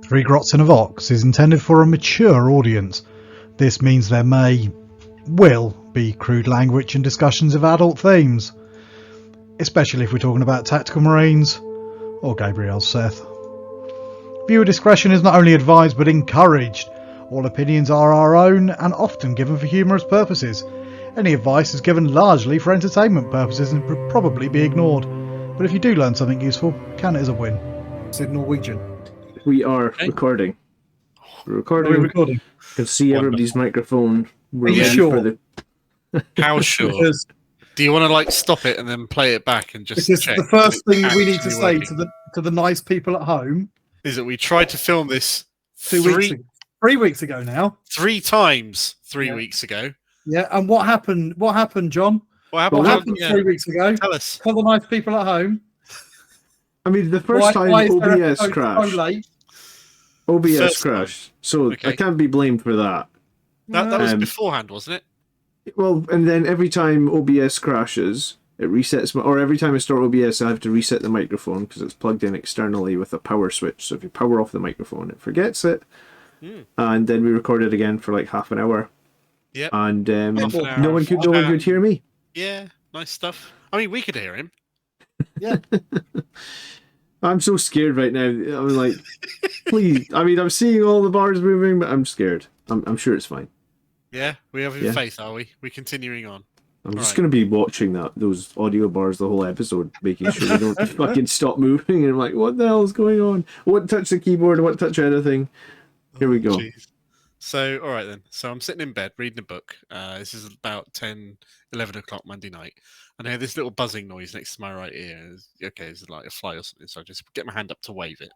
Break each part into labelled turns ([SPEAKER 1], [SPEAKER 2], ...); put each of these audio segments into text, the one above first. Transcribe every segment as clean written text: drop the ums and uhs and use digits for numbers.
[SPEAKER 1] Three Grots in a Vox is intended for a mature audience. This means there will be crude language and discussions of adult themes, especially if we're talking about tactical marines or Gabriel Seth. Viewer discretion is not only advised but encouraged. All opinions are our own and often given for humorous purposes. Any advice is given largely for entertainment purposes and would probably be ignored. But if you do learn something useful, count it as a win.
[SPEAKER 2] Said Norwegian.
[SPEAKER 3] We are recording. We're recording.
[SPEAKER 2] Are we recording?
[SPEAKER 3] You can see everybody's microphone.
[SPEAKER 2] Are you sure?
[SPEAKER 4] How sure?
[SPEAKER 2] Because
[SPEAKER 4] Do you want to stop it and then play it back and just check?
[SPEAKER 2] the first thing we need to
[SPEAKER 4] actually
[SPEAKER 2] say
[SPEAKER 4] working?
[SPEAKER 2] to the nice people at home
[SPEAKER 4] Is that we tried to film this
[SPEAKER 2] 3 weeks ago now.
[SPEAKER 4] three times 3 weeks ago.
[SPEAKER 2] Yeah, and what happened? What happened, John?
[SPEAKER 4] What happened?
[SPEAKER 2] What happened 3 weeks ago?
[SPEAKER 4] Tell us.
[SPEAKER 2] For the nice people at home.
[SPEAKER 3] I mean, the first time
[SPEAKER 2] why is there an
[SPEAKER 3] OBS
[SPEAKER 2] episode
[SPEAKER 3] crashed.
[SPEAKER 2] so late?
[SPEAKER 3] OBS
[SPEAKER 4] First time.
[SPEAKER 3] crashed. So
[SPEAKER 4] Okay.
[SPEAKER 3] I can't be blamed for that.
[SPEAKER 4] That was
[SPEAKER 3] Um,
[SPEAKER 4] beforehand, wasn't it?
[SPEAKER 3] Well, and then every time OBS crashes, it resets or every time I start OBS, I have to reset the microphone because it's plugged in externally with a power switch. So if you power off the microphone, it forgets it. And then we record it again for like half an hour.
[SPEAKER 4] Yep.
[SPEAKER 3] And
[SPEAKER 4] Half an hour.
[SPEAKER 3] no one could hear me.
[SPEAKER 4] Yeah, nice stuff. I mean, we could hear him.
[SPEAKER 2] Yeah.
[SPEAKER 3] I'm so scared right now. I'm like, please. I mean, I'm seeing all the bars moving, but I'm scared. I'm sure it's fine.
[SPEAKER 4] Yeah, we have faith, are we? We're continuing on.
[SPEAKER 3] I'm just
[SPEAKER 4] Right.
[SPEAKER 3] going to be watching those audio bars the whole episode, making sure they don't fucking stop moving. And I'm like, what the hell is going on? I want to touch the keyboard. I want to touch anything. Here we go.
[SPEAKER 4] Jeez. So, all right then. So I'm sitting in bed reading a book. This is about 10, 11 o'clock Monday night. And I hear this little buzzing noise next to my right ear. Okay, it's like a fly or something. So I just get my hand up to wave it.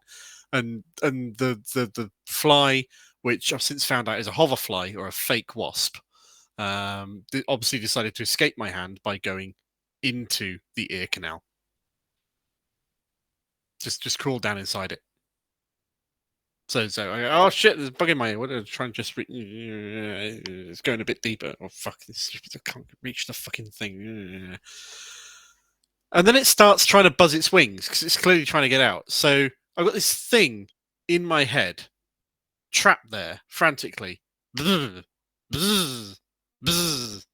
[SPEAKER 4] And the fly, which I've since found out is a hoverfly or a fake wasp, obviously decided to escape my hand by going into the ear canal. Just crawl down inside it. So I go, oh shit, there's a bug in my ear. What did I try and just it's going a bit deeper. Oh fuck, I can't reach the fucking thing. And then it starts trying to buzz its wings because it's clearly trying to get out. So I've got this thing in my head, trapped there frantically. Bzz, bzz, bzz.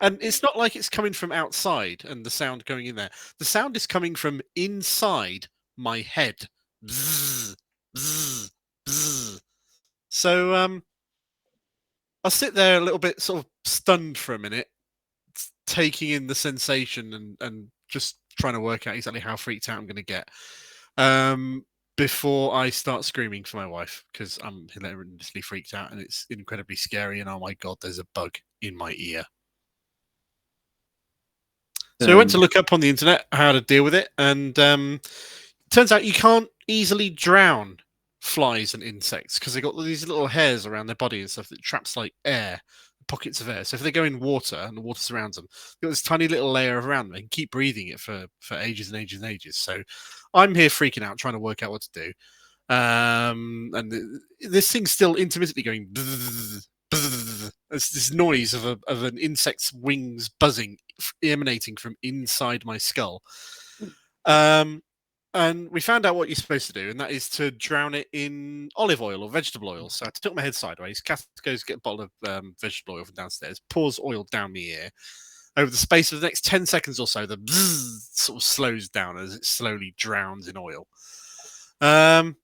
[SPEAKER 4] And it's not like it's coming from outside and the sound going in there. The sound is coming from inside my head. Bzz, bzz, bzz. So I sit there a little bit sort of stunned for a minute, taking in the sensation and just trying to work out exactly how freaked out I'm going to get before I start screaming for my wife because I'm hilariously freaked out and it's incredibly scary and oh my god, there's a bug in my ear. So I went to look up on the internet how to deal with it, and turns out you can't easily drown flies and insects because they've got these little hairs around their body and stuff that traps like air, pockets of air. So if they go in water and the water surrounds them, they've got this tiny little layer around them. They can keep breathing it for ages and ages and ages. So I'm here freaking out, trying to work out what to do. And this thing's still intermittently going. Bzz, bzz. It's this noise of an insect's wings buzzing, emanating from inside my skull. And we found out what you're supposed to do, and that is to drown it in olive oil or vegetable oil. So I took my head sideways. Kath goes get a bottle of vegetable oil from downstairs, pours oil down my ear. Over the space of the next 10 seconds or so, the bzzz sort of slows down as it slowly drowns in oil. And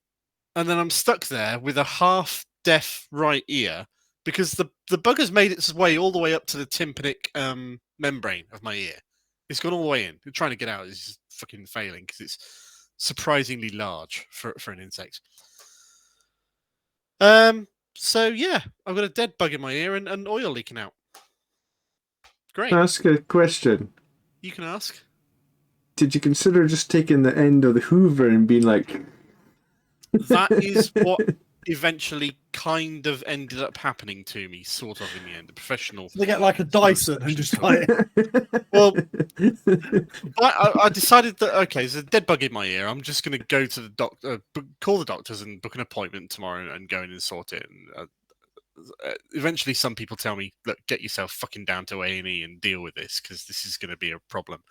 [SPEAKER 4] then I'm stuck there with a half-deaf right ear because the bugger's made its way all the way up to the tympanic membrane of my ear. It's gone all the way in. It's trying to get out. It's just fucking failing because it's surprisingly large for an insect. So yeah, I've got a dead bug in my ear and oil leaking out. Great.
[SPEAKER 3] Ask a question.
[SPEAKER 4] You can ask.
[SPEAKER 3] Did you consider just taking the end of the Hoover and being like...
[SPEAKER 4] That is what eventually kind of ended up happening to me, sort of, in the end. A professional.
[SPEAKER 2] So they get like a Dyson and just like...
[SPEAKER 4] Well, I decided that, okay, there's a dead bug in my ear. I'm just going to go to the doctor, call the doctors and book an appointment tomorrow and go in and sort it. And, eventually some people tell me, look, get yourself fucking down to A&E and deal with this because this is going to be a problem.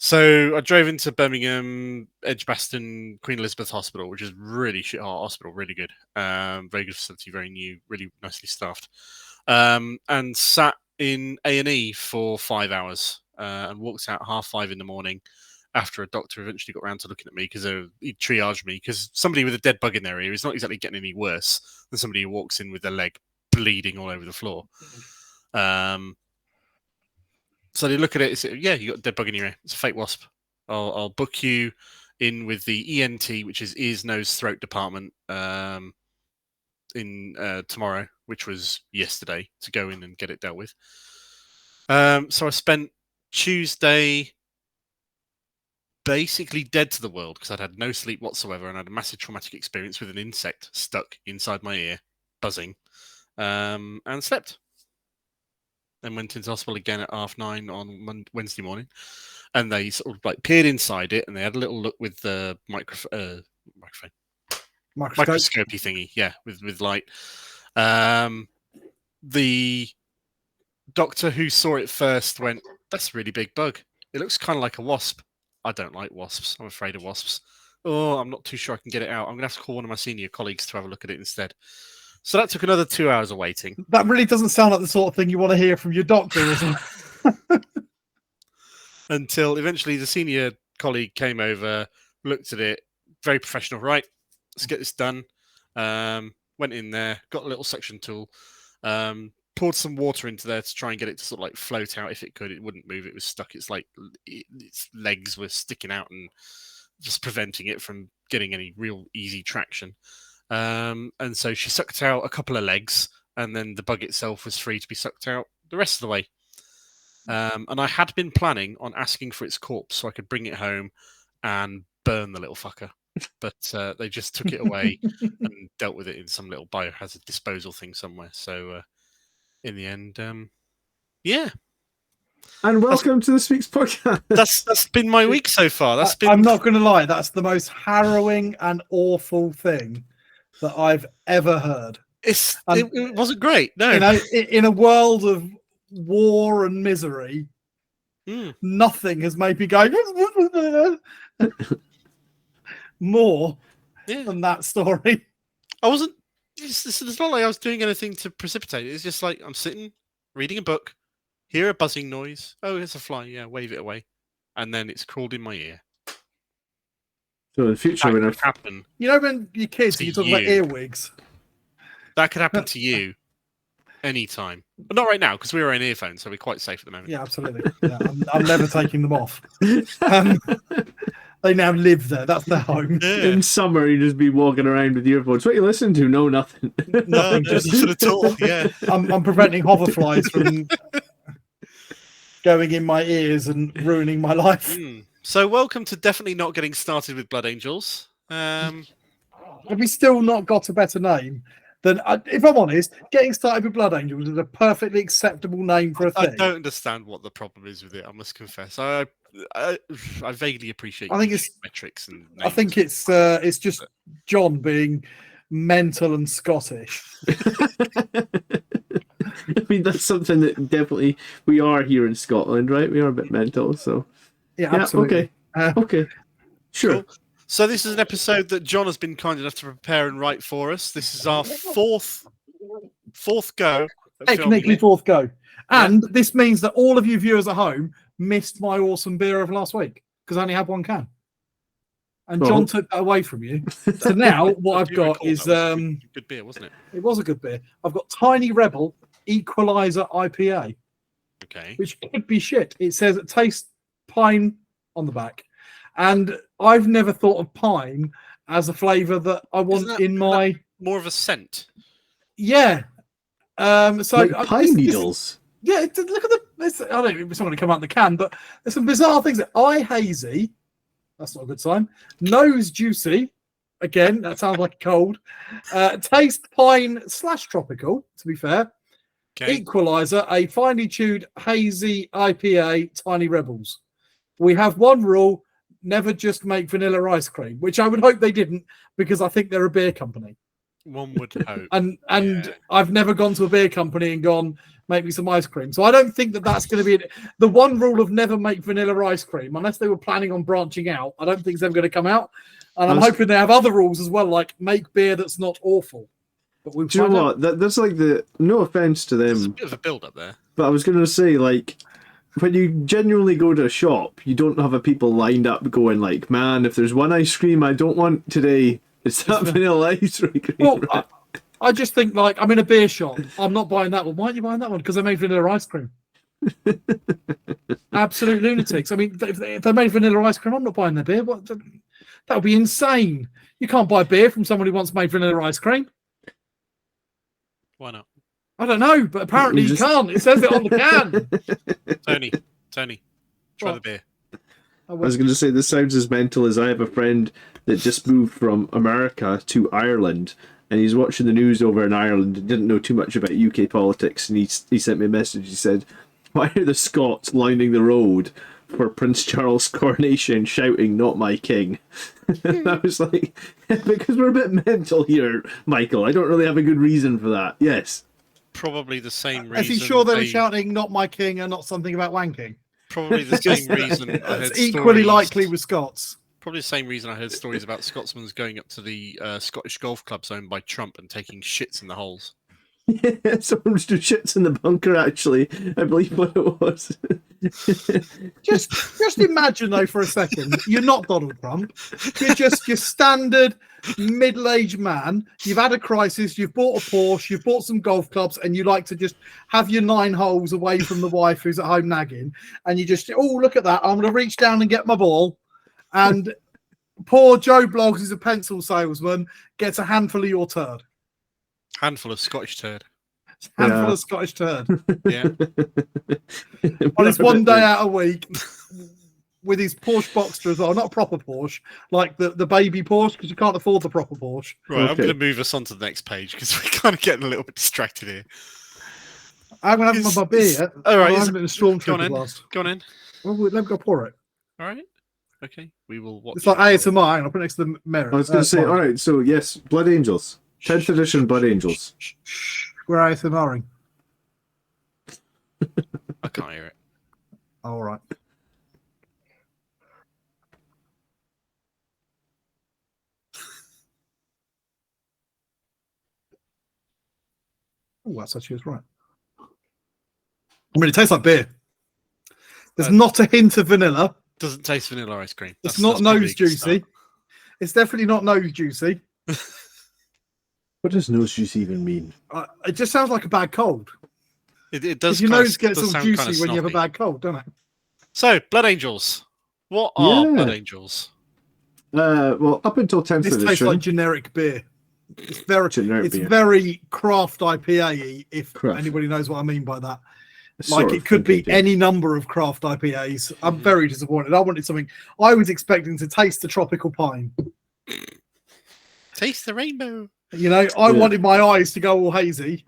[SPEAKER 4] So I drove into Birmingham, Edgbaston, Queen Elizabeth Hospital, which is really shit hot hospital, really good. Very good facility, very new, really nicely staffed. And sat in A&E for 5 hours and walked out 5:30 in the morning after a doctor eventually got around to looking at me because he triaged me because somebody with a dead bug in their ear is not exactly getting any worse than somebody who walks in with their leg bleeding all over the floor. So they look at it and say, yeah, you got a dead bug in your ear. It's a fake wasp. I'll book you in with the ENT, which is ears, nose, throat department, in tomorrow, which was yesterday, to go in and get it dealt with. So I spent Tuesday basically dead to the world because I'd had no sleep whatsoever and I had a massive traumatic experience with an insect stuck inside my ear, buzzing, and slept. Then went into hospital again at 9:30 on Wednesday morning, and they sort of like peered inside it, and they had a little look with the microscopy thingy, yeah, with light. The doctor who saw it first went, "That's a really big bug. It looks kind of like a wasp. I don't like wasps. I'm afraid of wasps. Oh, I'm not too sure I can get it out. I'm gonna have to call one of my senior colleagues to have a look at it instead." So that took another 2 hours of waiting.
[SPEAKER 2] That really doesn't sound like the sort of thing you want to hear from your doctor, is it?
[SPEAKER 4] Until eventually the senior colleague came over, looked at it, very professional. Right, let's get this done. Went in there, got a little suction tool, poured some water into there to try and get it to sort of like float out. If it could, it wouldn't move. It was stuck. It's like its legs were sticking out and just preventing it from getting any real easy traction. And so she sucked out a couple of legs, and then the bug itself was free to be sucked out the rest of the way. And I had been planning on asking for its corpse so I could bring it home and burn the little fucker. But they just took it away and dealt with it in some little biohazard disposal thing somewhere. So in the end, yeah.
[SPEAKER 3] And welcome to this week's podcast.
[SPEAKER 4] That's been my week so far.
[SPEAKER 2] I'm not going to lie, that's the most harrowing and awful thing that I've ever heard.
[SPEAKER 4] It wasn't great. No,
[SPEAKER 2] you know, in a world of war and misery, nothing has made me go more than that story.
[SPEAKER 4] I wasn't. It's not like I was doing anything to precipitate it. It's just like I'm sitting reading a book, hear a buzzing noise. Oh, it's a fly. Yeah, wave it away, and then it's crawled in my ear.
[SPEAKER 3] So in the future,
[SPEAKER 4] that could happen.
[SPEAKER 2] You know, when you're kids, you talk about earwigs.
[SPEAKER 4] That could happen to you anytime, but not right now because we were in earphones, so we're quite safe at the moment.
[SPEAKER 2] Yeah, absolutely. Yeah, I'm never taking them off. They now live there. That's their home.
[SPEAKER 4] Yeah.
[SPEAKER 3] In summer, you just be walking around with earphones. What you listen to? No, nothing.
[SPEAKER 2] Nothing.
[SPEAKER 4] Just at all. Yeah,
[SPEAKER 2] I'm preventing hoverflies from going in my ears and ruining my life.
[SPEAKER 4] So welcome to definitely not getting started with Blood Angels.
[SPEAKER 2] Have we still not got a better name than, if I'm honest, getting started with Blood Angels is a perfectly acceptable name for a thing.
[SPEAKER 4] I don't understand what the problem is with it. I must confess. I vaguely appreciate.
[SPEAKER 2] I think it's
[SPEAKER 4] metrics and.
[SPEAKER 2] Names. I think it's just John being mental and Scottish.
[SPEAKER 3] I mean, that's something that definitely we are here in Scotland, right? We are a bit mental, so.
[SPEAKER 2] Yeah, absolutely.
[SPEAKER 3] Okay. Okay. Sure.
[SPEAKER 4] Cool. So this is an episode that John has been kind enough to prepare and write for us. This is our fourth go.
[SPEAKER 2] Technically fourth go. And this means that all of you viewers at home missed my awesome beer of last week because I only had one can. And John took that away from you. So now what I've got is
[SPEAKER 4] good beer, wasn't it?
[SPEAKER 2] It was a good beer. I've got Tiny Rebel Equalizer IPA.
[SPEAKER 4] Okay.
[SPEAKER 2] Which could be shit. It says it tastes pine on the back. And I've never thought of pine as a flavour that I want in my
[SPEAKER 4] more of a scent.
[SPEAKER 2] Yeah. So
[SPEAKER 3] like pine needles.
[SPEAKER 2] Yeah, look at this. I don't know if it's not going to come out in the can, but there's some bizarre things. Eye hazy. That's not a good sign. Nose juicy. Again, that sounds like a cold. Taste pine / tropical, to be fair. Okay. Equalizer, a finely chewed hazy IPA, Tiny Rebels. We have one rule: never just make vanilla ice cream, which I would hope they didn't, because I think they're a beer company.
[SPEAKER 4] One would hope.
[SPEAKER 2] And
[SPEAKER 4] Yeah.
[SPEAKER 2] I've never gone to a beer company and gone, make me some ice cream. So I don't think that that's going to be the one rule of never make vanilla ice cream, unless they were planning on branching out. I don't think it's ever going to come out. And I'm hoping they have other rules as well, like make beer that's not awful. But we'll
[SPEAKER 3] Do you know what? That's like no offense to
[SPEAKER 4] There's a
[SPEAKER 3] them,
[SPEAKER 4] bit of a build up there.
[SPEAKER 3] but I was going to say, like, when you genuinely go to a shop, you don't have a people lined up going like, man, if there's one ice cream I don't want today, it's that vanilla ice cream.
[SPEAKER 2] Well,
[SPEAKER 3] right?
[SPEAKER 2] I just think, like, I'm in a beer shop. I'm not buying that one. Why aren't you buying that one? Because they made vanilla ice cream. Absolute lunatics. I mean, if they made vanilla ice cream, I'm not buying their beer. What? That would be insane. You can't buy beer from someone who wants made vanilla ice cream.
[SPEAKER 4] Why not?
[SPEAKER 2] I don't know, but apparently you can't. It says it on the can.
[SPEAKER 4] Tony, try the beer.
[SPEAKER 3] I was going to say, this sounds as mental as I have a friend that just moved from America to Ireland, and he's watching the news over in Ireland and didn't know too much about UK politics, and he sent me a message. He said, why are the Scots lining the road for Prince Charles' coronation shouting, not my king? And I was like, because we're a bit mental here, Michael. I don't really have a good reason for that. Yes.
[SPEAKER 4] Probably the same reason.
[SPEAKER 2] Is he sure they were shouting, not my king, and not something about wanking?
[SPEAKER 4] Probably the same reason.
[SPEAKER 2] It's equally likely with Scots.
[SPEAKER 4] Probably the same reason I heard stories about Scotsmen going up to the Scottish golf clubs owned by Trump and taking shits in the holes.
[SPEAKER 3] Yeah, someone was doing shits in the bunker, actually. I believe what it was.
[SPEAKER 2] Just imagine, though, for a second, you're not Donald Trump. You're just your standard middle-aged man. You've had a crisis. You've bought a Porsche. You've bought some golf clubs, and you like to just have your 9 holes away from the wife who's at home nagging. And you just, oh, look at that. I'm going to reach down and get my ball. And poor Joe Bloggs, who's a pencil salesman, gets a handful of your turd.
[SPEAKER 4] Handful of Scottish turd.
[SPEAKER 2] Handful of Scottish turd.
[SPEAKER 4] Yeah.
[SPEAKER 2] On his one day out a week with his Porsche Boxster as well. Not a proper Porsche, like the baby Porsche, because you can't afford the proper Porsche.
[SPEAKER 4] Right, okay. I'm going to move us on to the next page because we're kind of getting a little bit distracted here.
[SPEAKER 2] I'm going to have my beer yet.
[SPEAKER 4] All right.
[SPEAKER 2] I'm in a stormtrooper
[SPEAKER 4] glass. Go on in.
[SPEAKER 2] Well, let me go pour it.
[SPEAKER 4] All right. Okay. We will watch.
[SPEAKER 2] It's like ASMR. I'll put it next to the mirror.
[SPEAKER 3] I was going to say, all right, so yes, Blood Angels. 10th edition Blood Angels.
[SPEAKER 2] We're ASMRing.
[SPEAKER 4] I can't hear it.
[SPEAKER 2] All right. Oh, that's actually right. I mean, it tastes like beer. There's not a hint of vanilla.
[SPEAKER 4] Doesn't taste vanilla ice cream.
[SPEAKER 2] It's not nose juicy. It's definitely not nose juicy.
[SPEAKER 3] What does nose juice even mean?
[SPEAKER 2] It just sounds like a bad cold.
[SPEAKER 4] It does.
[SPEAKER 2] Your nose gets all juicy when you have a bad cold, don't it?
[SPEAKER 4] So, Blood Angels. What are Blood Angels?
[SPEAKER 3] Well, up until 10th edition...
[SPEAKER 2] This tastes like generic beer. It's very craft IPA-y, if anybody knows what I mean by that. Like, it could be any number of craft IPAs. I'm very disappointed. I wanted something... I was expecting to taste the tropical pine.
[SPEAKER 4] Taste the rainbow.
[SPEAKER 2] You know, I wanted my eyes to go all hazy.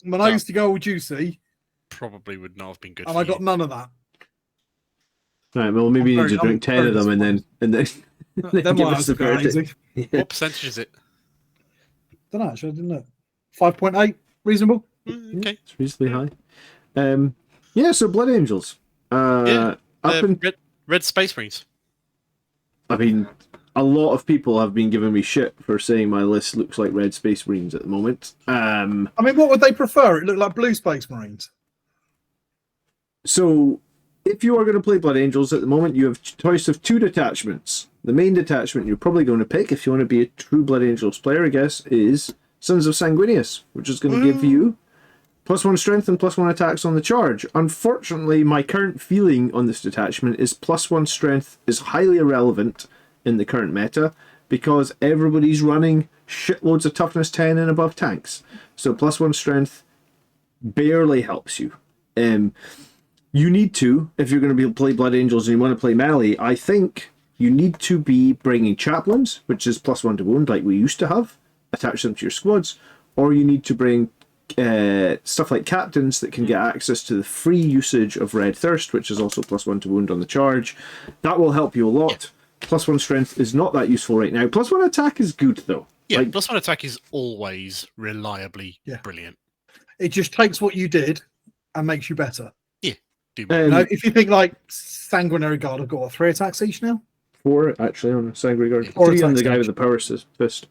[SPEAKER 2] My nose to go all juicy.
[SPEAKER 4] Probably would not have been good.
[SPEAKER 2] And I got none of that.
[SPEAKER 3] Right, well, maybe you need to drink 10 of them and then
[SPEAKER 2] give us the verdict.
[SPEAKER 4] Yeah. What percentage is it?
[SPEAKER 2] I don't know, actually, I didn't know. 5.8, reasonable.
[SPEAKER 4] Okay.
[SPEAKER 3] It's reasonably high. Yeah, so Blood Angels.
[SPEAKER 4] Red Space Marines.
[SPEAKER 3] I mean, a lot of people have been giving me shit for saying my list looks like Red Space Marines at the moment.
[SPEAKER 2] I mean, what would they prefer? It looked like Blue Space Marines.
[SPEAKER 3] So, if you are going to play Blood Angels at the moment, you have a choice of 2 detachments. The main detachment you're probably going to pick, if you want to be a true Blood Angels player, I guess, is Sons of Sanguinius, which is going to give you +1 strength and +1 attacks on the charge. Unfortunately, my current feeling on this detachment is +1 strength is highly irrelevant in the current meta because everybody's running shitloads of toughness 10 and above tanks. So +1 strength barely helps you. You need to, if you're going to play Blood Angels and you want to play melee, I think you need to be bringing chaplains, which is +1 to wound like we used to have, attach them to your squads, or you need to bring stuff like captains that can get access to the free usage of Red Thirst, which is also +1 to wound on the charge. That will help you a lot. +1 strength is not that useful right now. +1 attack is good though.
[SPEAKER 4] Yeah,
[SPEAKER 3] Like-
[SPEAKER 4] +1 attack is always reliably
[SPEAKER 2] Yeah.
[SPEAKER 4] brilliant.
[SPEAKER 2] It just takes what you did and makes you better.
[SPEAKER 4] Do
[SPEAKER 2] You know, if you think like Sanguinary Guard have got 3 attacks each now.
[SPEAKER 3] 4 actually on Sanguinary Guard.
[SPEAKER 4] Yeah.
[SPEAKER 3] 3 on the
[SPEAKER 2] attacks
[SPEAKER 3] guy
[SPEAKER 2] each.
[SPEAKER 3] with the power fist.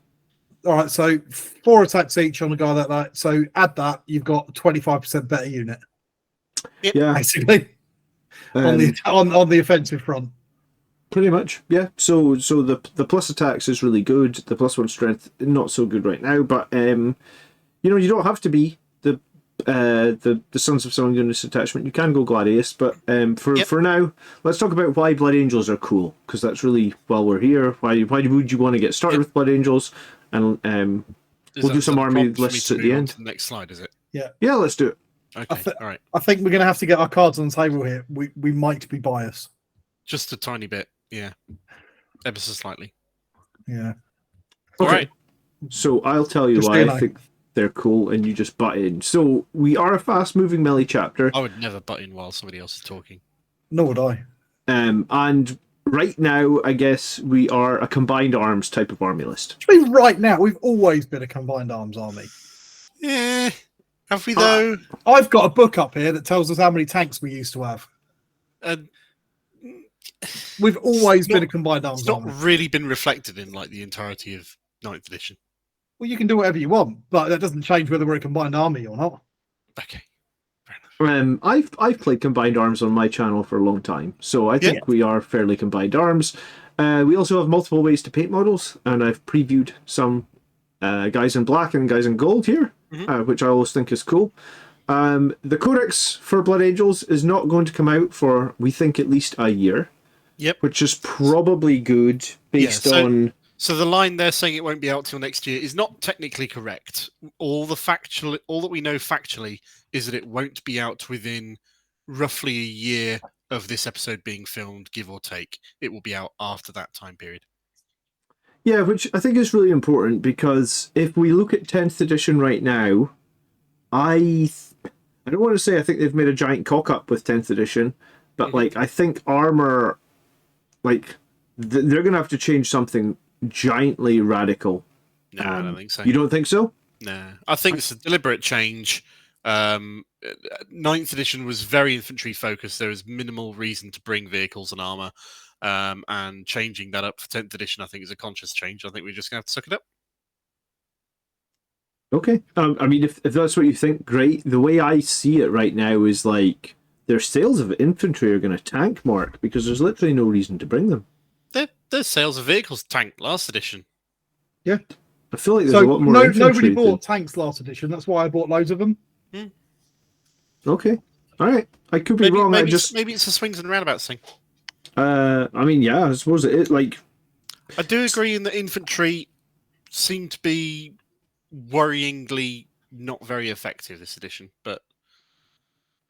[SPEAKER 2] All right, so 4 attacks each on a guy like that. So add that, you've got a 25% better unit,
[SPEAKER 3] Yeah,
[SPEAKER 2] basically, on the offensive front.
[SPEAKER 3] pretty much. Yeah. So the plus attacks is really good. The +1 strength not so good right now, but you don't have to be the Sons of Sanguinius detachment. You can go Gladius, but for now, let's talk about why Blood Angels are cool, because that's really, while we're here, why would you want to get started with Blood Angels? And we'll do some army lists at the end.
[SPEAKER 4] To the next slide, is it?
[SPEAKER 3] Yeah, let's do it.
[SPEAKER 4] Okay, all right.
[SPEAKER 2] I think we're going to have to get our cards on the table here. We might be biased.
[SPEAKER 4] Just a tiny bit, yeah. Ever so slightly.
[SPEAKER 2] Yeah.
[SPEAKER 4] All
[SPEAKER 3] Okay.
[SPEAKER 4] right.
[SPEAKER 3] So I'll tell you
[SPEAKER 2] Just
[SPEAKER 3] why
[SPEAKER 2] say
[SPEAKER 3] I think they're cool, and you just butt in. So we are a fast-moving melee chapter,
[SPEAKER 4] I would never butt in while somebody else is talking.
[SPEAKER 2] Nor would I.
[SPEAKER 3] and right now, I guess we are a combined arms type of army list.
[SPEAKER 2] I mean, right now, we've always been a combined arms army.
[SPEAKER 4] Yeah. Have we though?
[SPEAKER 2] I've got a book up here that tells us how many tanks we used to have. We've always been a combined arms
[SPEAKER 4] It's not
[SPEAKER 2] army.
[SPEAKER 4] really been reflected in like the entirety of 9th edition.
[SPEAKER 2] Well, you can do whatever you want, but that doesn't change whether we're a combined army or not.
[SPEAKER 4] Okay. Fair enough.
[SPEAKER 3] I've played combined arms on my channel for a long time, so I think we are fairly combined arms. We also have multiple ways to paint models, and I've previewed some guys in black and guys in gold here, which I always think is cool. The Codex for Blood Angels is not going to come out for, we think, at least a year.
[SPEAKER 4] Yep.
[SPEAKER 3] Which is probably good based on.
[SPEAKER 4] So the line there saying it won't be out till next year is not technically correct. All that we know factually is that it won't be out within roughly a year of this episode being filmed, give or take. It will be out after that time period.
[SPEAKER 3] Yeah, which I think is really important, because if we look at 10th edition right now, I don't want to say I think they've made a giant cock up with 10th edition, but like I think armor, like they're going to have to change something giantly radical.
[SPEAKER 4] No, I don't think so.
[SPEAKER 3] You don't think so?
[SPEAKER 4] No, I think it's a deliberate change. 9th edition was very infantry focused. There was minimal reason to bring vehicles and armor, and changing that up for 10th edition, I think, is a conscious change. I think we're just going to have to suck it up.
[SPEAKER 3] Okay. I mean, if that's what you think, great. The way I see it right now is like their sales of infantry are going to tank, Mark, because there's literally no reason to bring them.
[SPEAKER 4] Their sales of vehicles tanked last edition.
[SPEAKER 2] Yeah.
[SPEAKER 3] I feel like there's a lot more infantry.
[SPEAKER 2] Nobody bought tanks last edition. That's why I bought loads of them.
[SPEAKER 3] Okay. All right. I could be wrong.
[SPEAKER 4] Maybe it's a swings and roundabouts thing.
[SPEAKER 3] I mean, yeah, I suppose it is. Like,
[SPEAKER 4] I do agree in that infantry seem to be worryingly not very effective this edition, but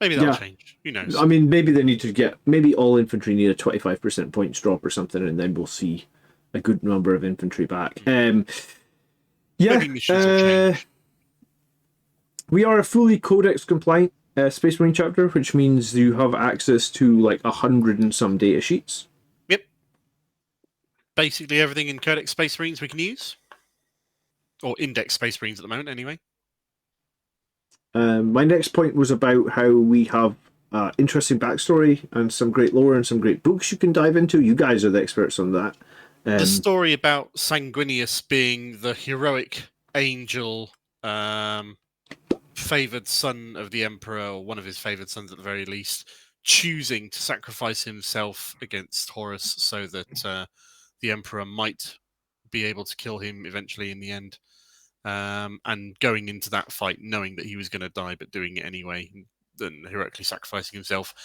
[SPEAKER 4] maybe that'll change. Who knows?
[SPEAKER 3] I mean, maybe they need to maybe all infantry need a 25% points drop or something, and then we'll see a good number of infantry back.
[SPEAKER 4] Maybe missions will change.
[SPEAKER 3] We are a fully Codex compliant Space Marine chapter, which means you have access to like 100 and some data sheets.
[SPEAKER 4] Yep. Basically everything in Codex Space Marines we can use. Or Index Space Marines at the moment, anyway.
[SPEAKER 3] My next point was about how we have interesting backstory and some great lore and some great books you can dive into. You guys are the experts on that.
[SPEAKER 4] The story about Sanguinius being the heroic angel, favoured son of the Emperor, or one of his favoured sons at the very least, choosing to sacrifice himself against Horus so that the Emperor might be able to kill him eventually in the end. And going into that fight knowing that he was going to die but doing it anyway, and heroically sacrificing himself,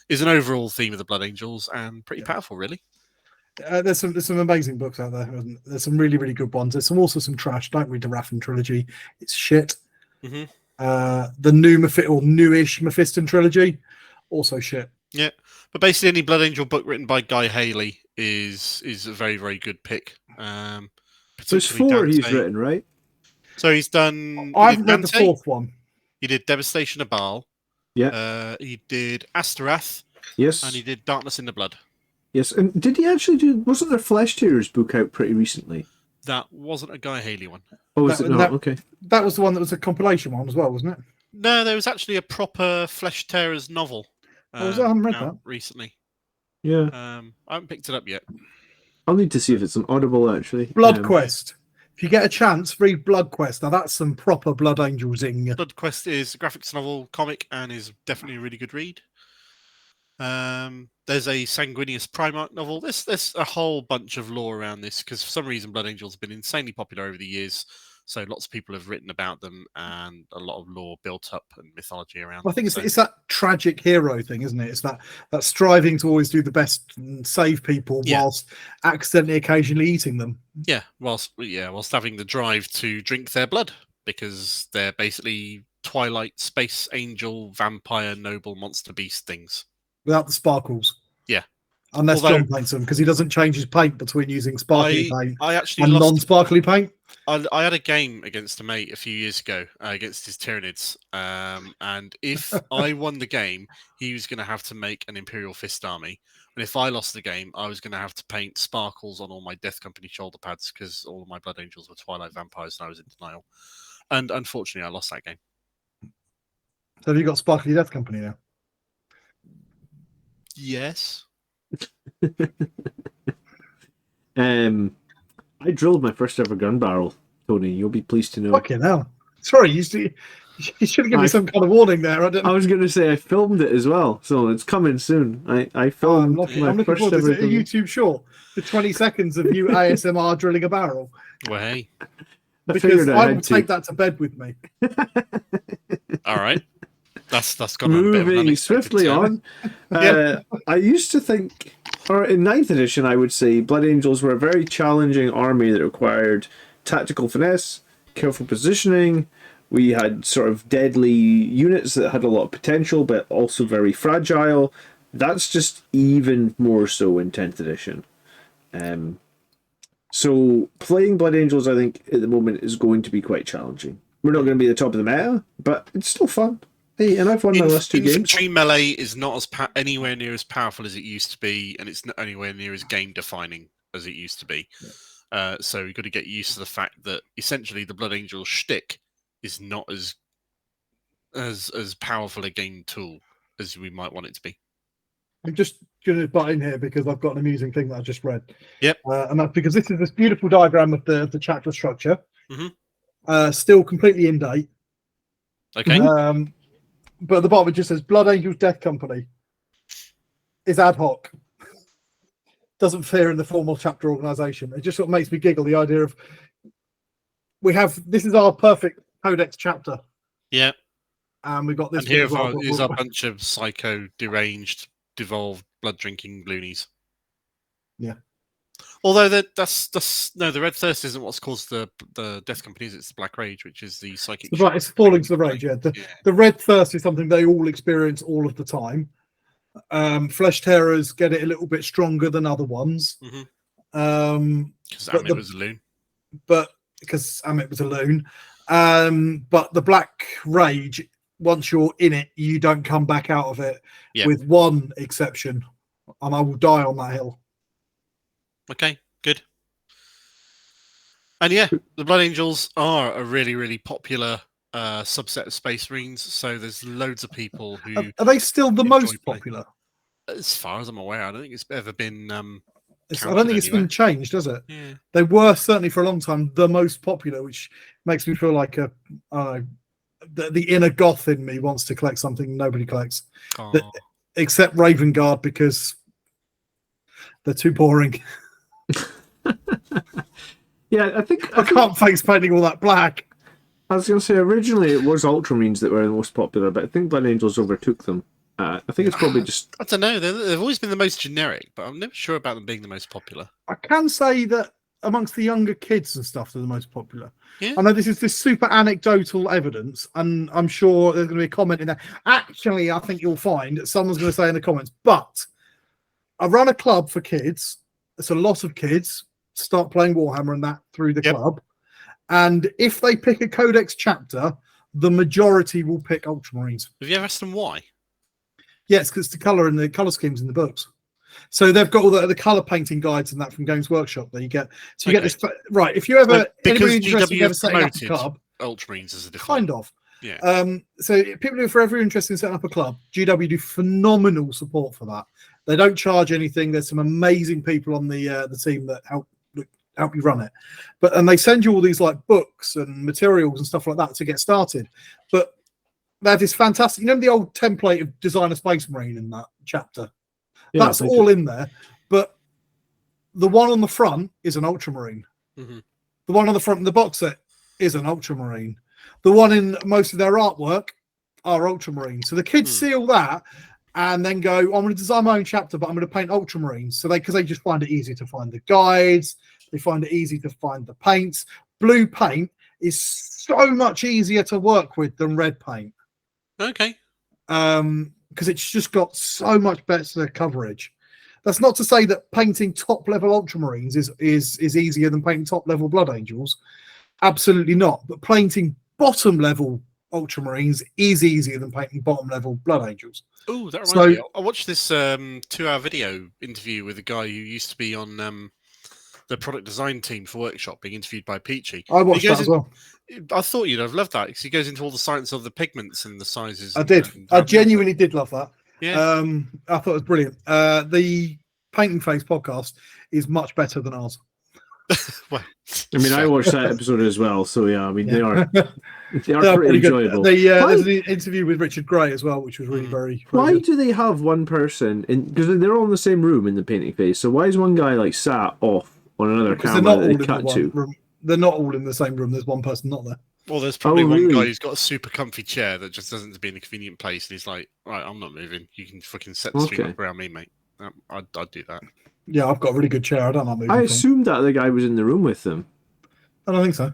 [SPEAKER 4] is an overall theme of the Blood Angels, and pretty powerful, really.
[SPEAKER 2] There's some amazing books out there. There's some really, really good ones. There's also some trash. Don't read the Raffin trilogy. It's shit. The newish Mephiston trilogy, also shit.
[SPEAKER 4] Yeah, but basically any Blood Angel book written by Guy Haley is a very, very good pick.
[SPEAKER 3] There's 4 he's written, right?
[SPEAKER 4] So he's done.
[SPEAKER 2] I haven't read the 4th one.
[SPEAKER 4] He did Devastation of Baal.
[SPEAKER 3] Yeah.
[SPEAKER 4] He did Astaroth.
[SPEAKER 3] Yes.
[SPEAKER 4] And he did Darkness in the Blood.
[SPEAKER 3] Yes, and did he actually do? Wasn't there Flesh Tears book out pretty recently?
[SPEAKER 4] That wasn't a Guy Haley one.
[SPEAKER 3] Oh, is it not? Okay.
[SPEAKER 2] That was the one that was a compilation one as well, wasn't it?
[SPEAKER 4] No, there was actually a proper Flesh Tearers novel.
[SPEAKER 2] I haven't read
[SPEAKER 4] out
[SPEAKER 2] that
[SPEAKER 4] recently.
[SPEAKER 3] Yeah.
[SPEAKER 4] I haven't picked it up yet.
[SPEAKER 3] I'll need to see if it's on Audible, actually.
[SPEAKER 2] Blood Quest. If you get a chance, read Blood Quest. Now that's some proper Blood Angels-ing.
[SPEAKER 4] Blood Quest is a graphics novel comic and is definitely a really good read. There's a Sanguinius Primarch novel. There's a whole bunch of lore around this because for some reason Blood Angels have been insanely popular over the years. So lots of people have written about them and a lot of lore built up and mythology around
[SPEAKER 2] I think
[SPEAKER 4] them.
[SPEAKER 2] it's that tragic hero thing, isn't it? It's that striving to always do the best and save people whilst accidentally occasionally eating them.
[SPEAKER 4] Yeah, whilst having the drive to drink their blood because they're basically Twilight, space angel, vampire, noble, monster, beast things.
[SPEAKER 2] Without the sparkles.
[SPEAKER 4] Yeah.
[SPEAKER 2] Unless John paints them, because he doesn't change his paint between using sparkly paint and non-sparkly paint.
[SPEAKER 4] I had a game against a mate a few years ago against his Tyranids. And if I won the game, he was going to have to make an Imperial Fist army. And if I lost the game, I was going to have to paint sparkles on all my Death Company shoulder pads because all of my Blood Angels were Twilight vampires and I was in denial. And unfortunately, I lost that game.
[SPEAKER 2] So have you got Sparkly Death Company now?
[SPEAKER 4] Yes.
[SPEAKER 3] I drilled my first ever gun barrel, Tony. You'll be pleased to know.
[SPEAKER 2] Fucking hell. Sorry, you should have given me some kind of warning there.
[SPEAKER 3] I was going to say I filmed it as well, so it's coming soon. I filmed
[SPEAKER 2] I'm looking forward to it. A YouTube short for 20 seconds of you ASMR drilling a barrel.
[SPEAKER 4] Well, hey.
[SPEAKER 2] Because I will take that to bed with me.
[SPEAKER 4] All right. That's gone
[SPEAKER 3] moving swiftly on. I used to think, or in 9th edition, I would say Blood Angels were a very challenging army that required tactical finesse, careful positioning. We had sort of deadly units that had a lot of potential, but also very fragile. That's just even more so in 10th edition. So playing Blood Angels, I think, at the moment is going to be quite challenging. We're not going to be the top of the meta, but it's still fun. Hey, and I've won my last 2 games.
[SPEAKER 4] Infantry melee is not as anywhere near as powerful as it used to be, and it's not anywhere near as game defining as it used to be. Yeah. So we've got to get used to the fact that essentially the Blood Angel shtick is not as powerful a game tool as we might want it to be.
[SPEAKER 2] I'm just going to butt in here because I've got an amusing thing that I just read.
[SPEAKER 4] Yep.
[SPEAKER 2] And that's because this is this beautiful diagram of the chapter structure.
[SPEAKER 4] Mm-hmm.
[SPEAKER 2] Still completely in date.
[SPEAKER 4] Okay.
[SPEAKER 2] But at the bottom it just says Blood Angels Death Company is ad hoc. Doesn't fear in the formal chapter organisation. It just sort of makes me giggle, the idea of this is our perfect codex chapter.
[SPEAKER 4] Yeah.
[SPEAKER 2] And we've got this.
[SPEAKER 4] And here's our bunch of psycho, deranged, devolved, blood drinking loonies.
[SPEAKER 2] Yeah.
[SPEAKER 4] Although the Red Thirst isn't what's caused the Death Companies, it's the Black Rage, which is the psychic.
[SPEAKER 2] Right, it's falling to the rage, yeah. The Red Thirst is something they all experience all of the time. Flesh Terrors get it a little bit stronger than other ones.
[SPEAKER 4] Because Amit was a loon.
[SPEAKER 2] But because Amit was a loon. But the Black Rage, once you're in it, you don't come back out of it, with one exception, and I will die on that hill.
[SPEAKER 4] Okay, good. And yeah, the Blood Angels are a really, really popular subset of Space Marines. So there's loads of people who
[SPEAKER 2] are they still the most popular?
[SPEAKER 4] As far as I'm aware, I don't think it's ever been. I
[SPEAKER 2] don't think it's been changed, does it?
[SPEAKER 4] Yeah.
[SPEAKER 2] They were certainly for a long time the most popular, which makes me feel like I don't know, the inner goth in me wants to collect something nobody collects, except Raven Guard because they're too boring.
[SPEAKER 3] Yeah, I
[SPEAKER 2] can't face painting all that black.
[SPEAKER 3] I was going to say originally it was Ultramarines that were the most popular, but I think Blood Angels overtook them. I think it's probably just...
[SPEAKER 4] I don't know. They've always been the most generic, but I'm never sure about them being the most popular.
[SPEAKER 2] I can say that amongst the younger kids and stuff, they're the most popular.
[SPEAKER 4] Yeah.
[SPEAKER 2] I know this is this super anecdotal evidence, and I'm sure there's going to be a comment in there. Actually, I think you'll find someone's going to say in the comments, but I run a club for kids. It's a lot of kids start playing Warhammer and that through the club. And if they pick a Codex chapter, the majority will pick Ultramarines.
[SPEAKER 4] Have you ever asked them why?
[SPEAKER 2] Yes, because the colour and the colour schemes in the books. So they've got all the color painting guides and that from Games Workshop that you get. So you get this right. If you ever
[SPEAKER 4] because
[SPEAKER 2] anybody interested in
[SPEAKER 4] GW
[SPEAKER 2] ever setting up a
[SPEAKER 4] promoted
[SPEAKER 2] club,
[SPEAKER 4] Ultramarines as a default.
[SPEAKER 2] kind of.
[SPEAKER 4] Yeah.
[SPEAKER 2] So people who are forever interested in setting up a club, GW do phenomenal support for that. They don't charge anything. There's some amazing people on the team that help you run it, and they send you all these like books and materials and stuff like that to get started. But that is fantastic. You know the old template of Design a Space Marine in that chapter?
[SPEAKER 3] Yeah,
[SPEAKER 2] that's all in there. But the one on the front is an Ultramarine.
[SPEAKER 4] Mm-hmm.
[SPEAKER 2] The one on the front of the box set is an Ultramarine. The one in most of their artwork are Ultramarines. So the kids see all that and then go, I'm going to design my own chapter, but I'm going to paint Ultramarines. So because they just find it easy to find the guides. They find it easy to find the paints. Blue paint is so much easier to work with than red paint.
[SPEAKER 4] Okay.
[SPEAKER 2] Because it's just got so much better coverage. That's not to say that painting top level Ultramarines is easier than painting top level Blood Angels. Absolutely not. But painting bottom level Ultramarines is easier than painting bottom level Blood Angels.
[SPEAKER 4] Oh, that reminds me. I watched this 2-hour video interview with a guy who used to be on the product design team for Workshop, being interviewed by Peachy.
[SPEAKER 2] I watched that as well.
[SPEAKER 4] I thought you'd have loved that because he goes into all the science of the pigments and the sizes.
[SPEAKER 2] I did. I genuinely did love that.
[SPEAKER 4] Yeah.
[SPEAKER 2] I thought it was brilliant. The Painting Phase podcast is much better than ours.
[SPEAKER 4] Well,
[SPEAKER 3] I mean, I watched that episode as well, so yeah, I mean, they are pretty enjoyable.
[SPEAKER 2] There's an interview with Richard Gray as well, which was really very
[SPEAKER 3] why
[SPEAKER 2] good.
[SPEAKER 3] do they have one person in, because they're all in the same room in the Painting Phase, so why is one guy like sat off on another camera that they cut to?
[SPEAKER 2] Room. They're not all in the same room. There's one person not there.
[SPEAKER 4] Well, there's probably one guy who's got a super comfy chair that just doesn't be in a convenient place, and he's like, right, I'm not moving. You can fucking set the stream up around me, mate. I'd do that.
[SPEAKER 2] Yeah, I've got a really good chair. I don't like moving.
[SPEAKER 3] I assumed that the guy was in the room with them.
[SPEAKER 2] I don't think so.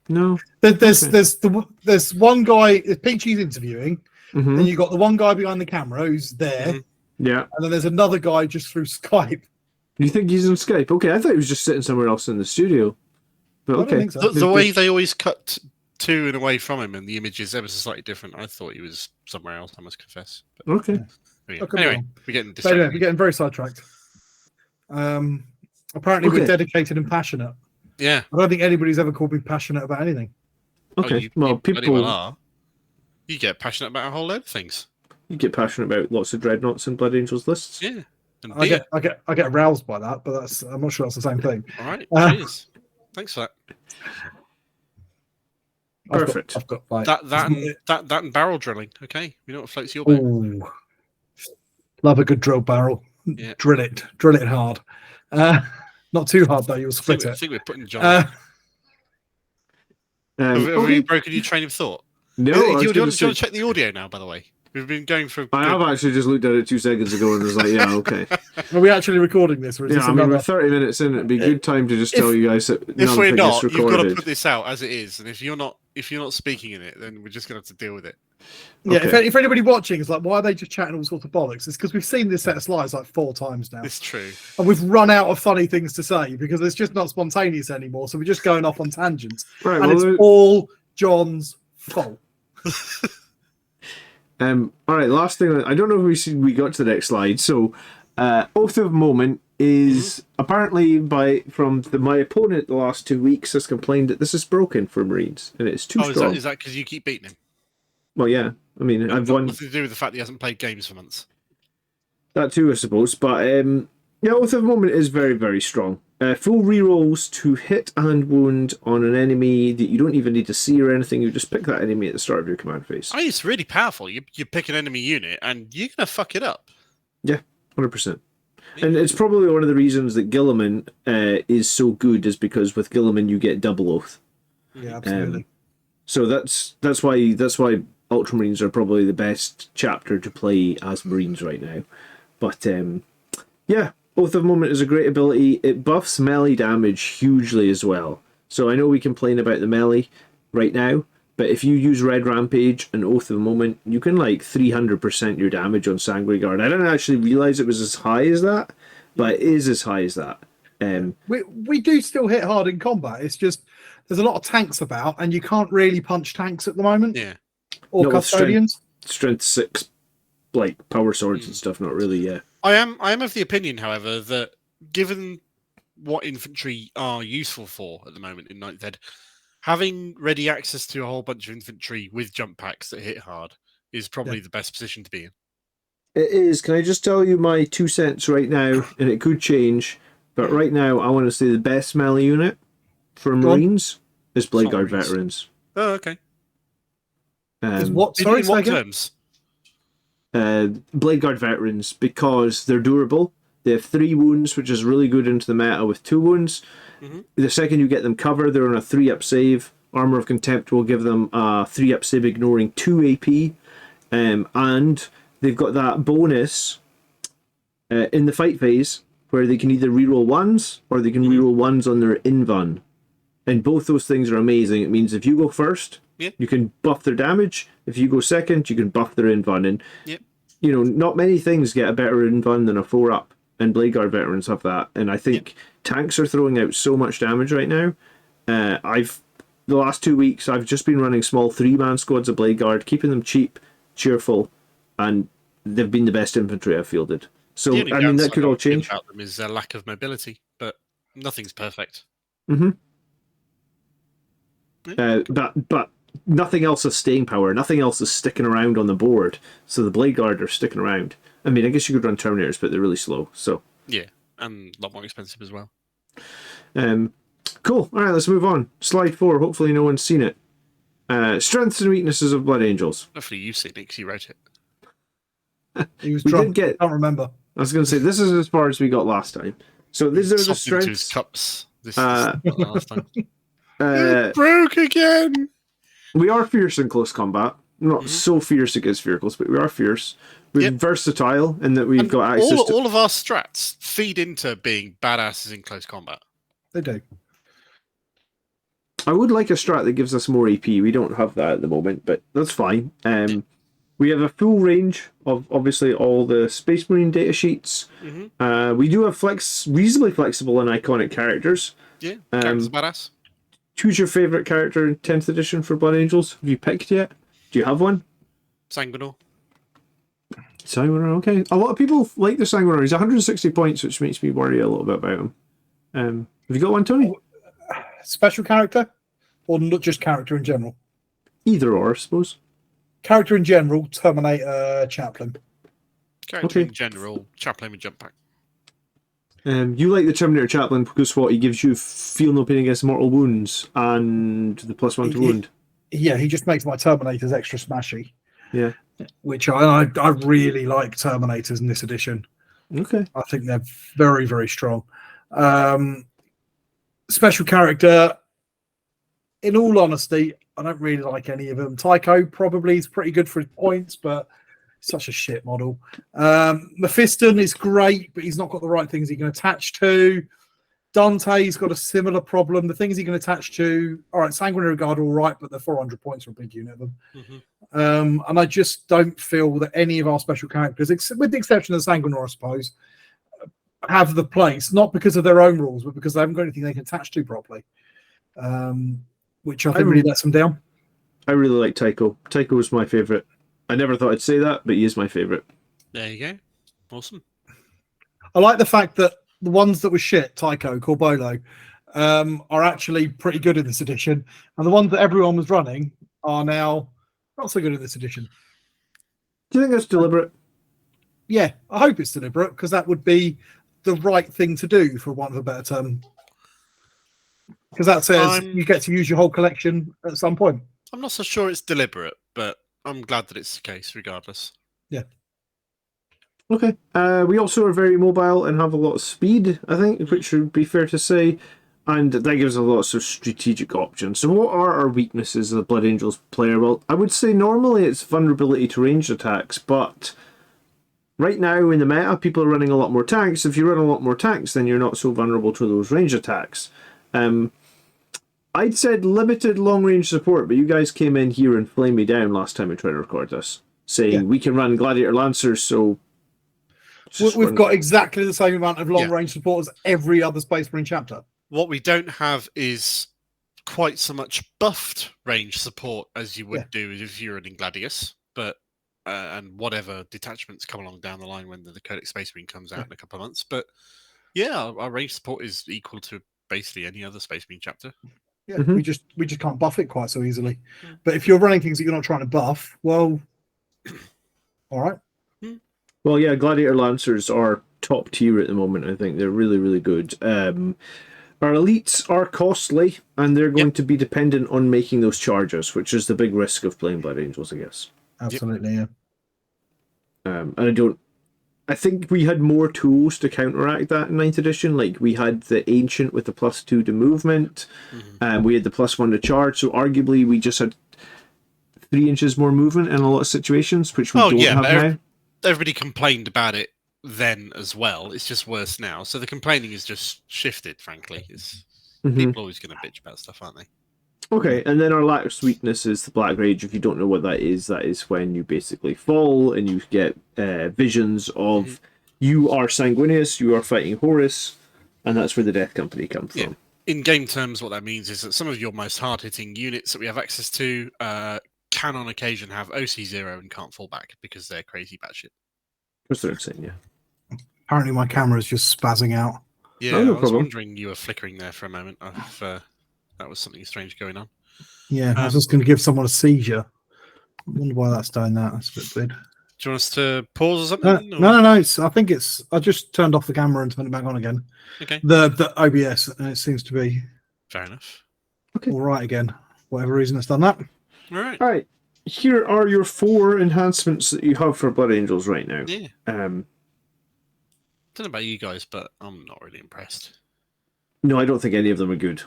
[SPEAKER 3] No.
[SPEAKER 2] There's one guy. Peachy's interviewing,
[SPEAKER 3] Mm-hmm.
[SPEAKER 2] and you got the one guy behind the camera who's there.
[SPEAKER 3] Yeah.
[SPEAKER 2] And then there's another guy just through Skype.
[SPEAKER 3] You think he's on Skype? Okay, I thought he was just sitting somewhere else in the studio. But
[SPEAKER 2] I don't
[SPEAKER 3] okay.
[SPEAKER 2] think so.
[SPEAKER 4] The way they always cut to and away from him, and the image is ever so slightly different. I thought he was somewhere else. I must confess. But,
[SPEAKER 3] Okay.
[SPEAKER 4] anyway, we're getting
[SPEAKER 2] But anyway,
[SPEAKER 4] distracted.
[SPEAKER 2] we're getting very sidetracked. Apparently, we're dedicated and passionate.
[SPEAKER 4] Yeah.
[SPEAKER 2] I don't think anybody's ever called me passionate about anything.
[SPEAKER 3] Okay.
[SPEAKER 4] You
[SPEAKER 3] well,
[SPEAKER 4] bloody
[SPEAKER 3] people
[SPEAKER 4] well are. You get passionate about a whole load of things.
[SPEAKER 3] you get passionate about lots of dreadnoughts and Blood Angels lists.
[SPEAKER 4] Yeah. And
[SPEAKER 2] I get aroused by that, but I'm not sure that's the same thing.
[SPEAKER 4] All right. Cheers. Thanks for that.
[SPEAKER 3] Perfect.
[SPEAKER 2] I've got like,
[SPEAKER 3] Mm-hmm.
[SPEAKER 4] That and barrel drilling. Okay, we know what floats your boat.
[SPEAKER 2] ooh, love a good drill barrel.
[SPEAKER 4] Yeah.
[SPEAKER 2] Drill it hard. Not too hard though. You'll split
[SPEAKER 4] I
[SPEAKER 2] it.
[SPEAKER 4] think we're putting John. Have
[SPEAKER 3] Okay.
[SPEAKER 4] we broken your train of thought?
[SPEAKER 3] No,
[SPEAKER 4] do
[SPEAKER 3] I
[SPEAKER 4] you
[SPEAKER 3] was
[SPEAKER 4] want
[SPEAKER 3] gonna
[SPEAKER 4] to
[SPEAKER 3] say-
[SPEAKER 4] check the audio now? By the way, we've been going for.
[SPEAKER 3] I have actually just looked at it 2 seconds ago and was like, yeah, okay.
[SPEAKER 2] Are we actually recording this? Or is
[SPEAKER 3] Yeah,
[SPEAKER 2] this
[SPEAKER 3] I mean,
[SPEAKER 2] another...
[SPEAKER 3] we're 30 minutes in. It'd be a good time to just tell you guys that
[SPEAKER 4] If
[SPEAKER 3] none
[SPEAKER 4] we're
[SPEAKER 3] of it
[SPEAKER 4] not,
[SPEAKER 3] gets
[SPEAKER 4] you've got to
[SPEAKER 3] recorded.
[SPEAKER 4] put this out as it is, and if you're not speaking in it, then we're just going to have to deal with it.
[SPEAKER 2] Yeah,
[SPEAKER 3] Okay.
[SPEAKER 2] if anybody watching is like, why are they just chatting all sorts of bollocks? It's because we've seen this set of slides like 4 times now.
[SPEAKER 4] It's true.
[SPEAKER 2] And we've run out of funny things to say because it's just not spontaneous anymore. So we're just going off on tangents.
[SPEAKER 3] Right,
[SPEAKER 2] And
[SPEAKER 3] well,
[SPEAKER 2] it's all John's fault.
[SPEAKER 3] all right, last thing. I don't know if we got to the next slide. So, Oath of Moment is apparently my opponent the last 2 weeks has complained that this is broken for Marines and it's too strong.
[SPEAKER 4] Is that because you keep beating him?
[SPEAKER 3] Well, yeah. I mean, I've
[SPEAKER 4] Got
[SPEAKER 3] won
[SPEAKER 4] nothing to do with the fact that he hasn't played games for months.
[SPEAKER 3] that too, I suppose. But yeah, Oath of Moment is very, very strong. Full rerolls to hit and wound on an enemy that you don't even need to see or anything. You just pick that enemy at the start of your command phase.
[SPEAKER 4] I mean, it's really powerful. You pick an enemy unit, and you're going to fuck it up.
[SPEAKER 3] Yeah, 100%. And it's probably one of the reasons that Guilliman is so good is because with Guilliman you get double oath.
[SPEAKER 2] Yeah, absolutely.
[SPEAKER 3] So that's why Ultramarines are probably the best chapter to play as Marines right now. But yeah, Oath of Moment is a great ability. It buffs melee damage hugely as well. So I know we complain about the melee right now, but if you use Red Rampage and Oath of Moment, you can like 300% your damage on Sanguinary Guard. I didn't actually realise it was as high as that, but it is as high as that.
[SPEAKER 2] We do still hit hard in combat. It's just there's a lot of tanks about, and you can't really punch tanks at the moment.
[SPEAKER 4] Yeah.
[SPEAKER 2] Or
[SPEAKER 3] No, with
[SPEAKER 2] custodians.
[SPEAKER 3] Strength 6, like power swords and stuff, not really, yeah.
[SPEAKER 4] I am of the opinion, however, that given what infantry are useful for at the moment in Ninth Ed, having ready access to a whole bunch of infantry with jump packs that hit hard is probably the best position to be in.
[SPEAKER 3] It is. Can I just tell you my 2 cents right now? And it could change, but right now I want to say the best melee unit for Marines is Blade Guard
[SPEAKER 4] Marines.
[SPEAKER 3] Veterans.
[SPEAKER 4] Oh, okay.
[SPEAKER 2] What?
[SPEAKER 4] In
[SPEAKER 2] Sorry,
[SPEAKER 4] what terms?
[SPEAKER 3] Blade Guard Veterans, because they're durable. They have 3 wounds, which is really good into the meta with 2 wounds.
[SPEAKER 4] Mm-hmm.
[SPEAKER 3] The second you get them covered, they're on a 3-up save. Armor of Contempt will give them a 3-up save, ignoring 2 AP. And they've got that bonus in the fight phase where they can either reroll 1s or they can reroll 1s on their invuln. And both those things are amazing. It means if you go first, you can buff their damage. If you go second, you can buff their invuln. And, you know, not many things get a better invuln than a 4-up. And Blade Guard Veterans have that. And I think tanks are throwing out so much damage right now. The last 2 weeks, I've just been running small 3-man squads of Blade Guard, keeping them cheap, cheerful, and they've been the best infantry I've fielded. So, I mean, that could all change.
[SPEAKER 4] About them is their lack of mobility, but nothing's perfect.
[SPEAKER 3] Mm-hmm. But nothing else is staying power. Nothing else is sticking around on the board. So the Blade Guard are sticking around. I mean, I guess you could run Terminators, but they're really slow. So
[SPEAKER 4] yeah, and a lot more expensive as well.
[SPEAKER 3] Cool. All right, let's move on. Slide 4. Hopefully no one's seen it. Strengths and weaknesses of Blood Angels.
[SPEAKER 4] Hopefully you've seen it because you wrote
[SPEAKER 2] it. He was drunk. I can't remember.
[SPEAKER 3] I was going to say, this is as far as we got last time. So these are the strengths.
[SPEAKER 4] Into his cups. This is last time.
[SPEAKER 2] It broke again.
[SPEAKER 3] We are fierce in close combat. Not so fierce against vehicles, but we are fierce. We're versatile in that we've got access to...
[SPEAKER 4] All of our strats feed into being badasses in close combat.
[SPEAKER 2] They do.
[SPEAKER 3] I would like a strat that gives us more AP. We don't have that at the moment, but that's fine. We have a full range of, obviously, all the Space Marine data sheets. We do have reasonably flexible and iconic characters.
[SPEAKER 4] Yeah, characters badass.
[SPEAKER 3] Choose your favourite character in 10th edition for Blood Angels. Have you picked yet? Do you have one?
[SPEAKER 4] Sanguinor.
[SPEAKER 3] Sanguinor, okay. A lot of people like the Sanguinor. He's 160 points, which makes me worry a little bit about him. Have you got one, Tony?
[SPEAKER 2] Special character? Or not just character in general?
[SPEAKER 3] Either or, I suppose.
[SPEAKER 2] Character in general, Terminator, Chaplain.
[SPEAKER 4] Character in general, Chaplain with jump pack.
[SPEAKER 3] You like the Terminator Chaplain because what he gives you feel no pain against mortal wounds and the +1 to wound.
[SPEAKER 2] Yeah, he just makes my Terminators extra smashy.
[SPEAKER 3] Yeah,
[SPEAKER 2] which I really like Terminators in this edition.
[SPEAKER 3] Okay,
[SPEAKER 2] I think they're very, very strong. Special character. In all honesty, I don't really like any of them. Tycho probably is pretty good for his points, but such a shit model. Mephiston is great, but he's not got the right things he can attach to. Dante's got a similar problem. The things he can attach to, all right, Sanguinary Guard are all right, but they're 400 points for a big unit of them. And I just don't feel that any of our special characters, with the exception of Sanguinor, I suppose, have the place, not because of their own rules, but because they haven't got anything they can attach to properly. Which I think really lets them down.
[SPEAKER 3] I really like Tycho. Tycho is my favourite. I never thought I'd say that, but he is my favourite.
[SPEAKER 4] There you go. Awesome.
[SPEAKER 2] I like the fact that the ones that were shit, Tycho, Corbolo, are actually pretty good in this edition. And the ones that everyone was running are now not so good in this edition.
[SPEAKER 3] Do you think that's deliberate?
[SPEAKER 2] Yeah, I hope it's deliberate, because that would be the right thing to do, for want of a better term. Because that says you get to use your whole collection at some point.
[SPEAKER 4] I'm not so sure it's deliberate, but I'm glad that it's the case regardless.
[SPEAKER 2] Yeah.
[SPEAKER 3] Okay. We also are very mobile and have a lot of speed, I think, which would be fair to say. And that gives us lots of strategic options. So what are our weaknesses as a Blood Angels player? Well, I would say normally it's vulnerability to ranged attacks, but right now in the meta, people are running a lot more tanks. If you run a lot more tanks, then you're not so vulnerable to those ranged attacks. I'd said limited long-range support, but you guys came in here and flamed me down last time we tried to record this, saying we can run Gladiator Lancers, so...
[SPEAKER 2] We've got exactly the same amount of long-range support as every other Space Marine chapter.
[SPEAKER 4] What we don't have is quite so much buffed range support as you would do if you're running Gladius, but and whatever detachments come along down the line when the Codex Space Marine comes out in a couple of months. But yeah, our range support is equal to basically any other Space Marine chapter.
[SPEAKER 2] Yeah, we just can't buff it quite so easily. But if you're running things that you're not trying to buff, well, all right.
[SPEAKER 3] Well, yeah, Gladiator Lancers are top tier at the moment. I think they're really, really good. Our elites are costly, and they're going to be dependent on making those charges, which is the big risk of playing Blood Angels, I guess.
[SPEAKER 2] Absolutely, yeah.
[SPEAKER 3] And I think we had more tools to counteract that in 9th edition. Like, we had the Ancient with the +2 to movement, we had the +1 to charge, so arguably we just had 3 inches more movement in a lot of situations, which we don't have now.
[SPEAKER 4] Everybody complained about it then as well. It's just worse now. So the complaining is just shifted, frankly. People are always going to bitch about stuff, aren't they?
[SPEAKER 3] Okay, and then our last weakness is the Black Rage. If you don't know what that is when you basically fall and you get visions of you are Sanguinius, you are fighting Horus, and that's where the Death Company come from.
[SPEAKER 4] Yeah. In game terms, what that means is that some of your most hard-hitting units that we have access to can on occasion have OC0 and can't fall back because they're crazy batshit.
[SPEAKER 3] That's what I'm saying, yeah.
[SPEAKER 2] Apparently my camera is just spazzing out.
[SPEAKER 4] Yeah, I was wondering, you were flickering there for a moment. That was something strange going on.
[SPEAKER 2] Yeah, I was just going to give someone a seizure. I wonder why that's doing that. That's a bit weird.
[SPEAKER 4] Do you want us to pause or something?
[SPEAKER 2] No. I think it's. I just turned off the camera and turned it back on again.
[SPEAKER 4] Okay.
[SPEAKER 2] The OBS, and it seems to be
[SPEAKER 4] fair enough.
[SPEAKER 3] Okay.
[SPEAKER 2] All right again. Whatever reason it's done that.
[SPEAKER 4] All right.
[SPEAKER 3] Here are your 4 enhancements that you have for Blood Angels right now.
[SPEAKER 4] Yeah. I don't know about you guys, but I'm not really impressed.
[SPEAKER 3] No, I don't think any of them are good.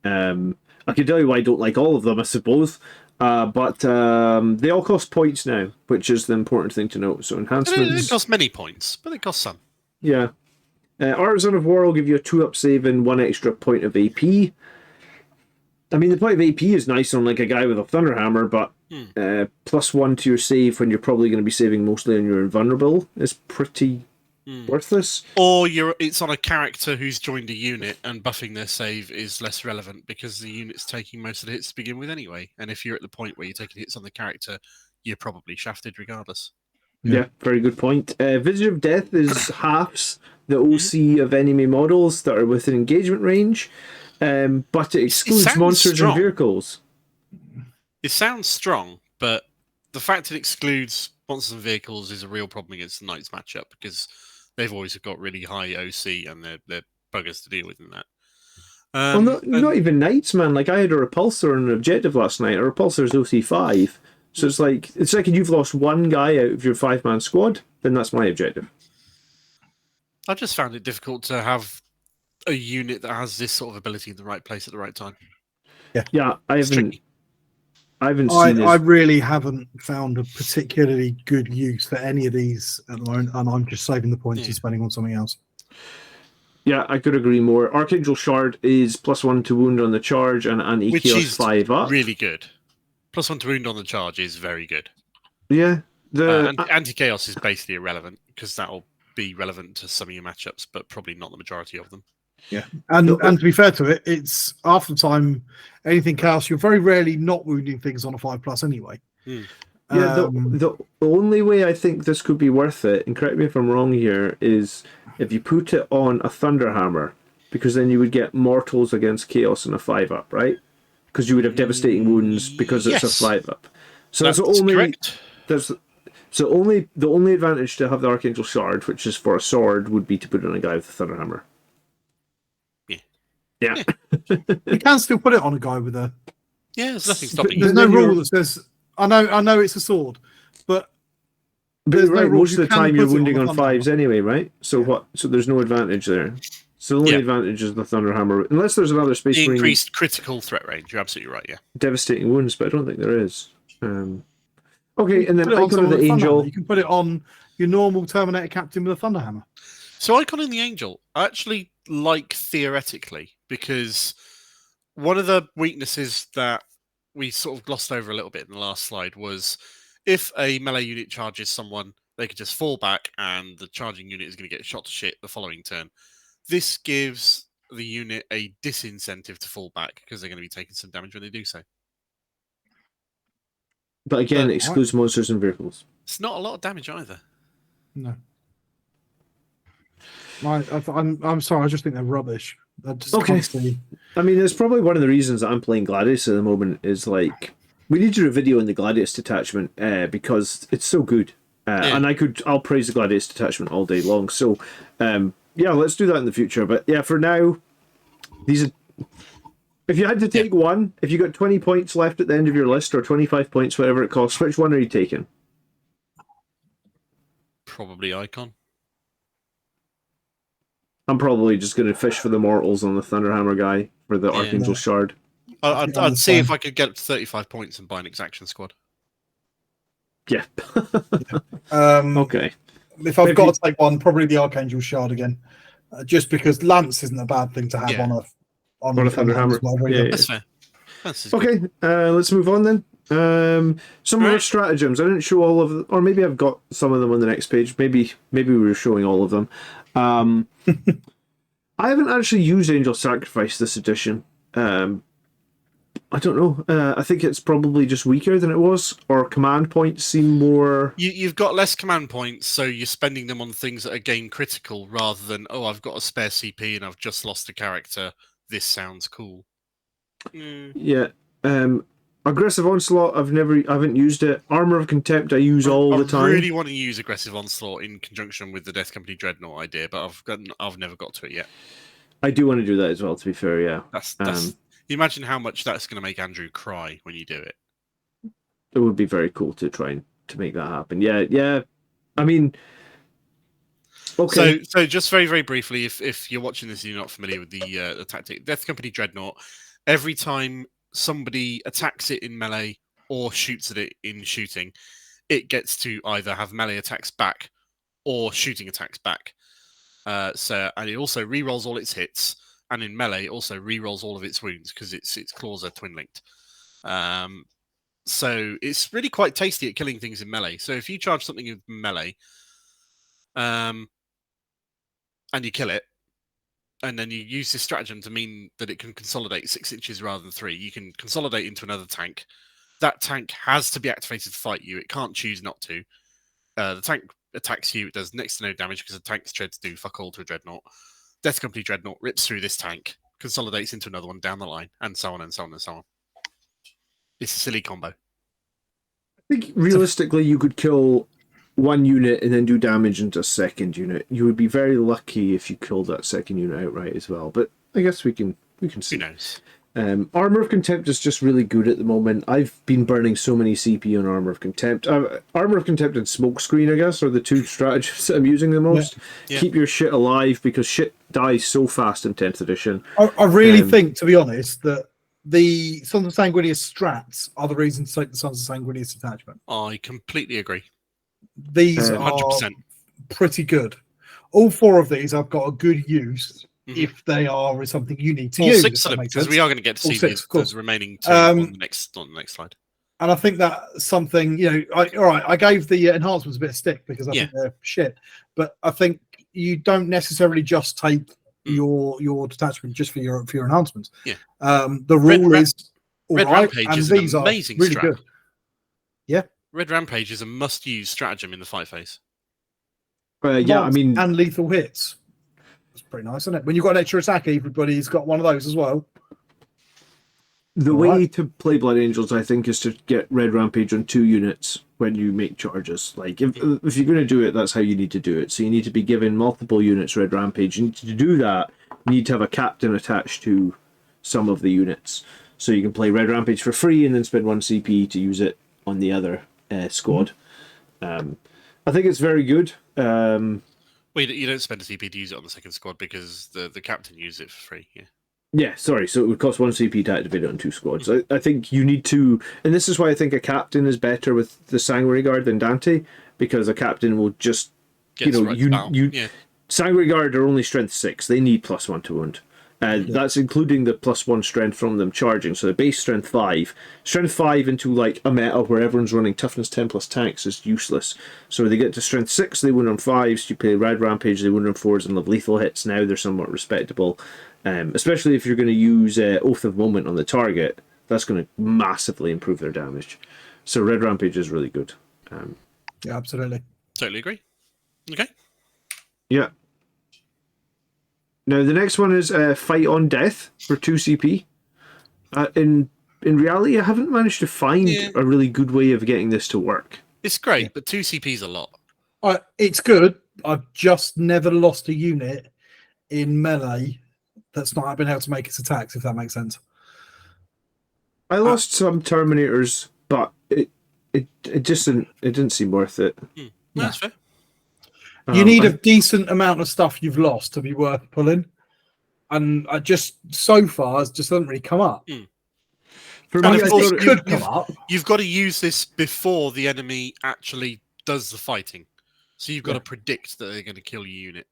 [SPEAKER 3] I can tell you why I don't like all of them, I suppose. But they all cost points now, which is the important thing to note. So enhancements...
[SPEAKER 4] It costs many points, but it costs some.
[SPEAKER 3] Yeah. Artisan of War will give you a 2-up save and 1 extra point of AP. I mean, the point of AP is nice on like a guy with a Thunderhammer, but +1 to your save when you're probably going to be saving mostly on your invulnerable is pretty worthless.
[SPEAKER 4] Or it's on a character who's joined a unit, and buffing their save is less relevant because the unit's taking most of the hits to begin with anyway. And if you're at the point where you're taking hits on the character, you're probably shafted regardless.
[SPEAKER 3] Yeah, very good point. Vision of Death is halves the OC of enemy models that are within engagement range, but it excludes monsters and vehicles.
[SPEAKER 4] It sounds strong, but the fact it excludes monsters and vehicles is a real problem against the Knights matchup because they've always got really high OC and they're buggers to deal with in that.
[SPEAKER 3] Well, not even Knights, man. Like, I had a Repulsor and an Objective last night. A Repulsor's OC 5. So it's like if you've lost one guy out of your 5-man squad, then that's my objective.
[SPEAKER 4] I just found it difficult to have a unit that has this sort of ability in the right place at the right time.
[SPEAKER 3] Yeah, I haven't
[SPEAKER 2] I really haven't found a particularly good use for any of these at the moment, and I'm just saving the points and spending on something else.
[SPEAKER 3] Yeah, I could agree more. Archangel Shard is +1 to wound on the charge and anti-chaos 5 up.
[SPEAKER 4] Really good. +1 to wound on the charge is very good.
[SPEAKER 3] Yeah.
[SPEAKER 4] Anti-chaos is basically irrelevant because that'll be relevant to some of your matchups, but probably not the majority of them.
[SPEAKER 2] Yeah, and to be fair to it, it's half the time anything chaos. You're very rarely not wounding things on a 5+ anyway.
[SPEAKER 3] Yeah, the only way I think this could be worth it, and correct me if I'm wrong here, is if you put it on a Thunderhammer, because then you would get mortals against chaos in a 5-up, right? Because you would have devastating wounds because it's a 5-up. So that's
[SPEAKER 4] correct.
[SPEAKER 3] The only advantage to have the Archangel Shard, which is for a sword, would be to put it on a guy with a Thunderhammer. Yeah.
[SPEAKER 2] You can still put it on a guy with a.
[SPEAKER 4] Yeah, there's nothing stopping
[SPEAKER 2] you. There's no rule that says. I know it's a sword, but
[SPEAKER 3] there's no rule. Most of the time you're wounding on 5s anyway, right? So what? So there's no advantage there. So the only advantage is the Thunderhammer, unless there's another Space Marine.
[SPEAKER 4] Increased critical threat range. You're absolutely right. Yeah.
[SPEAKER 3] Devastating wounds, but I don't think there is. Okay, and then Icon of the Angel.
[SPEAKER 2] You can put it on your normal Terminator Captain with a Thunderhammer.
[SPEAKER 4] So Icon in the Angel, I actually like theoretically, because one of the weaknesses that we sort of glossed over a little bit in the last slide was if a melee unit charges someone, they could just fall back and the charging unit is going to get shot to shit the following turn. This gives the unit a disincentive to fall back because they're going to be taking some damage when they do so.
[SPEAKER 3] But again, it excludes monsters and vehicles.
[SPEAKER 4] It's not a lot of damage either.
[SPEAKER 2] No. I'm sorry, I just think they're rubbish.
[SPEAKER 3] Okay. I mean, it's probably one of the reasons that I'm playing Gladius at the moment is like, we need to do a video on the Gladius detachment because it's so good. And I'll praise the Gladius detachment all day long. So, yeah, let's do that in the future. But yeah, for now, these are... If you had to take one, if you got 20 points left at the end of your list, or 25 points, whatever it costs, which one are you taking?
[SPEAKER 4] Probably Icon.
[SPEAKER 3] I'm probably just going to fish for the mortals on the Thunderhammer guy for the Archangel Shard.
[SPEAKER 4] I'd see if I could get up to 35 points and buy an exaction squad.
[SPEAKER 3] Yeah.
[SPEAKER 2] Okay. If I've got to take one, probably the Archangel Shard again. Just because Lance isn't a bad thing to have on a
[SPEAKER 3] Thunderhammer.
[SPEAKER 4] That's fair.
[SPEAKER 3] Okay, let's move on then. Some more stratagems. I didn't show all of them, or maybe I've got some of them on the next page. Maybe we were showing all of them. I haven't actually used Angel Sacrifice this edition. I don't know. I think it's probably just weaker than it was, or command points seem more...
[SPEAKER 4] You've got less command points, so you're spending them on things that are game critical rather than, oh, I've got a spare CP and I've just lost a character. This sounds cool.
[SPEAKER 3] Yeah. Aggressive Onslaught, I haven't used it. Armor of Contempt, I use all the time.
[SPEAKER 4] I really want to use Aggressive Onslaught in conjunction with the Death Company Dreadnought idea, but I've never got to it yet.
[SPEAKER 3] I do want to do that as well, to be fair, yeah.
[SPEAKER 4] That's you imagine how much that's going to make Andrew cry when you do it.
[SPEAKER 3] It would be very cool to try and to make that happen. Yeah. I mean... Okay.
[SPEAKER 4] So just very, very briefly, if you're watching this and you're not familiar with the tactic, Death Company Dreadnought, every time somebody attacks it in melee or shoots at it in shooting, it gets to either have melee attacks back or shooting attacks back. And it also re-rolls all its hits, and in melee, it also re-rolls all of its wounds because its claws are twin-linked. So it's really quite tasty at killing things in melee. So if you charge something in melee, and you kill it, and then you use this stratagem to mean that it can consolidate 6 inches rather than 3. You can consolidate into another tank. That tank has to be activated to fight you. It can't choose not to. The tank attacks you. It does next to no damage because the tank's treads do fuck all to a dreadnought. Death Company Dreadnought rips through this tank, consolidates into another one down the line, and so on and so on and so on. It's a silly combo.
[SPEAKER 3] I think realistically you could kill one unit and then do damage into a second unit. You would be very lucky if you killed that second unit outright as well. But I guess we can see.
[SPEAKER 4] Who knows?
[SPEAKER 3] Armor of Contempt is just really good at the moment. I've been burning so many CP on Armor of Contempt. Armor of Contempt and Smokescreen, I guess, are the two stratagems that I'm using the most. Yeah. Keep your shit alive because shit dies so fast in 10th edition.
[SPEAKER 2] I really think, to be honest, that the Sons of Sanguinius strats are the reason to take the Sons of Sanguinius attachment.
[SPEAKER 4] I completely agree.
[SPEAKER 2] These 100%. Are pretty good. All 4 of these I've got a good use if they are something you need to use.
[SPEAKER 4] 6 of them, because we are going to get to see those remaining 2 on the next slide.
[SPEAKER 2] And I think that's something, I gave the enhancements a bit of stick because I think they're shit. But I think you don't necessarily just take your detachment just for your enhancements.
[SPEAKER 4] Yeah.
[SPEAKER 2] The rule is all
[SPEAKER 4] Red
[SPEAKER 2] right,
[SPEAKER 4] Rampage
[SPEAKER 2] and
[SPEAKER 4] is
[SPEAKER 2] these
[SPEAKER 4] an
[SPEAKER 2] are
[SPEAKER 4] amazing
[SPEAKER 2] really
[SPEAKER 4] strat.
[SPEAKER 2] good. Yeah.
[SPEAKER 4] Red Rampage is a must-use stratagem in the fight phase.
[SPEAKER 2] And lethal hits. That's pretty nice, isn't it? When you've got an extra attack, everybody's got one of those as well.
[SPEAKER 3] The way to play Blood Angels, I think, is to get Red Rampage on 2 units when you make charges. Like, if you're going to do it, that's how you need to do it. So you need to be given multiple units Red Rampage. And to do that, you need to have a captain attached to some of the units. So you can play Red Rampage for free and then spend 1 CP to use it on the other squad. I think it's very good.
[SPEAKER 4] Well, you don't spend a CP to use it on the second squad because the captain uses it for free.
[SPEAKER 3] Yeah, sorry. So it would cost 1 CP to activate it on 2 squads. I think you need to, and this is why I think a captain is better with the Sanguinary Guard than Dante, because a captain will just, Sanguinary Guard are only strength 6. They need +1 to wound. That's including the +1 strength from them charging. So the base strength 5. Strength 5 into like a meta where everyone's running toughness 10 plus tanks is useless. So when they get to strength 6, they win on 5s. You play Red Rampage, they win on 4s and have lethal hits. Now they're somewhat respectable. Especially if you're going to use Oath of Moment on the target. That's going to massively improve their damage. So Red Rampage is really good.
[SPEAKER 2] Yeah, absolutely.
[SPEAKER 4] Totally agree. Okay.
[SPEAKER 3] Yeah. Now the next one is Fight on Death for 2 CP. In reality, I haven't managed to find a really good way of getting this to work.
[SPEAKER 4] It's great, but 2 CP is a lot.
[SPEAKER 2] It's good. I've just never lost a unit in melee that's not been able to make its attacks, if that makes sense.
[SPEAKER 3] I lost some Terminators, but it just didn't seem worth it.
[SPEAKER 4] No, that's fair.
[SPEAKER 2] You need a decent amount of stuff you've lost to be worth pulling, and I just so far it just hasn't really come up.
[SPEAKER 3] For
[SPEAKER 4] And
[SPEAKER 3] me,
[SPEAKER 4] of
[SPEAKER 3] I
[SPEAKER 4] course,
[SPEAKER 3] thought
[SPEAKER 2] could come up.
[SPEAKER 4] You've got to use this before the enemy actually does the fighting. So you've got to predict that they're going to kill your unit.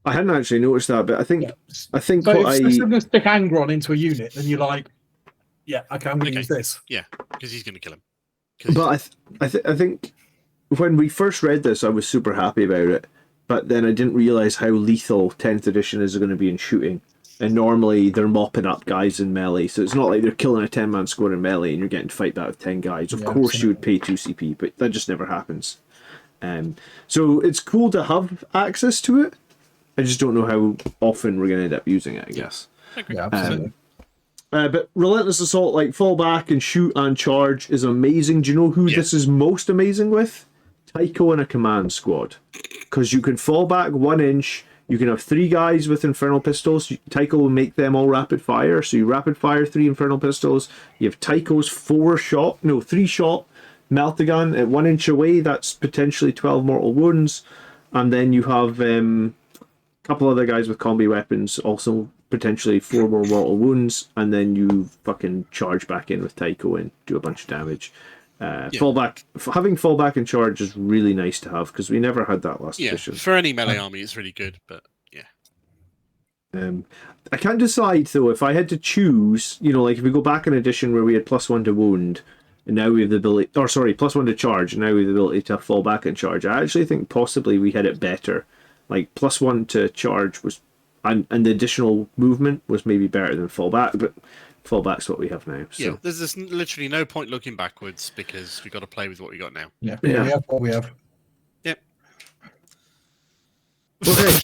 [SPEAKER 3] I hadn't actually noticed that, but I think
[SPEAKER 2] So
[SPEAKER 3] what
[SPEAKER 2] if you're going to stick Angron into a unit, then you're like, yeah, okay, I'm going to use this.
[SPEAKER 4] Yeah, because he's going to kill him.
[SPEAKER 3] But I think when we first read this, I was super happy about it. But then I didn't realise how lethal 10th edition is going to be in shooting. And normally they're mopping up guys in melee, so it's not like they're killing a 10-man squad in melee and you're getting to fight that with 10 guys. Of course you would pay 2 CP, but that just never happens. So it's cool to have access to it. I just don't know how often we're going to end up using it, I guess.
[SPEAKER 2] Yeah, absolutely.
[SPEAKER 3] But Relentless Assault, like fall back and shoot and charge, is amazing. Do you know who this is most amazing with? Tycho and a command squad. Because you can fall back 1 inch, you can have 3 guys with Infernal Pistols. Tycho will make them all rapid fire. So you rapid fire 3 Infernal Pistols. You have Tycho's 3 shot Meltagun at 1 inch away. That's potentially 12 mortal wounds. And then you have a couple other guys with combi weapons, also potentially 4 more mortal wounds. And then you fucking charge back in with Tycho and do a bunch of damage. Fallback, having fallback and charge is really nice to have because we never had that last edition.
[SPEAKER 4] For any melee army, it's really good, but
[SPEAKER 3] I can't decide though if I had to choose. You know, like if we go back an edition where we had +1 to wound, and now we have the ability, +1 to charge, and now we have the ability to fall back and charge. I actually think possibly we had it better. Like +1 to charge was, and the additional movement was maybe better than fallback, but. Fallback's what we have now. So.
[SPEAKER 4] Yeah, there's literally no point looking backwards because we've got to play with what we got now.
[SPEAKER 2] Yeah. We have what we have.
[SPEAKER 4] Yep.
[SPEAKER 3] Okay.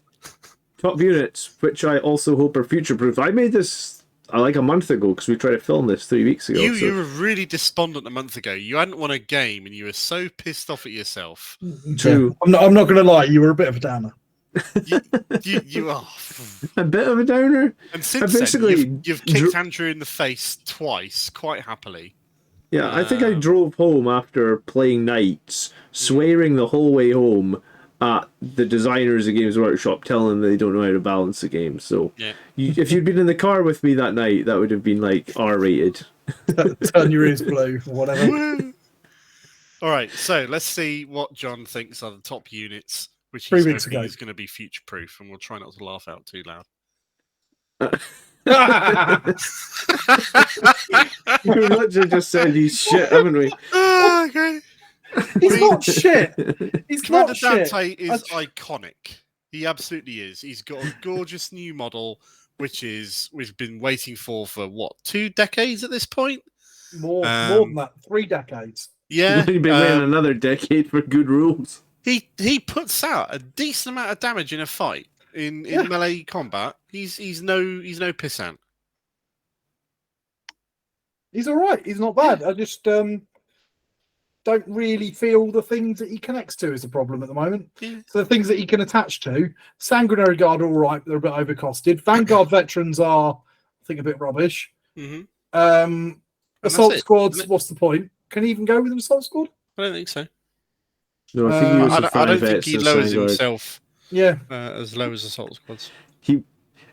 [SPEAKER 3] Top units, which I also hope are future-proof. I made this like a month ago because we tried to film this 3 weeks ago.
[SPEAKER 4] You were really despondent a month ago. You hadn't won a game and you were so pissed off at yourself.
[SPEAKER 3] True.
[SPEAKER 2] Yeah. I'm not going to lie, you were a bit of a downer.
[SPEAKER 4] You are
[SPEAKER 3] a bit of a downer.
[SPEAKER 4] And since then, you've kicked Andrew in the face twice, quite happily.
[SPEAKER 3] Yeah, I think I drove home after playing Knights, swearing the whole way home at the designers of Games Workshop, telling them they don't know how to balance the game. So, if you'd been in the car with me that night, that would have been like R-rated.
[SPEAKER 2] Turn your ears blue or whatever.
[SPEAKER 4] All right, so let's see what John thinks are the top units. Which
[SPEAKER 2] 3 weeks ago
[SPEAKER 4] is going to be future-proof, and we'll try not to laugh out too loud.
[SPEAKER 3] We've literally just said he's shit, haven't we?
[SPEAKER 4] Okay.
[SPEAKER 2] He's not shit. He's not shit.
[SPEAKER 4] Dante is iconic. He absolutely is. He's got a gorgeous new model, which we've been waiting for what, 2 decades at this point?
[SPEAKER 2] More than that, 3 decades.
[SPEAKER 4] Yeah,
[SPEAKER 3] we've been waiting another decade for good rules.
[SPEAKER 4] He puts out a decent amount of damage in a fight in melee combat. He's no pissant.
[SPEAKER 2] He's all right. He's not bad. I just don't really feel the things that he connects to is a problem at the moment. Yeah. So the things that he can attach to, Sanguinary Guard are all right, but they're a bit overcosted. Vanguard veterans are, I think, a bit rubbish.
[SPEAKER 4] Mm-hmm.
[SPEAKER 2] Assault squads, what's the point? Can he even go with an assault squad?
[SPEAKER 4] I don't think so.
[SPEAKER 3] No, I think
[SPEAKER 4] I don't think he lowers himself as low as assault squads.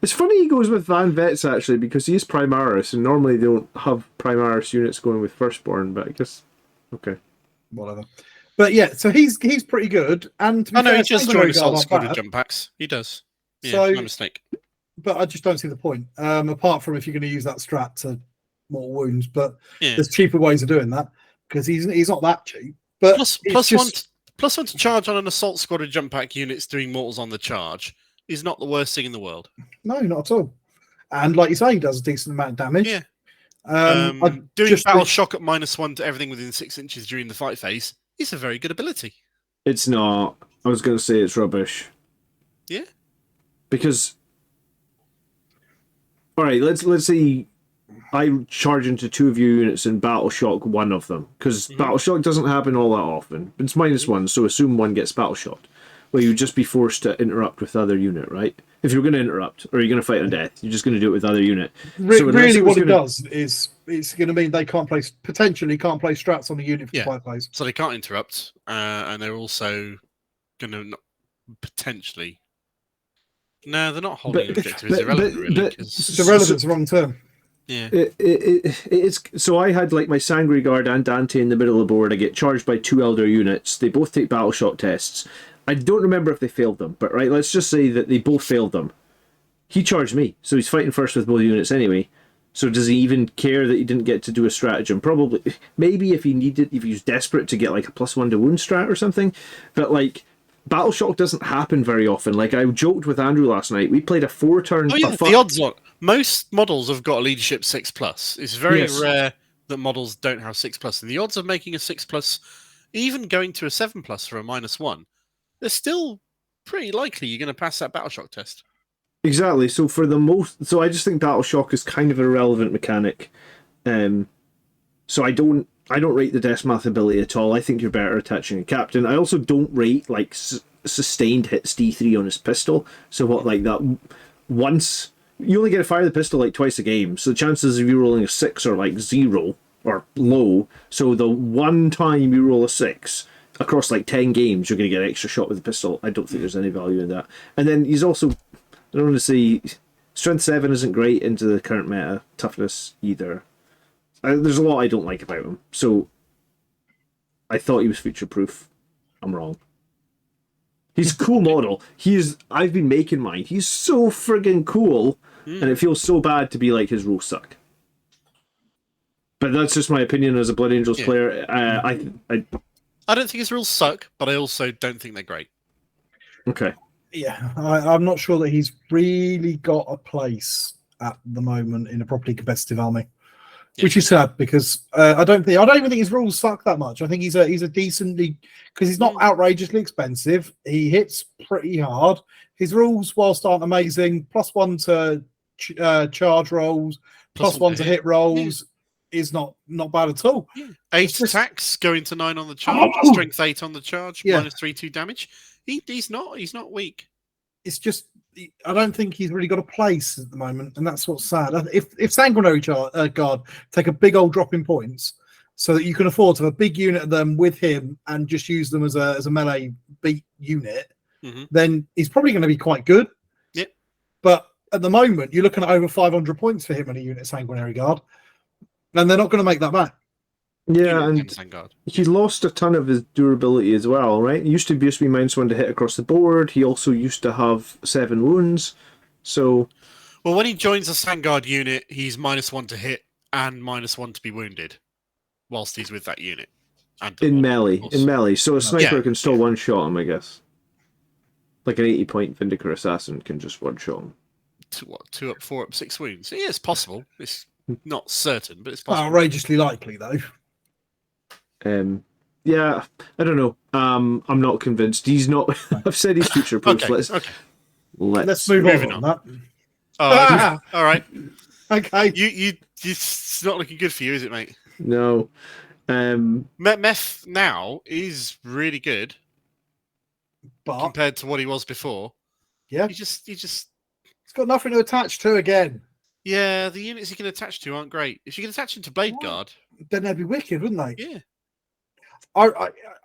[SPEAKER 3] It's funny he goes with Van Vets actually because he is Primaris and normally they don't have Primaris units going with Firstborn, but I guess
[SPEAKER 2] whatever. But yeah, so he's pretty good. And to be fair,
[SPEAKER 4] he just joined assault squad with jump packs. He does. Yeah, so, no mistake.
[SPEAKER 2] But I just don't see the point. Apart from if you're going to use that strat to more wounds, but there's cheaper ways of doing that because he's not that cheap. But
[SPEAKER 4] plus one to charge on an assault squad of jump pack units doing mortals on the charge is not the worst thing in the world.
[SPEAKER 2] No, not at all. And like you say, he does a decent amount of damage.
[SPEAKER 4] Yeah. Doing battle shock at -1 to everything within 6 inches during the fight phase is a very good ability.
[SPEAKER 3] It's not. I was going to say it's rubbish.
[SPEAKER 4] Yeah.
[SPEAKER 3] Because, all right, let's say I charge into 2 of your units and battle shock one of them, because battle shock doesn't happen all that often. It's -1, so assume one gets battle shocked. Well, you'd just be forced to interrupt with other unit, right? If you're going to interrupt, or you're going to fight on death, you're just going to do it with other unit.
[SPEAKER 2] Really, what it does is it's going to mean they potentially can't play strats on the unit for 5 plays.
[SPEAKER 4] So they can't interrupt, and they're also going to potentially. No, they're not holding an objective. It's irrelevant, really.
[SPEAKER 2] It's irrelevant, the wrong term.
[SPEAKER 4] Yeah.
[SPEAKER 3] It's so I had like my Sanguinary Guard and Dante in the middle of the board. I get charged by 2 Elder units. They both take battle shock tests. I don't remember if they failed them, but right, let's just say that they both failed them. He charged me, so he's fighting first with both units anyway. So does he even care that he didn't get to do a stratagem? Probably. Maybe if he was desperate to get like a +1 to wound strat or something. But like, battle shock doesn't happen very often. Like I joked with Andrew last night. We played a 4-turn.
[SPEAKER 4] Oh yeah, the odds are most models have got a leadership 6+. It's very rare that models don't have 6+, and the odds of making a 6+, even going to a 7+ for a -1, they're still pretty likely you're going to pass that battle shock test.
[SPEAKER 3] Exactly. So I just think battle shock is kind of an irrelevant mechanic. So I don't rate the Deathmath ability at all. I think you're better attaching a captain. I also don't rate like sustained hits D3 on his pistol. So what, like that once you only get to fire the pistol like twice a game. So the chances of you rolling a 6 are like 0 or low. So the one time you roll a 6 across like 10 games, you're going to get an extra shot with the pistol. I don't think there's any value in that. And then he's also, I don't want to say, strength 7 isn't great into the current meta. Toughness either. There's a lot I don't like about him. So I thought he was future proof. I'm wrong. He's a cool model. I've been making mine. He's so friggin' cool, and it feels so bad to be like his rules suck. But that's just my opinion as a Blood Angels player.
[SPEAKER 4] I don't think his rules suck, but I also don't think they're great.
[SPEAKER 3] Okay.
[SPEAKER 2] Yeah, I'm not sure that he's really got a place at the moment in a properly competitive army, which is sad because I don't even think his rules suck that much. I think he's a decently, because he's not outrageously expensive. He hits pretty hard. His rules, whilst aren't amazing, +1 to charge rolls, +1 to hit rolls. Is not bad at all.
[SPEAKER 4] 8 attacks, going to 9 on the charge, strength 8 on the charge, -3/2 damage. He's not weak.
[SPEAKER 2] It's just I don't think he's really got a place at the moment, and that's what's sad. If Sanguinary Guard take a big old drop in points, so that you can afford to have a big unit of them with him and just use them as a melee beat unit, then he's probably going to be quite good.
[SPEAKER 4] Yeah.
[SPEAKER 2] But at the moment, you're looking at over 500 points for him in a unit Sanguinary Guard. And they're not going to make that back.
[SPEAKER 3] Yeah, and he lost a ton of his durability as well, right? He used to be -1 to hit across the board. He also used to have 7 wounds. So,
[SPEAKER 4] well, when he joins a Sangard unit, he's -1 to hit and -1 to be wounded, whilst he's with that unit. And
[SPEAKER 3] in melee. So a sniper can still one-shot him, I guess. Like an 80-point Vindicator Assassin can just one-shot him.
[SPEAKER 4] 2 up, 4 up, 6 wounds. Yeah, it's possible. It's not certain, but it's possible.
[SPEAKER 2] Outrageously likely, though.
[SPEAKER 3] Yeah, I don't know. I'm not convinced. He's not. I've said he's future proof.
[SPEAKER 2] Let's move on. That.
[SPEAKER 4] All right.
[SPEAKER 2] Okay.
[SPEAKER 4] It's not looking good for you, is it, mate?
[SPEAKER 3] No.
[SPEAKER 4] Meth now is really good,
[SPEAKER 2] but
[SPEAKER 4] compared to what he was before.
[SPEAKER 2] Yeah.
[SPEAKER 4] He just. He's
[SPEAKER 2] got nothing to attach to again.
[SPEAKER 4] Yeah, the units he can attach to aren't great. If you can attach them to Blade Guard,
[SPEAKER 2] then they'd be wicked, wouldn't they?
[SPEAKER 4] Yeah.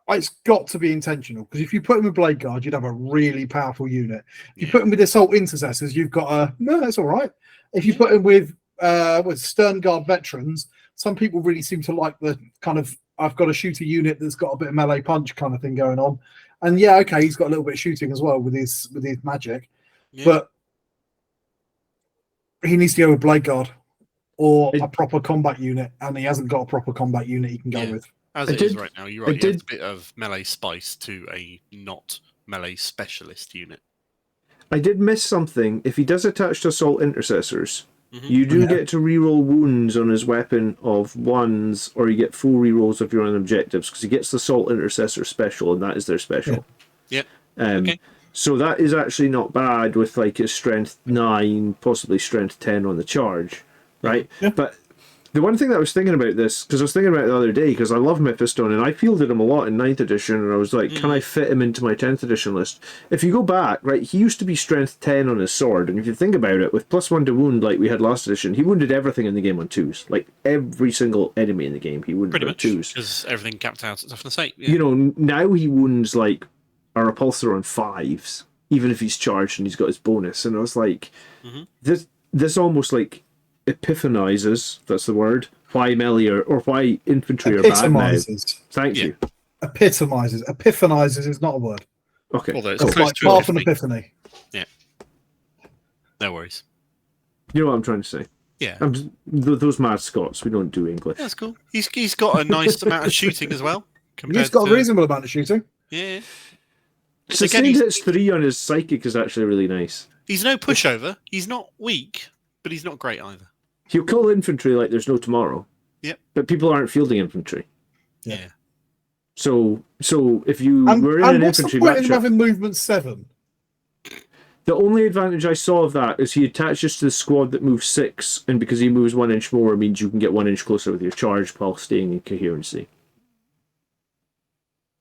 [SPEAKER 2] It's got to be intentional, because if you put him with Blade Guard, you'd have a really powerful unit. If you put him with Assault Intercessors, you've got no, that's all right. If you put him with Stern Guard Veterans, some people really seem to like the kind of I've got to shoot a unit that's got a bit of melee punch kind of thing going on. And yeah, okay, he's got a little bit of shooting as well with his magic, but he needs to go with Blade Guard or a proper combat unit, and he hasn't got a proper combat unit he can go with.
[SPEAKER 4] As it is right now, you're right. He has a bit of melee spice to a not melee specialist unit.
[SPEAKER 3] I did miss something. If he does attach to Assault Intercessors, You do get to reroll wounds on his weapon of 1s, or you get full rerolls of your own objectives, because he gets the Assault Intercessor special, and that is their special.
[SPEAKER 4] Yep.
[SPEAKER 3] So that is actually not bad with like his strength 9, possibly strength 10 on the charge, right?
[SPEAKER 2] Yeah.
[SPEAKER 3] But the one thing that I was thinking about this, because I was thinking about it the other day, because I love Mephiston, and I fielded him a lot in 9th edition, and I was like, can I fit him into my 10th edition list? If you go back, right, he used to be strength 10 on his sword, and if you think about it, with +1 to wound like we had last edition, he wounded everything in the game on 2s. Like, every single enemy in the game, he wounded on 2s.
[SPEAKER 4] Because everything capped out at toughness 8.
[SPEAKER 3] You know, now he wounds, like, a repulsor on 5s, even if he's charged and he's got his bonus, and I was like, this almost, like, epiphanizes, that's the word, why melee or why infantry are bad now. Thank you.
[SPEAKER 2] Epitomizes. Epiphanizes is not a word.
[SPEAKER 3] Okay.
[SPEAKER 4] Although it's
[SPEAKER 2] It's
[SPEAKER 4] close
[SPEAKER 2] like
[SPEAKER 4] to
[SPEAKER 2] half an epiphany.
[SPEAKER 4] Yeah. No worries.
[SPEAKER 3] You know what I'm trying to say?
[SPEAKER 4] Yeah.
[SPEAKER 3] Those mad Scots, we don't do English.
[SPEAKER 4] That's cool. He's got a nice amount of shooting as well.
[SPEAKER 2] He's got a reasonable amount of shooting.
[SPEAKER 4] Yeah.
[SPEAKER 3] Sustained hits 3 on his psychic is actually really nice.
[SPEAKER 4] He's no pushover. He's not weak, but he's not great either.
[SPEAKER 3] He'll kill infantry like there's no tomorrow.
[SPEAKER 4] Yep.
[SPEAKER 3] But people aren't fielding infantry.
[SPEAKER 4] Yeah.
[SPEAKER 3] So if you were in an
[SPEAKER 2] what's
[SPEAKER 3] infantry
[SPEAKER 2] the point in
[SPEAKER 3] matchup,
[SPEAKER 2] having movement 7?
[SPEAKER 3] the only advantage I saw of that is he attaches to the squad that moves 6, and because he moves 1 inch more, it means you can get 1 inch closer with your charge while staying in coherency.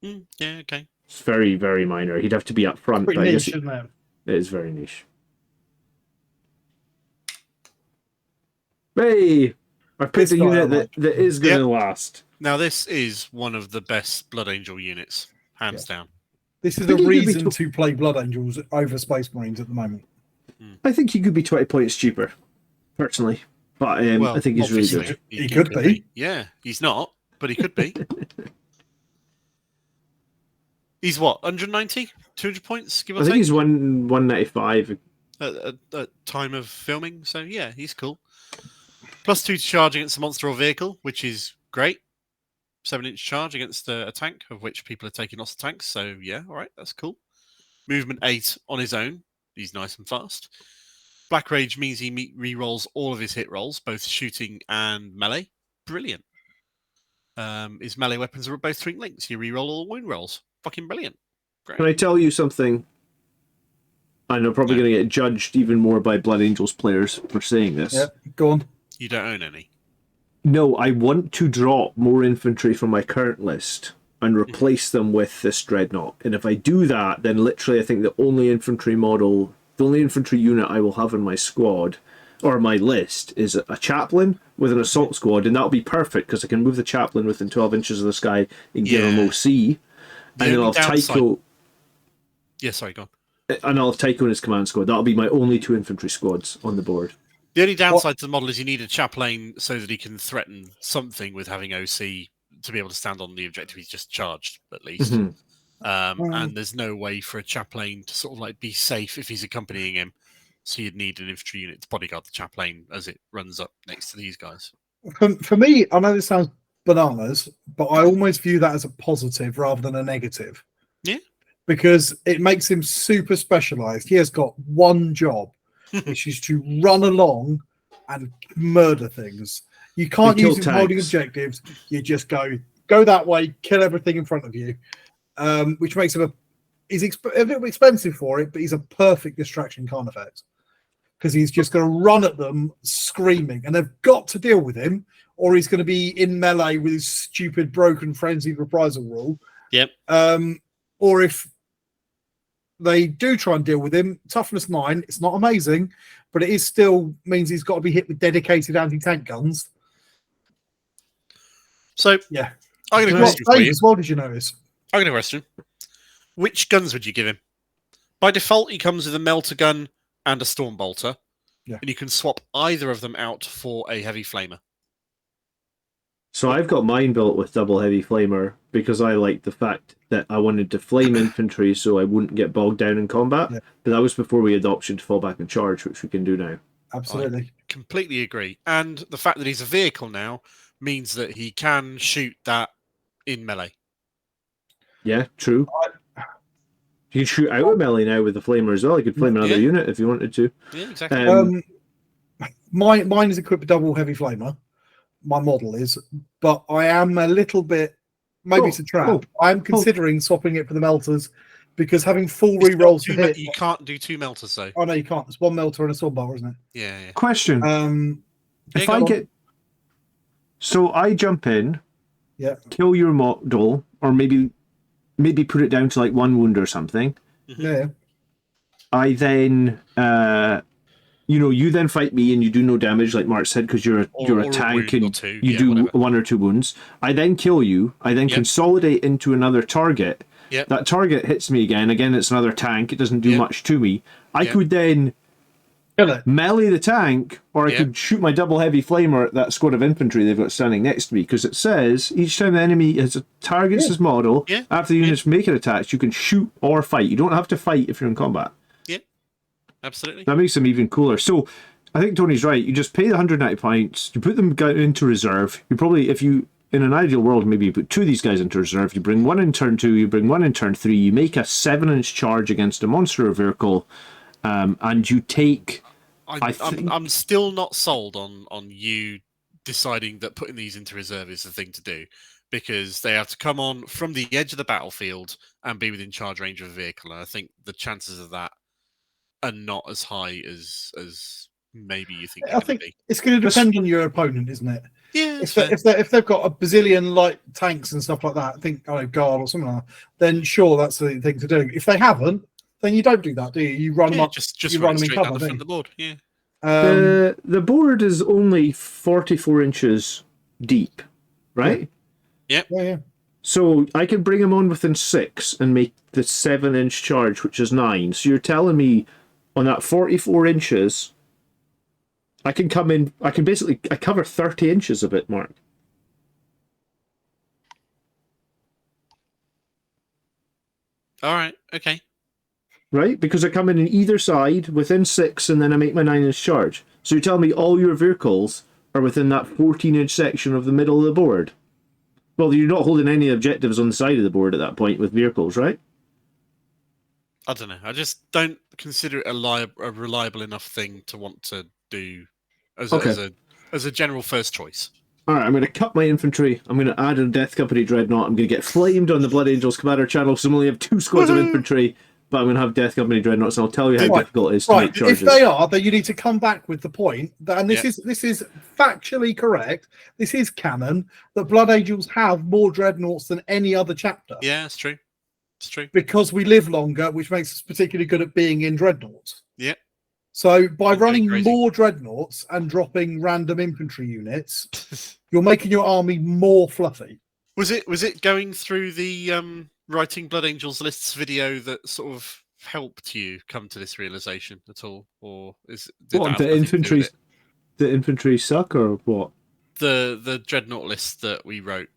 [SPEAKER 4] Yeah, okay.
[SPEAKER 3] It's very, very minor. He'd have to be up front.
[SPEAKER 2] Pretty
[SPEAKER 3] but I
[SPEAKER 2] niche,
[SPEAKER 3] guess
[SPEAKER 2] isn't it?
[SPEAKER 3] it is very niche. Hey! I've picked a unit that is going to last.
[SPEAKER 4] Now, this is one of the best Blood Angel units, hands down.
[SPEAKER 2] This is a reason to play Blood Angels over Space Marines at the moment.
[SPEAKER 3] I think he could be 20 points cheaper, personally. But I think he's really good.
[SPEAKER 2] He could be.
[SPEAKER 4] Yeah, he's not, but he could be. He's what, 190? 200 points, give or take?
[SPEAKER 3] I think he's 195.
[SPEAKER 4] At time of filming, so yeah, he's cool. +2 to charge against a monster or vehicle, which is great. 7-inch charge against a tank, of which people are taking lots of tanks, so yeah, alright, that's cool. Movement 8 on his own, he's nice and fast. Black Rage means he re-rolls all of his hit rolls, both shooting and melee. Brilliant. His melee weapons are both twin links, you re-roll all the wound rolls. Fucking brilliant. Great.
[SPEAKER 3] Can I tell you something? And I'm probably going to get judged even more by Blood Angels players for saying this.
[SPEAKER 2] Yeah, go on.
[SPEAKER 4] You don't own any.
[SPEAKER 3] No, I want to drop more infantry from my current list and replace them with this Dreadnought. And if I do that, then literally I think the only infantry unit I will have in my squad, or my list, is a chaplain with an assault squad, and that'll be perfect because I can move the chaplain within 12 inches of the sky and give him OC. And then I'll have Tycho.
[SPEAKER 4] Yeah, sorry, go on.
[SPEAKER 3] And I'll have Tycho in his command squad. That'll be my only 2 infantry squads on the board.
[SPEAKER 4] The only downside to the model is you need a chaplain so that he can threaten something with having OC to be able to stand on the objective he's just charged, at least. And there's no way for a chaplain to sort of like be safe if he's accompanying him. So you'd need an infantry unit to bodyguard the chaplain as it runs up next to these guys.
[SPEAKER 2] For me, I know this sounds bananas, but I almost view that as a positive rather than a negative.
[SPEAKER 4] Yeah.
[SPEAKER 2] Because it makes him super specialized. He has got one job, which is to run along and murder things. You can't use him holding objectives. You just go that way, kill everything in front of you, which makes him he's a little bit expensive for it, but he's a perfect distraction kind of effect. Because he's just going to run at them screaming, and they've got to deal with him, or he's going to be in melee with his stupid broken frenzied reprisal rule.
[SPEAKER 4] Yep.
[SPEAKER 2] Or if they do try and deal with him, toughness 9, it's not amazing, but it is still means he's got to be hit with dedicated anti-tank guns.
[SPEAKER 4] So,
[SPEAKER 2] yeah.
[SPEAKER 4] I'm going to question for you.
[SPEAKER 2] As well, did you notice?
[SPEAKER 4] I'm going to question. Which guns would you give him? By default, he comes with a melter gun and a storm bolter.
[SPEAKER 2] Yeah.
[SPEAKER 4] And you can swap either of them out for a heavy flamer.
[SPEAKER 3] So I've got mine built with double heavy flamer because I liked the fact that I wanted to flame infantry so I wouldn't get bogged down in combat. Yeah. But that was before we had the option to fall back and charge, which we can do now.
[SPEAKER 2] Absolutely.
[SPEAKER 4] I completely agree. And the fact that he's a vehicle now means that he can shoot that in melee.
[SPEAKER 3] Yeah, true. You can shoot out of melee now with the flamer as well. You could flame another unit if you wanted to.
[SPEAKER 4] Yeah, exactly.
[SPEAKER 2] Mine is equipped with double heavy flamer. My model is, but I am a little bit. Maybe it's a trap. I'm considering swapping it for the melters because having full re-rolls to hit.
[SPEAKER 4] You can't do 2 melters though.
[SPEAKER 2] Oh no, you can't. It's 1 melter and a sword bar, isn't it?
[SPEAKER 4] Yeah.
[SPEAKER 3] Question. If I get, so I jump in, kill your model, or maybe put it down to like 1 wound or something.
[SPEAKER 2] Yeah.
[SPEAKER 3] I then, you then fight me and you do no damage, like Mark said, because you're a tank and you do whatever. 1 or 2 wounds. I then kill you. I then consolidate into another target.
[SPEAKER 4] Yep.
[SPEAKER 3] That target hits me again. Again, it's another tank. It doesn't do much to me. I could then melee the tank, or I could shoot my double heavy flamer at that squad of infantry they've got standing next to me, because it says each time the enemy targets his model, after the units make an attack, you can shoot or fight. You don't have to fight if you're in combat.
[SPEAKER 4] Yeah, absolutely.
[SPEAKER 3] That makes them even cooler. So I think Tony's right. You just pay the 190 points, you put them into reserve. You probably, if you, in an ideal world, maybe you put 2 of these guys into reserve, you bring 1 in turn 2, you bring 1 in turn 3, you make a 7-inch charge against a monster or vehicle, and you take...
[SPEAKER 4] I'm still not sold on you deciding that putting these into reserve is the thing to do, because they have to come on from the edge of the battlefield and be within charge range of a vehicle, and I think the chances of that are not as high as maybe you think.
[SPEAKER 2] I think it's going to depend on your opponent, isn't it?
[SPEAKER 4] Yeah.
[SPEAKER 2] If they've got a bazillion light tanks and stuff like that, I think guard or something like that, then sure, that's the thing to do. If they haven't, then you don't do that, do you? You run them up.
[SPEAKER 4] Just
[SPEAKER 2] you
[SPEAKER 4] run
[SPEAKER 2] them
[SPEAKER 4] straight
[SPEAKER 2] in
[SPEAKER 4] down
[SPEAKER 2] cover,
[SPEAKER 4] the front of the board. Yeah.
[SPEAKER 3] The board is only 44 inches deep, right?
[SPEAKER 4] Yep.
[SPEAKER 2] Yeah.
[SPEAKER 3] So I can bring them on within 6 and make the 7-inch charge, which is 9. So you're telling me on that 44 inches, I can come in. I cover 30 inches of it, Mark.
[SPEAKER 4] All right. Okay.
[SPEAKER 3] Right? Because I come in either side within 6 and then I make my 9-inch charge. So you're telling me all your vehicles are within that 14-inch section of the middle of the board? Well, you're not holding any objectives on the side of the board at that point with vehicles, right?
[SPEAKER 4] I don't know. I just don't consider it a reliable enough thing to want to do as a general first choice.
[SPEAKER 3] All right, I'm going to cut my infantry. I'm going to add a Death Company Dreadnought. I'm going to get flamed on the Blood Angels Commander channel, so I only have 2 squads of infantry. But I'm going to have Death Company Dreadnoughts, and I'll tell you how difficult it is to make charges.
[SPEAKER 2] If they are, then you need to come back with the point, and this is factually correct, this is canon, that Blood Angels have more Dreadnoughts than any other chapter.
[SPEAKER 4] Yeah, it's true. It's true.
[SPEAKER 2] Because we live longer, which makes us particularly good at being in Dreadnoughts.
[SPEAKER 4] Yeah.
[SPEAKER 2] So by running more Dreadnoughts and dropping random infantry units, you're making your army more fluffy.
[SPEAKER 4] Was it going through the writing Blood Angels lists video that sort of helped you come to this realization at all, or
[SPEAKER 3] the infantry suck, or what?
[SPEAKER 4] The dreadnought list that we wrote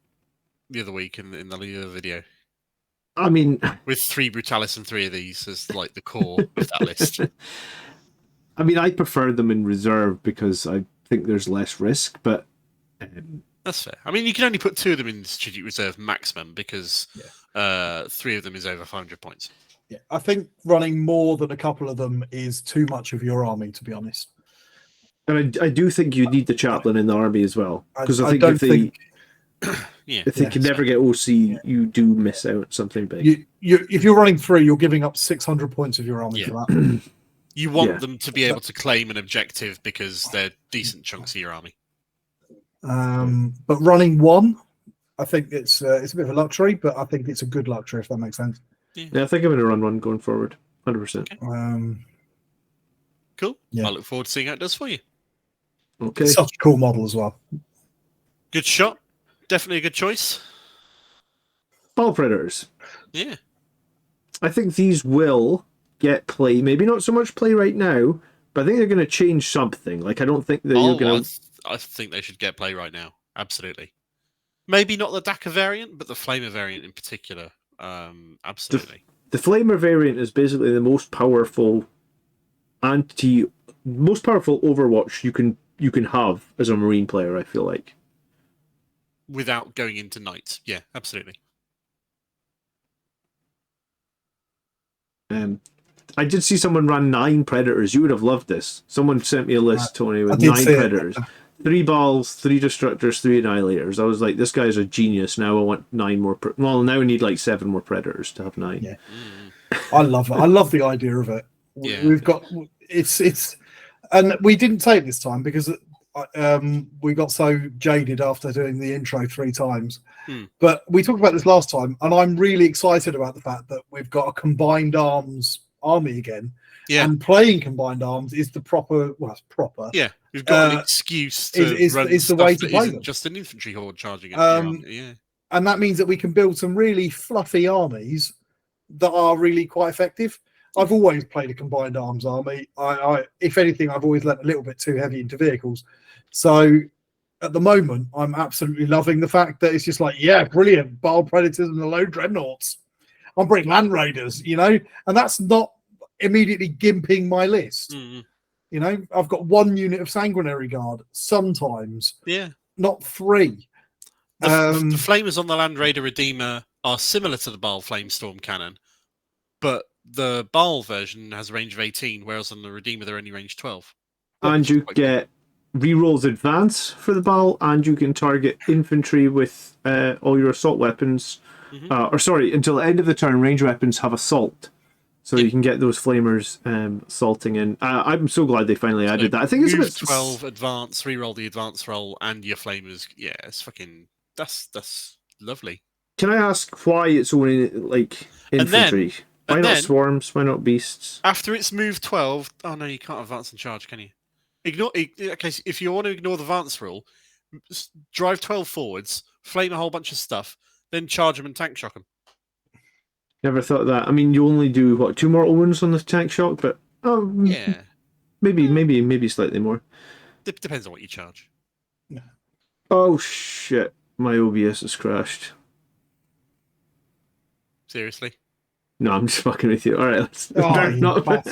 [SPEAKER 4] the other week in the other video?
[SPEAKER 3] I mean,
[SPEAKER 4] with 3 Brutalis and 3 of these as like the core of that list.
[SPEAKER 3] I mean, I prefer them in reserve because I think there's less risk, but
[SPEAKER 4] that's fair. I mean, you can only put 2 of them in strategic reserve maximum because 3 of them is over 500 points.
[SPEAKER 2] Yeah, I think running more than a couple of them is too much of your army, to be honest.
[SPEAKER 3] And I do think you need the chaplain in the army as well, because I think if they can never get OC, you do miss out on something big.
[SPEAKER 2] If you're running 3, you're giving up 600 points of your army for that.
[SPEAKER 4] You want them to be able to claim an objective because they're decent chunks of your army.
[SPEAKER 2] But running 1, I think it's a bit of a luxury, but I think it's a good luxury, if that makes sense.
[SPEAKER 3] Yeah, I think I'm going to run 1 going forward, 100%.
[SPEAKER 4] Okay. Cool.
[SPEAKER 2] Yeah.
[SPEAKER 4] I look forward to seeing how it does for you.
[SPEAKER 3] Okay.
[SPEAKER 2] It's such a cool model as well.
[SPEAKER 4] Good shot. Definitely a good choice.
[SPEAKER 3] Ball Predators.
[SPEAKER 4] Yeah.
[SPEAKER 3] I think these will get play. Maybe not so much play right now, but I think they're going to change something. Like, I don't think that you're going to...
[SPEAKER 4] I think they should get play right now. Absolutely. Maybe not the DACA variant, but the Flamer variant in particular. Absolutely.
[SPEAKER 3] The Flamer variant is basically the most powerful Overwatch you can have as a Marine player, I feel like.
[SPEAKER 4] Without going into Knights. Yeah, absolutely.
[SPEAKER 3] I did see someone run 9 predators. You would have loved this. Someone sent me a list, Tony, with 9 predators. 3 balls, 3 destructors, 3 annihilators. I was like, this guy's a genius. Now I want 9 more. Well, now we need like 7 more predators to have 9.
[SPEAKER 2] Yeah, I love it. I love the idea of it.
[SPEAKER 4] Yeah.
[SPEAKER 2] We've got it's, and we didn't take this time because we got so jaded after doing the intro 3 times. But we talked about this last time, and I'm really excited about the fact that we've got a combined arms army again.
[SPEAKER 4] Yeah.
[SPEAKER 2] And playing combined arms is the proper. Well, it's proper.
[SPEAKER 4] Yeah, we've got an excuse to run
[SPEAKER 2] is the
[SPEAKER 4] stuff
[SPEAKER 2] way to
[SPEAKER 4] that
[SPEAKER 2] play
[SPEAKER 4] isn't
[SPEAKER 2] them.
[SPEAKER 4] just an infantry horde charging at yeah.
[SPEAKER 2] And that means that we can build some really fluffy armies that are really quite effective. I've always played a combined arms army. I if anything, I've always lent a little bit too heavy into vehicles. So at the moment, I'm absolutely loving the fact that it's just like, yeah, brilliant, Bile Predators and the low dreadnoughts. I'm bringing Land Raiders, and that's not immediately gimping my list. I've got 1 unit of Sanguinary Guard sometimes.
[SPEAKER 4] Yeah.
[SPEAKER 2] Not 3.
[SPEAKER 4] The flamers on the Land Raider Redeemer are similar to the Bile Flamestorm cannon, but the Bile version has a range of 18, whereas on the Redeemer they're only range 12.
[SPEAKER 3] And you get rerolls advance for the Bile, and you can target infantry with all your assault weapons. Until the end of the turn, range weapons have assault. So you can get those flamers assaulting in. I'm so glad they finally added that. I think it's a bit
[SPEAKER 4] 12 advance, reroll the advance roll, and your flamers. Yeah, it's fucking. That's lovely.
[SPEAKER 3] Can I ask why it's only like infantry? Why not swarms? Why not beasts?
[SPEAKER 4] After it's moved 12, oh no, you can't advance and charge, can you? Okay, if you want to ignore the advance rule, drive 12 forwards, flame a whole bunch of stuff, then charge them and tank shock them.
[SPEAKER 3] Never thought of that. I mean, you only do 2 mortal wounds on the tank shock, but
[SPEAKER 4] yeah,
[SPEAKER 3] maybe slightly more.
[SPEAKER 4] Depends on what you charge.
[SPEAKER 3] Oh shit! My OBS has crashed.
[SPEAKER 4] Seriously?
[SPEAKER 3] No, I'm just fucking with you. All right, let's better not. I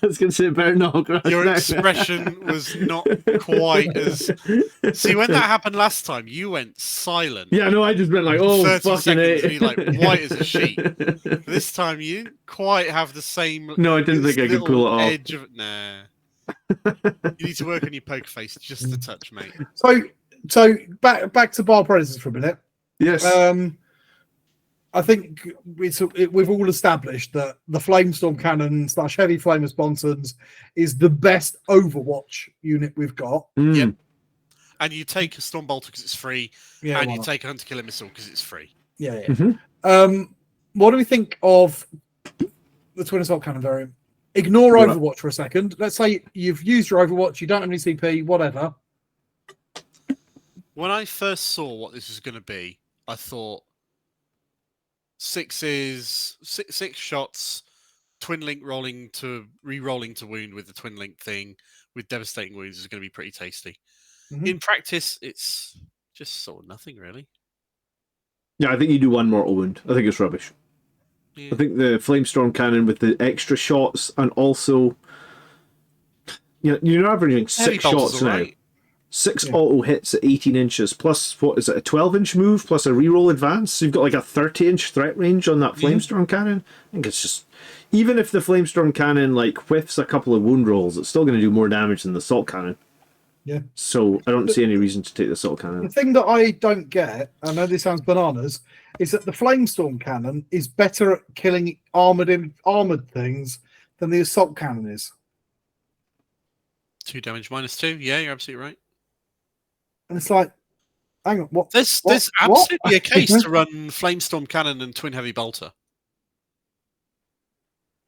[SPEAKER 3] was going to say better not.
[SPEAKER 4] Your expression was not quite as. See, when that happened last time, you went silent.
[SPEAKER 3] Yeah, no, I just went like, oh,
[SPEAKER 4] 30
[SPEAKER 3] fucking
[SPEAKER 4] seconds,
[SPEAKER 3] it.
[SPEAKER 4] and you're like white as a sheet. This time, you didn't quite have the same.
[SPEAKER 3] No, I didn't think I could pull it off.
[SPEAKER 4] Edge of nah. You need to work on your poker face just a touch, mate.
[SPEAKER 2] So back to Bile Predators for a minute.
[SPEAKER 3] Yes.
[SPEAKER 2] I think we've all established that the Flamestorm Cannon / Heavy Flamer Sponsons is the best Overwatch unit we've got.
[SPEAKER 4] Yep. And you take a Storm Bolter because it's free, and you take a Hunter Killer Missile because it's free.
[SPEAKER 2] Yeah. Mm-hmm. What do we think of the Twin Assault Cannon variant? Ignore Overwatch for a second. Let's say you've used your Overwatch, you don't have any CP, whatever.
[SPEAKER 4] When I first saw what this was going to be, I thought 6 shots, twin link re-rolling to wound with the twin link thing with devastating wounds is going to be pretty tasty. Mm-hmm. In practice, it's just sort of nothing really.
[SPEAKER 3] Yeah, I think you do 1 mortal wound. I think it's rubbish. Yeah. I think the Flamestorm Cannon with the extra shots and also you're averaging 6 shots now. Right. 6 auto hits at 18 inches, plus, what is it, a 12-inch move, plus a reroll advance? So you've got like a 30-inch threat range on that Flamestorm Cannon. I think it's just... Even if the Flamestorm Cannon like whiffs a couple of wound rolls, it's still going to do more damage than the Assault Cannon.
[SPEAKER 2] Yeah.
[SPEAKER 3] So I don't see any reason to take the Assault Cannon.
[SPEAKER 2] The thing that I don't get, I know this sounds bananas, is that the Flamestorm Cannon is better at killing armoured things than the Assault Cannon is.
[SPEAKER 4] 2 damage minus 2. Yeah, you're absolutely right.
[SPEAKER 2] And it's like, hang on, what?
[SPEAKER 4] There's absolutely a case to run Flamestorm Cannon and Twin Heavy Bolter.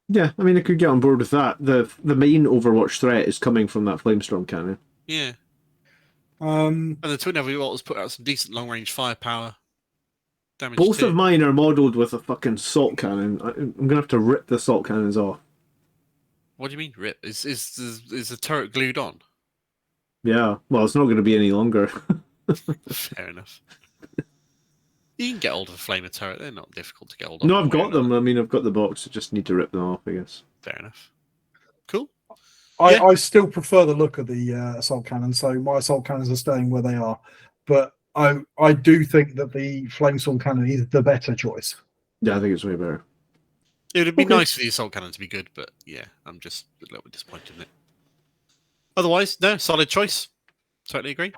[SPEAKER 3] Yeah, I mean, I could get on board with that. The main Overwatch threat is coming from that Flamestorm Cannon.
[SPEAKER 4] Yeah. And the Twin Heavy Bolter's put out some decent long-range firepower.
[SPEAKER 3] Both of mine are modelled with a fucking Assault Cannon. I'm going to have to rip the Assault Cannons off.
[SPEAKER 4] What do you mean rip? Is the turret glued on?
[SPEAKER 3] Yeah, well, it's not going to be any longer.
[SPEAKER 4] Fair enough. You can get hold of a flamer turret. They're not difficult to get hold of.
[SPEAKER 3] No, I've got them. I mean, I've got the box. I just need to rip them off, I guess.
[SPEAKER 4] Fair enough. Cool.
[SPEAKER 2] I still prefer the look of the Assault Cannon, so my Assault Cannons are staying where they are. But I do think that the Flamestorm Cannon is the better choice.
[SPEAKER 3] Yeah, I think it's way better.
[SPEAKER 4] It would be nice for the assault cannon to be good, but yeah, I'm just a little bit disappointed in it. Otherwise, no, solid choice. Totally agree.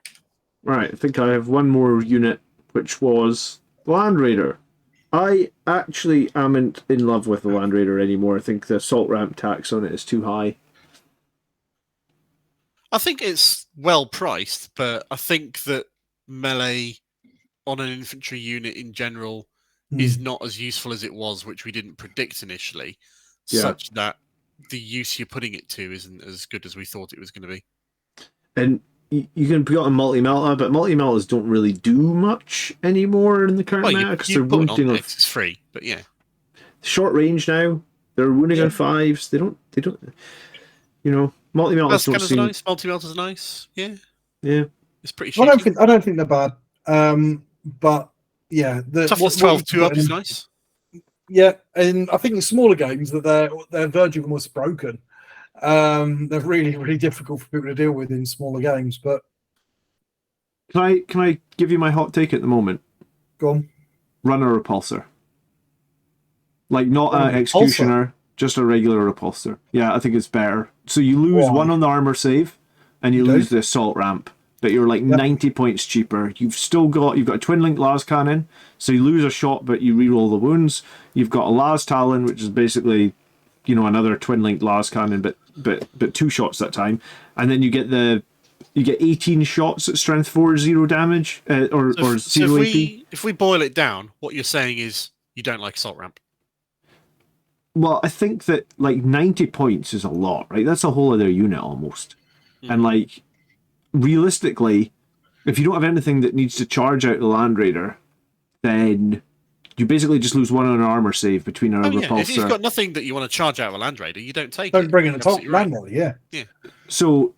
[SPEAKER 3] Right, I think I have one more unit, which was Land Raider. I actually amn't in love with the Land Raider anymore. I think the assault ramp tax on it is too high.
[SPEAKER 4] I think it's well priced, but I think that melee on an infantry unit in general is not as useful as it was, which we didn't predict initially, such that the use you're putting it to isn't as good as we thought it was going to be.
[SPEAKER 3] And you can put on multi-melta, but multi-meltas don't really do much anymore in the current meta because they're wounding on.
[SPEAKER 4] It's free, but yeah.
[SPEAKER 3] Short range now. They're wounding on 5s. They don't. You know, multi-meltas don't seem.
[SPEAKER 4] Nice. Multi-meltas are nice. Yeah.
[SPEAKER 3] Yeah.
[SPEAKER 4] It's pretty cheap.
[SPEAKER 2] I don't think they're bad. But yeah,
[SPEAKER 4] Toughness 12 up is nice.
[SPEAKER 2] Yeah, and I think in smaller games that they're verging almost broken. They're really, really difficult for people to deal with in smaller games. But
[SPEAKER 3] can I give you my hot take at the moment?
[SPEAKER 2] Go on.
[SPEAKER 3] Run a repulsor. Like not an executioner, just a regular repulsor. Yeah, I think it's better. So you lose one on the armor save, and you lose the assault ramp. But you're like 90 points cheaper. You've got a twin link las cannon, so you lose a shot, but you reroll the wounds. You've got a las talon, which is basically, another twin link las cannon, but 2 shots that time, and then you get 18 shots at strength 4, 0 damage or 0 AP.
[SPEAKER 4] If we boil it down, what you're saying is you don't like assault ramp.
[SPEAKER 3] Well, I think that like 90 points is a lot, right? That's a whole other unit almost, and like. Realistically, if you don't have anything that needs to charge out the Land Raider, then you basically just lose 1 on an armor save between a repulsor.
[SPEAKER 4] If you've got nothing that you want to charge out of a Land Raider, you don't take it.
[SPEAKER 2] Don't bring in a top Land Raider,
[SPEAKER 4] yeah.
[SPEAKER 3] So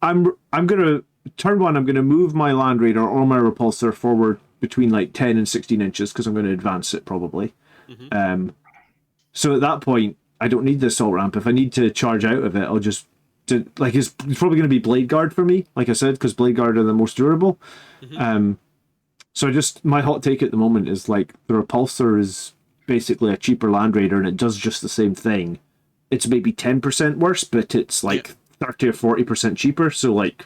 [SPEAKER 3] I'm gonna turn 1. I'm gonna move my Land Raider or my repulsor forward between like 10 and 16 inches because I'm going to advance it probably. So at that point, I don't need the assault ramp. If I need to charge out of it, I'll just. It's probably going to be Blade Guard for me, like I said, because Blade Guard are the most durable. So my hot take at the moment is like the repulsor is basically a cheaper Land Raider and it does just the same thing. It's maybe 10% worse, but it's like 30 or 40% cheaper. So like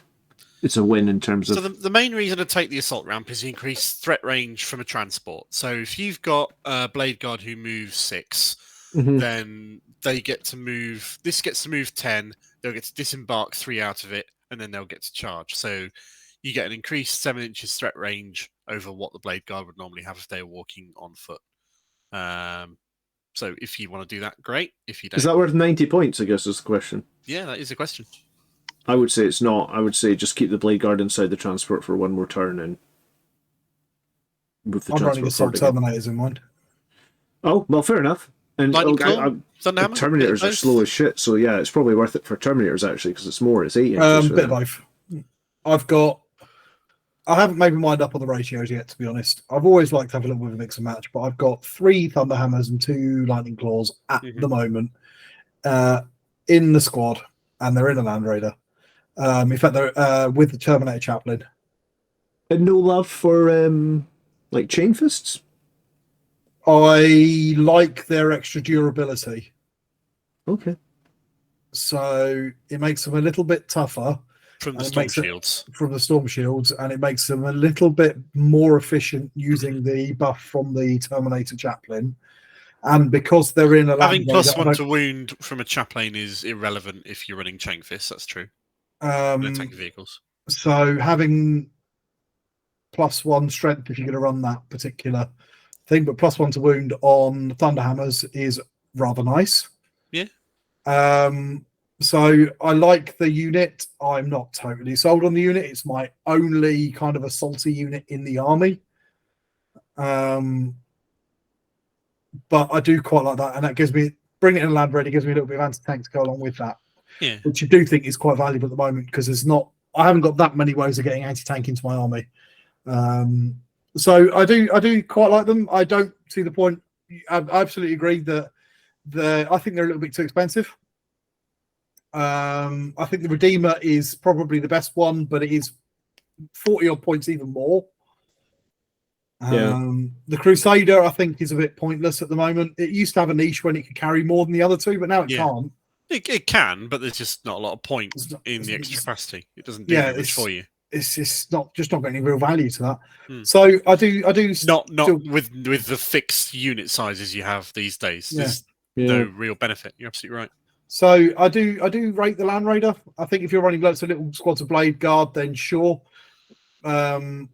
[SPEAKER 3] it's a win in terms of.
[SPEAKER 4] So the main reason to take the assault ramp is the increased threat range from a transport. So if you've got a Blade Guard who moves 6, then they get to move. This gets to move 10. They'll get to disembark 3 out of it, and then they'll get to charge. So you get an increased 7 inches threat range over what the Blade Guard would normally have if they were walking on foot. So if you want to do that, great. If you don't,
[SPEAKER 3] is that worth 90 points? I guess is the question.
[SPEAKER 4] Yeah, that is a question.
[SPEAKER 3] I would say it's not. I would say just keep the Blade Guard inside the transport for 1 more turn and move the transport.
[SPEAKER 2] I'm running assault terminators in mind.
[SPEAKER 3] Oh well, fair enough. And Terminators are slow as shit, so yeah, it's probably worth it for Terminators actually because it's 8 inches.
[SPEAKER 2] Bit of both. I haven't made my mind up on the ratios yet, to be honest. I've always liked to have a little bit of a mix and match, but I've got 3 Thunderhammers and 2 Lightning Claws at the moment in the squad, and they're in a Land Raider. In fact, they're with the Terminator Chaplain.
[SPEAKER 3] And no love for like Chain Fists?
[SPEAKER 2] I like their extra durability.
[SPEAKER 3] Okay.
[SPEAKER 2] So it makes them a little bit tougher.
[SPEAKER 4] From the Storm Shields.
[SPEAKER 2] From the Storm Shields, and it makes them a little bit more efficient using the buff from the Terminator Chaplain. And because they're in a
[SPEAKER 4] having +1 to wound from a Chaplain is irrelevant if you're running Chain Fists, that's true. Tank vehicles.
[SPEAKER 2] So having +1 strength if you're going to run that particular thing, but +1 to wound on Thunderhammers is rather nice.
[SPEAKER 4] Yeah.
[SPEAKER 2] So I like the unit. I'm not totally sold on the unit. It's my only kind of a salty unit in the army. But I do quite like that, and that gives me bringing it in Land Raider gives me a little bit of anti-tank to go along with that.
[SPEAKER 4] Yeah.
[SPEAKER 2] Which I do think is quite valuable at the moment because I haven't got that many ways of getting anti-tank into my army. So I do quite like them. I don't see the point. I absolutely agree that I think they're a little bit too expensive. I think the Redeemer is probably the best one, but it is 40 odd points even more. The Crusader, I think, is a bit pointless at the moment. It used to have a niche when it could carry more than the other two, but now it can't.
[SPEAKER 4] It can, but there's just not a lot of point in the extra capacity. It doesn't do very much for you.
[SPEAKER 2] It's just not got any real value to that. So I do
[SPEAKER 4] not with the fixed unit sizes you have these days. There's no real benefit. You're absolutely right.
[SPEAKER 2] So I do rate the Land Raider. I think if you're running loads of little squads of Blade Guard, then sure. The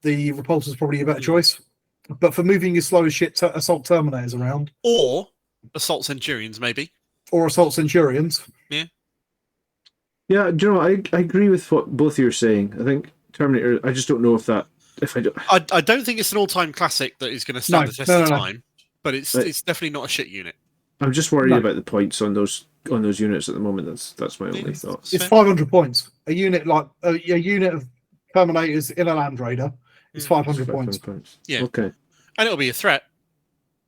[SPEAKER 2] Repulsor is probably a better choice. But for moving your slow as shit Assault Terminators around.
[SPEAKER 4] Or Assault Centurions, maybe.
[SPEAKER 2] Or Assault Centurions.
[SPEAKER 4] Yeah.
[SPEAKER 3] Yeah, do you know, I agree with what both of you are saying. I think Terminator, I just don't know if
[SPEAKER 4] I don't think it's an all-time classic that is going to stand the test of time, but it's definitely not a shit unit.
[SPEAKER 3] I'm just worried about the points on those units at the moment. That's my only thoughts.
[SPEAKER 2] It's 500 points. A unit like a unit of Terminators in a Land Raider is 500 points.
[SPEAKER 4] Yeah.
[SPEAKER 3] Okay.
[SPEAKER 4] And it'll be a threat.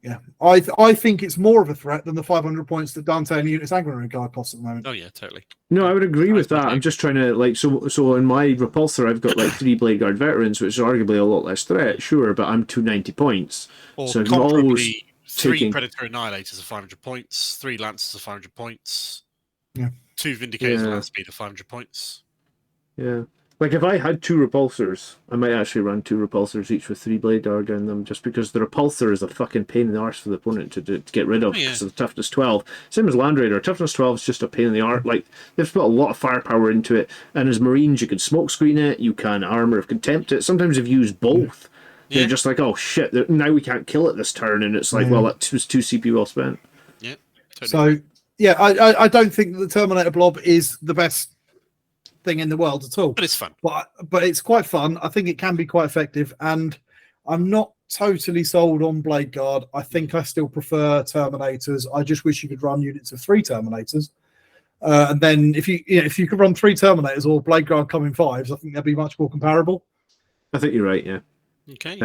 [SPEAKER 2] Yeah, I think it's more of a threat than the 500 points that Dante and the unit Sanguinor Guard cost at the moment.
[SPEAKER 4] Oh yeah, totally.
[SPEAKER 3] No, I would agree with that. I'm just trying to so in my Repulsor I've got 3 Blade Guard veterans, which is arguably a lot less threat, sure, but I'm 290 points.
[SPEAKER 4] Or
[SPEAKER 3] so
[SPEAKER 4] comparably 3 Predator Annihilators are 500 points, 3 Lancers are 500 points.
[SPEAKER 2] Yeah.
[SPEAKER 4] 2 Vindicators land speed are 500 points.
[SPEAKER 3] Yeah. Like, if I had 2 Repulsors, I might actually run 2 Repulsors each with 3 Blade Guard in them, just because the Repulsor is a fucking pain in the arse for the opponent to get rid of, because of the toughness 12. Same as Land Raider, toughness 12 is just a pain in the arse. Like, they've put a lot of firepower into it, and as Marines, you can smokescreen it, you can Armor of Contempt it. Sometimes if you use both, they're just like, oh shit, now we can't kill it this turn, and it's like, well, that was 2 CP well spent.
[SPEAKER 4] Yeah.
[SPEAKER 2] Totally. So, yeah, I don't think that the Terminator Blob is the best thing in the world at all,
[SPEAKER 4] but it's fun.
[SPEAKER 2] But it's quite fun. I think it can be quite effective, and I'm not totally sold on Blade Guard. I think I still prefer Terminators. I just wish you could run units of 3 Terminators, and then if you could run 3 Terminators or Blade Guard come in 5s, I think that'd be much more comparable.
[SPEAKER 3] I think you're right. Yeah.
[SPEAKER 4] Okay.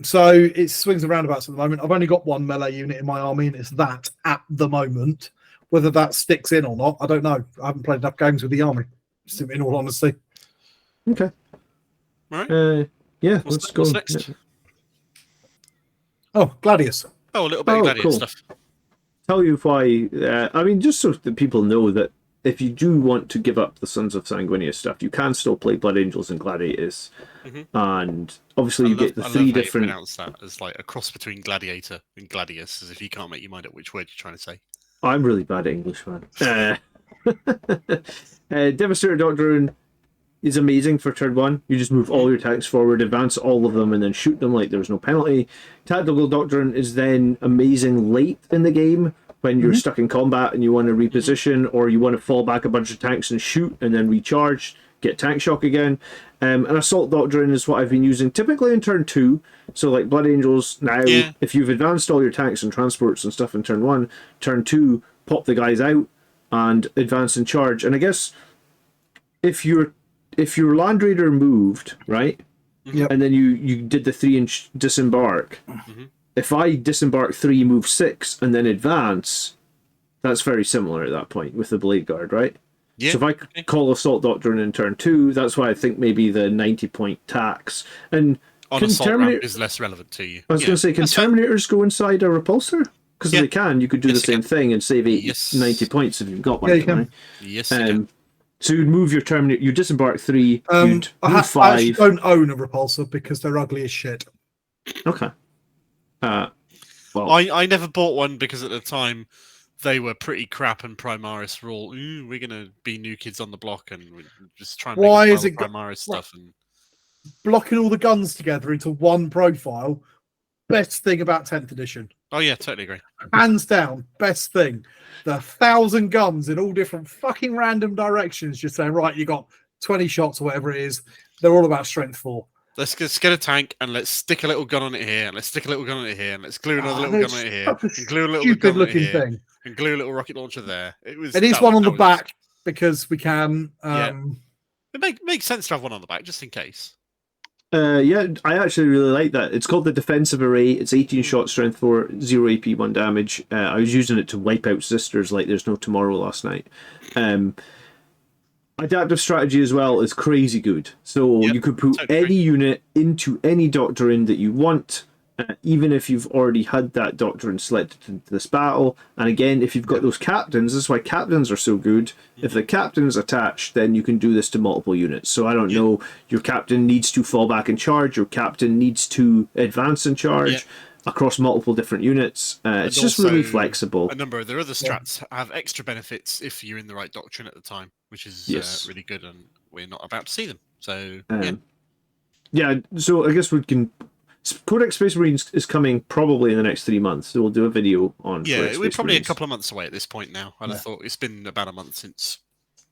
[SPEAKER 2] So it swings and roundabouts at the moment. I've only got 1 melee unit in my army, and it's that at the moment. Whether that sticks in or not, I don't know. I haven't played enough games with the army, in all honesty.
[SPEAKER 3] Okay.
[SPEAKER 4] All right.
[SPEAKER 3] Yeah, let's go.
[SPEAKER 4] What's next?
[SPEAKER 3] Yeah.
[SPEAKER 2] Oh, Gladius.
[SPEAKER 4] Oh, a little bit of Gladius stuff.
[SPEAKER 3] Tell you why. I mean, just so that people know that if you do want to give up the Sons of Sanguinius stuff, you can still play Blood Angels and Gladiators. And obviously you get the 3 different...
[SPEAKER 4] I pronounce that as like a cross between Gladiator and Gladius, as if you can't make your mind up which word you're trying to say.
[SPEAKER 3] I'm really bad at English, man. Devastator Doctrine is amazing for turn 1. You just move all your tanks forward, advance all of them, and then shoot them like there's no penalty. Tactical Doctrine is then amazing late in the game when you're stuck in combat and you want to reposition, or you want to fall back a bunch of tanks and shoot and then recharge, get tank shock again. And Assault Doctrine is what I've been using typically in turn 2. So like Blood Angels now, if you've advanced all your tanks and transports and stuff in turn 1, turn 2, pop the guys out and advance and charge. And I guess if your Land Raider moved, right? And then you did the 3-inch disembark. If I disembark 3, move 6, and then advance, that's very similar at that point with the Blade Guard, right? Yeah. So if I call Assault Doctrine in turn 2, that's why I think maybe the 90-point tax. And
[SPEAKER 4] on Assault round is less relevant to you.
[SPEAKER 3] I was going to say, can Terminators go inside a Repulsor? Because they can, you could do the same thing and save 90 points if you've got one.
[SPEAKER 2] Yeah, you can.
[SPEAKER 4] Yes, you can.
[SPEAKER 3] So you'd move your Terminator, you disembark 3, you'd move 5.
[SPEAKER 2] I actually don't own a Repulsor because they're ugly as shit.
[SPEAKER 3] Okay. Well,
[SPEAKER 4] I never bought one because at the time they were pretty crap, and Primaris were all, we're going to be new kids on the block and just try and make Primaris stuff. And
[SPEAKER 2] blocking all the guns together into one profile, best thing about 10th edition.
[SPEAKER 4] Oh yeah, totally agree.
[SPEAKER 2] Hands down, best thing. The 1,000 guns in all different fucking random directions, just saying, right, you got 20 shots or whatever it is. They're all about strength 4.
[SPEAKER 4] Let's get a tank and let's stick a little gun on it here, and let's stick a little gun on it here, and let's glue another little gun on it here, and glue a little gun on it here,
[SPEAKER 2] thing.
[SPEAKER 4] And glue a little rocket launcher there.
[SPEAKER 2] It is one on the back because we can.
[SPEAKER 4] It makes sense to have one on the back just in case.
[SPEAKER 3] Yeah, I actually really like that. It's called the Defensive Array. It's 18 shot, strength 4, 0 AP, 1 damage. I was using it to wipe out sisters like there's no tomorrow last night. Adaptive strategy as well is crazy good. So
[SPEAKER 4] Yep,
[SPEAKER 3] you could put
[SPEAKER 4] totally
[SPEAKER 3] any unit into any doctrine that you want, even if you've already had that doctrine selected into this battle. And again, if you've got those captains, this is why captains are so good. If the captain's attached, then you can do this to multiple units. So I don't know, your captain needs to fall back and charge, your captain needs to advance and charge. Across multiple different units. It's just really flexible.
[SPEAKER 4] A number of their other strats have extra benefits if you're in the right doctrine at the time, which is really good, and we're not about to see them. So,
[SPEAKER 3] so I guess we can... Codex Space Marines is coming probably in the next 3 months, so we'll do a video on Codex
[SPEAKER 4] we're
[SPEAKER 3] Space
[SPEAKER 4] probably
[SPEAKER 3] Marines.
[SPEAKER 4] a couple of months away at this point now. I'd have thought it's been about a month since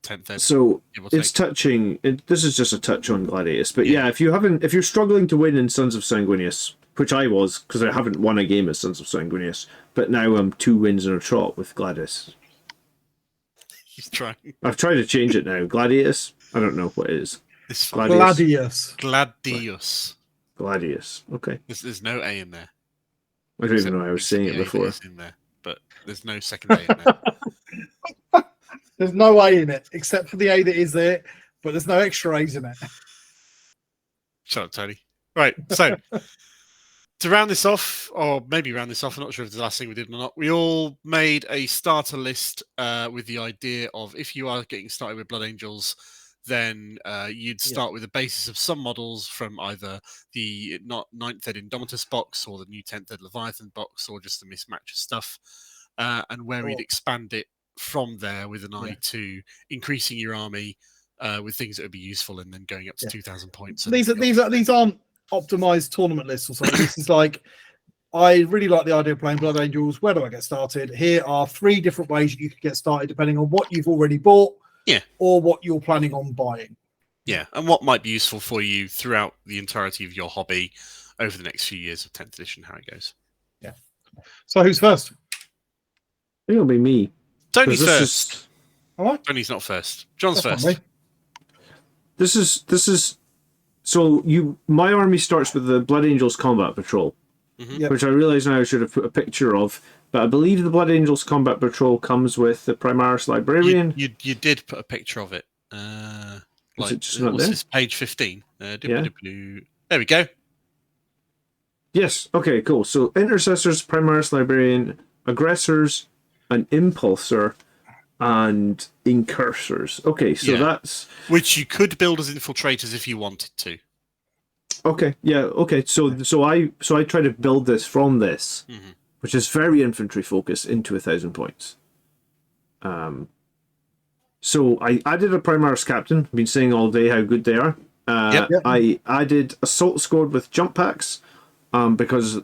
[SPEAKER 4] 10th.
[SPEAKER 3] So it's touching... this is just a touch on Gladius, but if you're struggling to win in Sons of Sanguinius, which I was, because I haven't won a game as Sons of Sanguinius, but now I'm 2 wins in a trot with Gladius.
[SPEAKER 4] He's trying.
[SPEAKER 3] I've tried to change it now. Gladius? I don't know what it is.
[SPEAKER 4] It's
[SPEAKER 2] Gladius.
[SPEAKER 3] Gladius. Okay.
[SPEAKER 4] There's no A in there.
[SPEAKER 3] I don't even know I was saying it before.
[SPEAKER 4] In there, but there's no second A in there.
[SPEAKER 2] There's no A in it, except for the A that is there, but there's no extra A's in it.
[SPEAKER 4] Shut up, Tony. Right, so... To round this off, or maybe round this off, I'm not sure if it's the last thing we did or not, we all made a starter list with the idea of if you are getting started with Blood Angels, then you'd start with a basis of some models from either the 9th Ed Indomitus box or the new 10th Ed Leviathan box or just a mismatch of stuff, and where we'd expand it from there with an eye to increasing your army with things that would be useful and then going up to 2,000 points.
[SPEAKER 2] These aren't optimized tournament lists or something. This is like, I really like the idea of playing Blood Angels. Where do I get started? Here are 3 different ways you could get started depending on what you've already bought or what you're planning on buying.
[SPEAKER 4] Yeah, and what might be useful for you throughout the entirety of your hobby over the next few years of 10th edition, how it goes.
[SPEAKER 2] Yeah. So who's first?
[SPEAKER 3] It'll be me.
[SPEAKER 4] Tony's first.
[SPEAKER 2] All right.
[SPEAKER 4] Tony's not first. John's
[SPEAKER 2] That's
[SPEAKER 4] first.
[SPEAKER 3] This is so my army starts with the Blood Angels Combat Patrol, which I realise now I should have put a picture of, but I believe the Blood Angels Combat Patrol comes with the Primaris Librarian.
[SPEAKER 4] You did put a picture of it.
[SPEAKER 3] Is it just not there?
[SPEAKER 4] This page 15. There we go.
[SPEAKER 3] Yes. Okay. Cool. So Intercessors, Primaris Librarian, Aggressors, an Impulsor, and Incursors. Okay, so that's...
[SPEAKER 4] Which you could build as infiltrators if you wanted to.
[SPEAKER 3] Okay, yeah, okay. So I try to build this from this, which is very infantry focused, into 1,000 points. So I added a Primaris Captain. I've been saying all day how good they are. I added Assault Squad with jump packs, because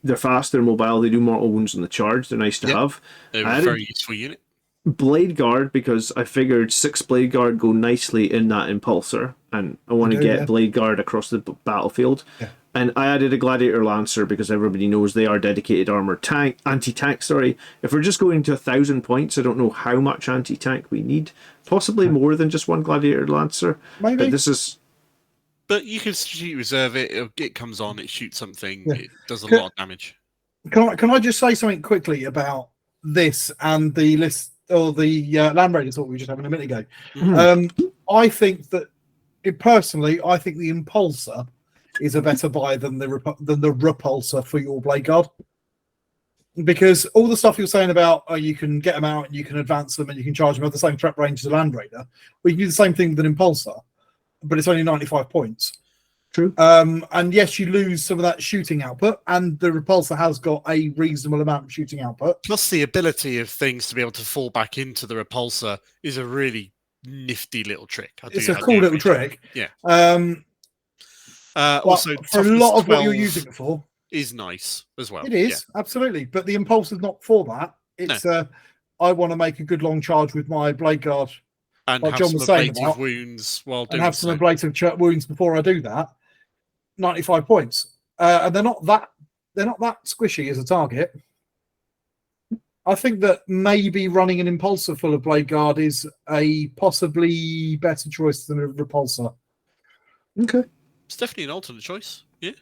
[SPEAKER 3] they're fast, they're mobile, they do mortal wounds on the charge. They're nice to have.
[SPEAKER 4] They're a very useful unit.
[SPEAKER 3] Blade Guard, because I figured 6 Blade Guard go nicely in that Impulsor, and I want to get Blade Guard across the battlefield. Yeah. And I added a Gladiator Lancer because everybody knows they are dedicated armor anti-tank. Sorry, if we're just going to 1,000 points, I don't know how much anti-tank we need. Possibly more than just one Gladiator Lancer. Maybe. But this is.
[SPEAKER 4] But you can strategically reserve it. It comes on. It shoots something. Yeah. It does a lot of damage.
[SPEAKER 2] Can I just say something quickly about this and the list? Or the Land Raiders thought we were just having a minute ago. I think that, personally, I think the Impulsor is a better buy than the Repulsor for your Blade Guard. Because all the stuff you're saying about you can get them out and you can advance them and you can charge them have the same trap range as a Land Raider, we can do the same thing with an Impulsor, but it's only 95 points.
[SPEAKER 3] True.
[SPEAKER 2] And yes, you lose some of that shooting output, and the Repulsor has got a reasonable amount of shooting output.
[SPEAKER 4] Plus, the ability of things to be able to fall back into the Repulsor is a really nifty little trick.
[SPEAKER 2] It's a cool little trick.
[SPEAKER 4] Yeah.
[SPEAKER 2] Also, for a lot of what you're using it for,
[SPEAKER 4] is nice as well.
[SPEAKER 2] It is, absolutely. But the Impulsor's not for that. It's I want to make a good long charge with my Blade Guard.
[SPEAKER 4] And like have John was saying about, wounds while doing
[SPEAKER 2] and have some ablative wounds before I do that. 95 points, and they're not that squishy as a target. I think that maybe running an Impulsor full of Blade Guard is a possibly better choice than a Repulsor.
[SPEAKER 3] Okay,
[SPEAKER 4] it's definitely an alternate choice. Yeah,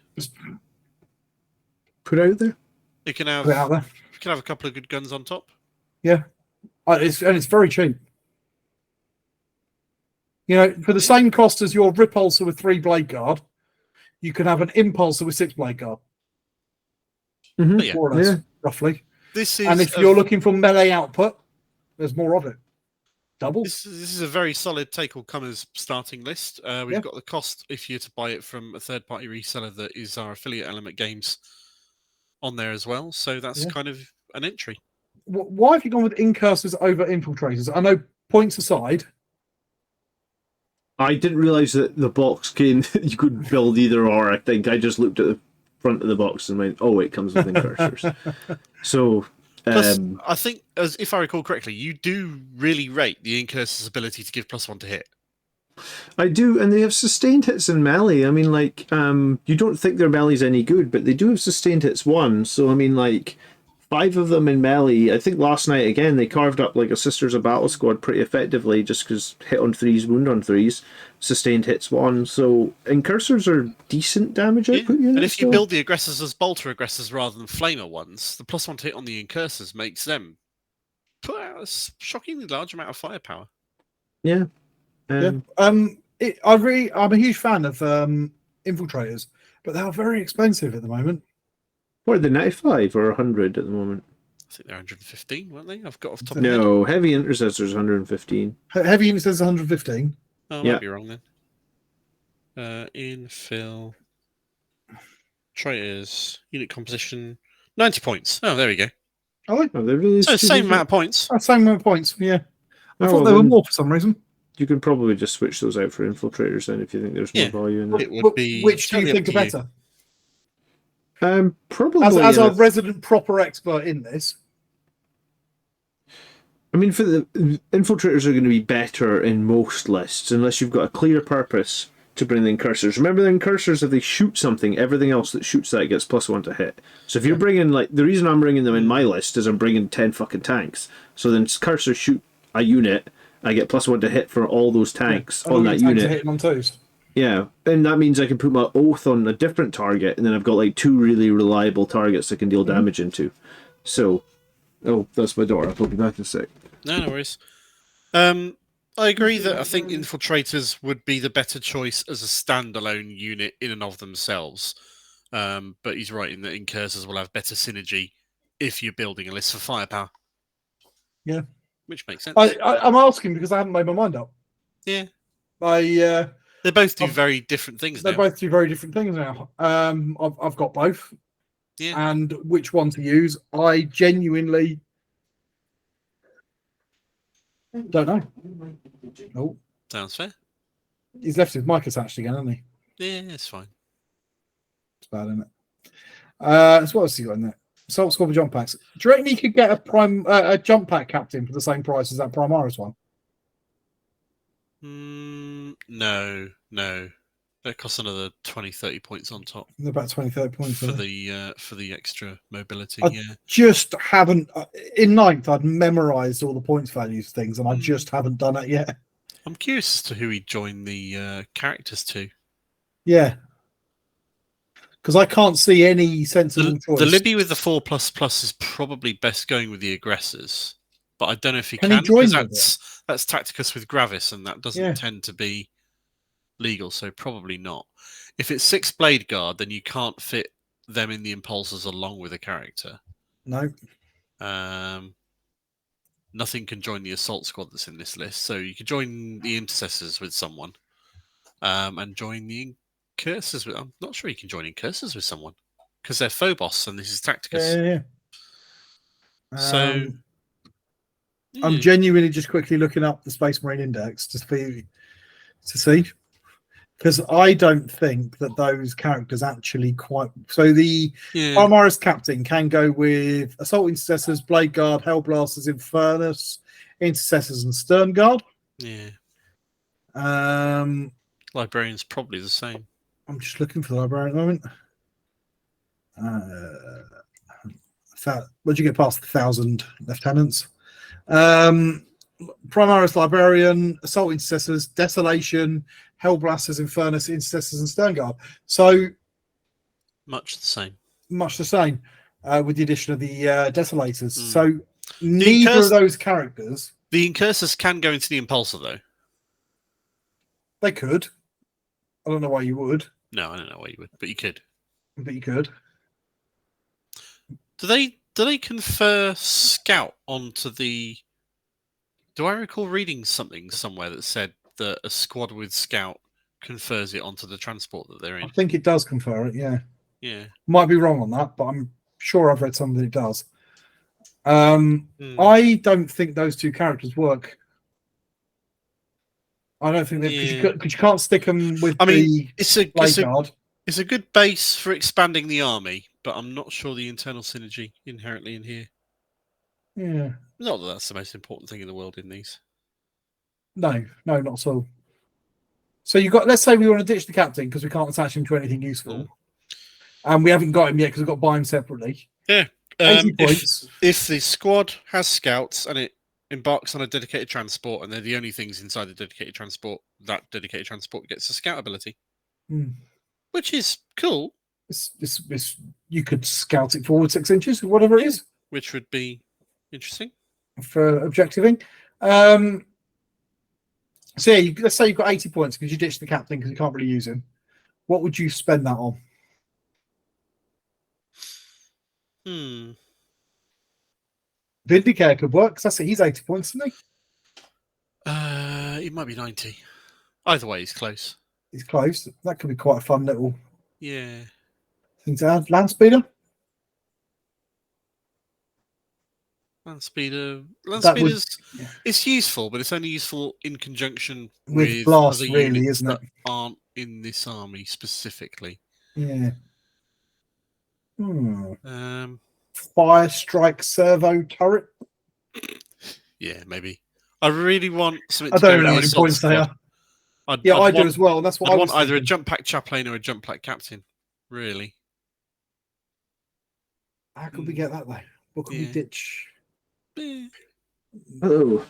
[SPEAKER 3] put it out there.
[SPEAKER 4] You can have a couple of good guns on top.
[SPEAKER 2] Yeah, it's very cheap. You know, for the same cost as your repulsor with 3 blade guard, you can have an impulsor with 6 blade guard.
[SPEAKER 3] Mhm.
[SPEAKER 2] More or less, roughly.
[SPEAKER 4] This is
[SPEAKER 2] And if you're looking for melee output, there's more of it. Double.
[SPEAKER 4] This is a very solid take all comers starting list. We've got the cost if you're to buy it from a third party reseller that is our affiliate Element Games on there as well. So that's kind of an entry.
[SPEAKER 2] Why have you gone with incursors over infiltrators? I know, points aside.
[SPEAKER 3] I didn't realise that the box came. You could build either or. I think I just looked at the front of the box and went, "Oh, it comes with incursors." So,
[SPEAKER 4] Plus, I think, as if I recall correctly, you do really rate the incursor's ability to give +1 to hit.
[SPEAKER 3] I do, and they have sustained hits in melee. I mean, like, you don't think their melee's any good, but they do have sustained hits 1. So, I mean, like, 5 of them in melee. I think last night, again, they carved up, like, a Sisters of Battle squad pretty effectively, just because hit on 3s, wound on 3s, sustained hits 1. So, incursors are decent damage output units.
[SPEAKER 4] And if you build the aggressors as bolter aggressors rather than flamer ones, the +1 to hit on the incursors makes them put out a shockingly large amount of firepower.
[SPEAKER 3] Yeah.
[SPEAKER 2] I'm a huge fan of infiltrators, but they are very expensive at the moment.
[SPEAKER 3] What are they, 95 or 100 at the moment?
[SPEAKER 4] I think they're 115, weren't they? I've got off the top
[SPEAKER 3] No, heavy intercessors 115.
[SPEAKER 2] Heavy units says 115.
[SPEAKER 4] Oh, I might be wrong then. Infill. Traitors. Unit composition. 90 points. Oh, there we go.
[SPEAKER 2] Oh,
[SPEAKER 3] they're really
[SPEAKER 4] So same amount of points.
[SPEAKER 2] Same amount of points, yeah. I thought they were more for some reason.
[SPEAKER 3] You can probably just switch those out for infiltrators then if you think there's more value in that.
[SPEAKER 4] It would be
[SPEAKER 2] Which do you think are better?
[SPEAKER 3] Probably
[SPEAKER 2] as a resident proper expert in this.
[SPEAKER 3] I mean, for the infiltrators are going to be better in most lists unless you've got a clear purpose to bring the incursors. Remember, the incursors, if they shoot something, everything else that shoots that gets +1 to hit. So if you're bringing, like, the reason I'm bringing them in my list is I'm bringing 10 fucking tanks. So then cursors shoot a unit, I get +1 to hit for all those tanks on that unit.
[SPEAKER 2] Hitting on 2s.
[SPEAKER 3] Yeah, and that means I can put my oath on a different target, and then I've got like 2 really reliable targets I can deal damage into. So, that's my door. I'll be back in a sec.
[SPEAKER 4] No worries. I agree that I think infiltrators would be the better choice as a standalone unit in and of themselves. But he's right in that incursors will have better synergy if you're building a list for firepower.
[SPEAKER 2] Yeah.
[SPEAKER 4] Which makes sense.
[SPEAKER 2] I'm asking because I haven't made my mind up.
[SPEAKER 4] Yeah.
[SPEAKER 2] They
[SPEAKER 4] both do very different things
[SPEAKER 2] now. Both do very different things now. I've got both.
[SPEAKER 4] Yeah.
[SPEAKER 2] And which one to use, I genuinely don't know. Oh.
[SPEAKER 4] Sounds fair.
[SPEAKER 2] He's left his mic attached again, hasn't he?
[SPEAKER 4] Yeah, it's fine.
[SPEAKER 2] It's bad, isn't it? So what else has he got in there? Assault Squad jump packs. Do you reckon he could get a jump pack captain for the same price as that Primaris one?
[SPEAKER 4] No. That costs another 20-30 points on top.
[SPEAKER 2] About 20-30 points
[SPEAKER 4] for the extra mobility.
[SPEAKER 2] I just haven't. In 9th, I'd memorised all the points values things, and I just haven't done it yet.
[SPEAKER 4] I'm curious as to who he joined the characters to.
[SPEAKER 2] Yeah. Because I can't see any sensible choice.
[SPEAKER 4] The Libby with the 4++ is probably best going with the aggressors, but I don't know if he can.
[SPEAKER 2] He join
[SPEAKER 4] that's Tacticus with Gravis, and that doesn't tend to be legal, so probably not. If it's 6 blade guard, then you can't fit them in the impulsors along with a character.
[SPEAKER 2] No.
[SPEAKER 4] Nothing can join the assault squad that's in this list, so you could join the intercessors with someone, and join the incursors with. I'm not sure you can join incursors with someone because they're Phobos and this is Tacticus.
[SPEAKER 2] Yeah.
[SPEAKER 4] So
[SPEAKER 2] I'm genuinely just quickly looking up the Space Marine Index to see, because I don't think that those characters actually quite. So the Primaris captain can go with assault intercessors, blade guard, hellblasters, infernus, intercessors, and stern guard.
[SPEAKER 4] Yeah.
[SPEAKER 2] Librarian's
[SPEAKER 4] probably the same.
[SPEAKER 2] I'm just looking for the librarian at the moment. Where'd you get past 1,000 lieutenants? Primaris Librarian, Assault Intercessors, Desolation, Hellblasters, Infernus, Intercessors, and Stern Guard. So
[SPEAKER 4] much the same.
[SPEAKER 2] With the addition of the Desolators. So neither of those characters.
[SPEAKER 4] The Incursors can go into the Impulsor, though.
[SPEAKER 2] They could. I don't know why you would,
[SPEAKER 4] No, I don't know why you would, but you could.
[SPEAKER 2] but you could.
[SPEAKER 4] Do they confer scout onto the? Do I recall reading something somewhere that said that a squad with scout confers it onto the transport that they're
[SPEAKER 2] I
[SPEAKER 4] in?
[SPEAKER 2] think it does confer it, yeah.
[SPEAKER 4] Yeah.
[SPEAKER 2] Might be wrong on that, but I'm sure I've read something that it does. I don't think those two characters work. I don't think that because you can't stick them with
[SPEAKER 4] it's a
[SPEAKER 2] Blade Guard.
[SPEAKER 4] It's a good base for expanding the army, but I'm not sure the internal synergy inherently in here.
[SPEAKER 2] Yeah.
[SPEAKER 4] Not that that's the most important thing in the world in these.
[SPEAKER 2] No, not at all. So you got. Let's say we want to ditch the captain because we can't attach him to anything useful, and we haven't got him yet because we've got to buy him separately.
[SPEAKER 4] Yeah.
[SPEAKER 2] 80 points.
[SPEAKER 4] If the squad has scouts and it embarks on a dedicated transport, and they're the only things inside the dedicated transport, that dedicated transport gets a scout ability, which is cool.
[SPEAKER 2] You could scout it forward 6 inches or whatever it is,
[SPEAKER 4] which would be interesting
[SPEAKER 2] for objectiving. So yeah, let's say you've got 80 points because you ditched the captain because you can't really use him. What would you spend that on? Vindicare could work because that's it. He's 80 points, isn't he?
[SPEAKER 4] It might be 90. Either way, he's close.
[SPEAKER 2] He's close. That could be quite a fun little thing to add. Land speeder.
[SPEAKER 4] Land speeders. It's useful, but it's only useful in conjunction with
[SPEAKER 2] blast,
[SPEAKER 4] other
[SPEAKER 2] really,
[SPEAKER 4] units
[SPEAKER 2] isn't it?
[SPEAKER 4] that aren't in this army specifically.
[SPEAKER 2] Yeah.
[SPEAKER 1] Fire strike servo turret.
[SPEAKER 4] Yeah, maybe. I really want something.
[SPEAKER 2] I don't even know how many points they are. I do as well. That's what I
[SPEAKER 4] want. Either
[SPEAKER 2] thinking.
[SPEAKER 4] A jump pack chaplain or a jump pack captain. Really.
[SPEAKER 2] How could we get that though? What could we ditch?
[SPEAKER 3] Oh,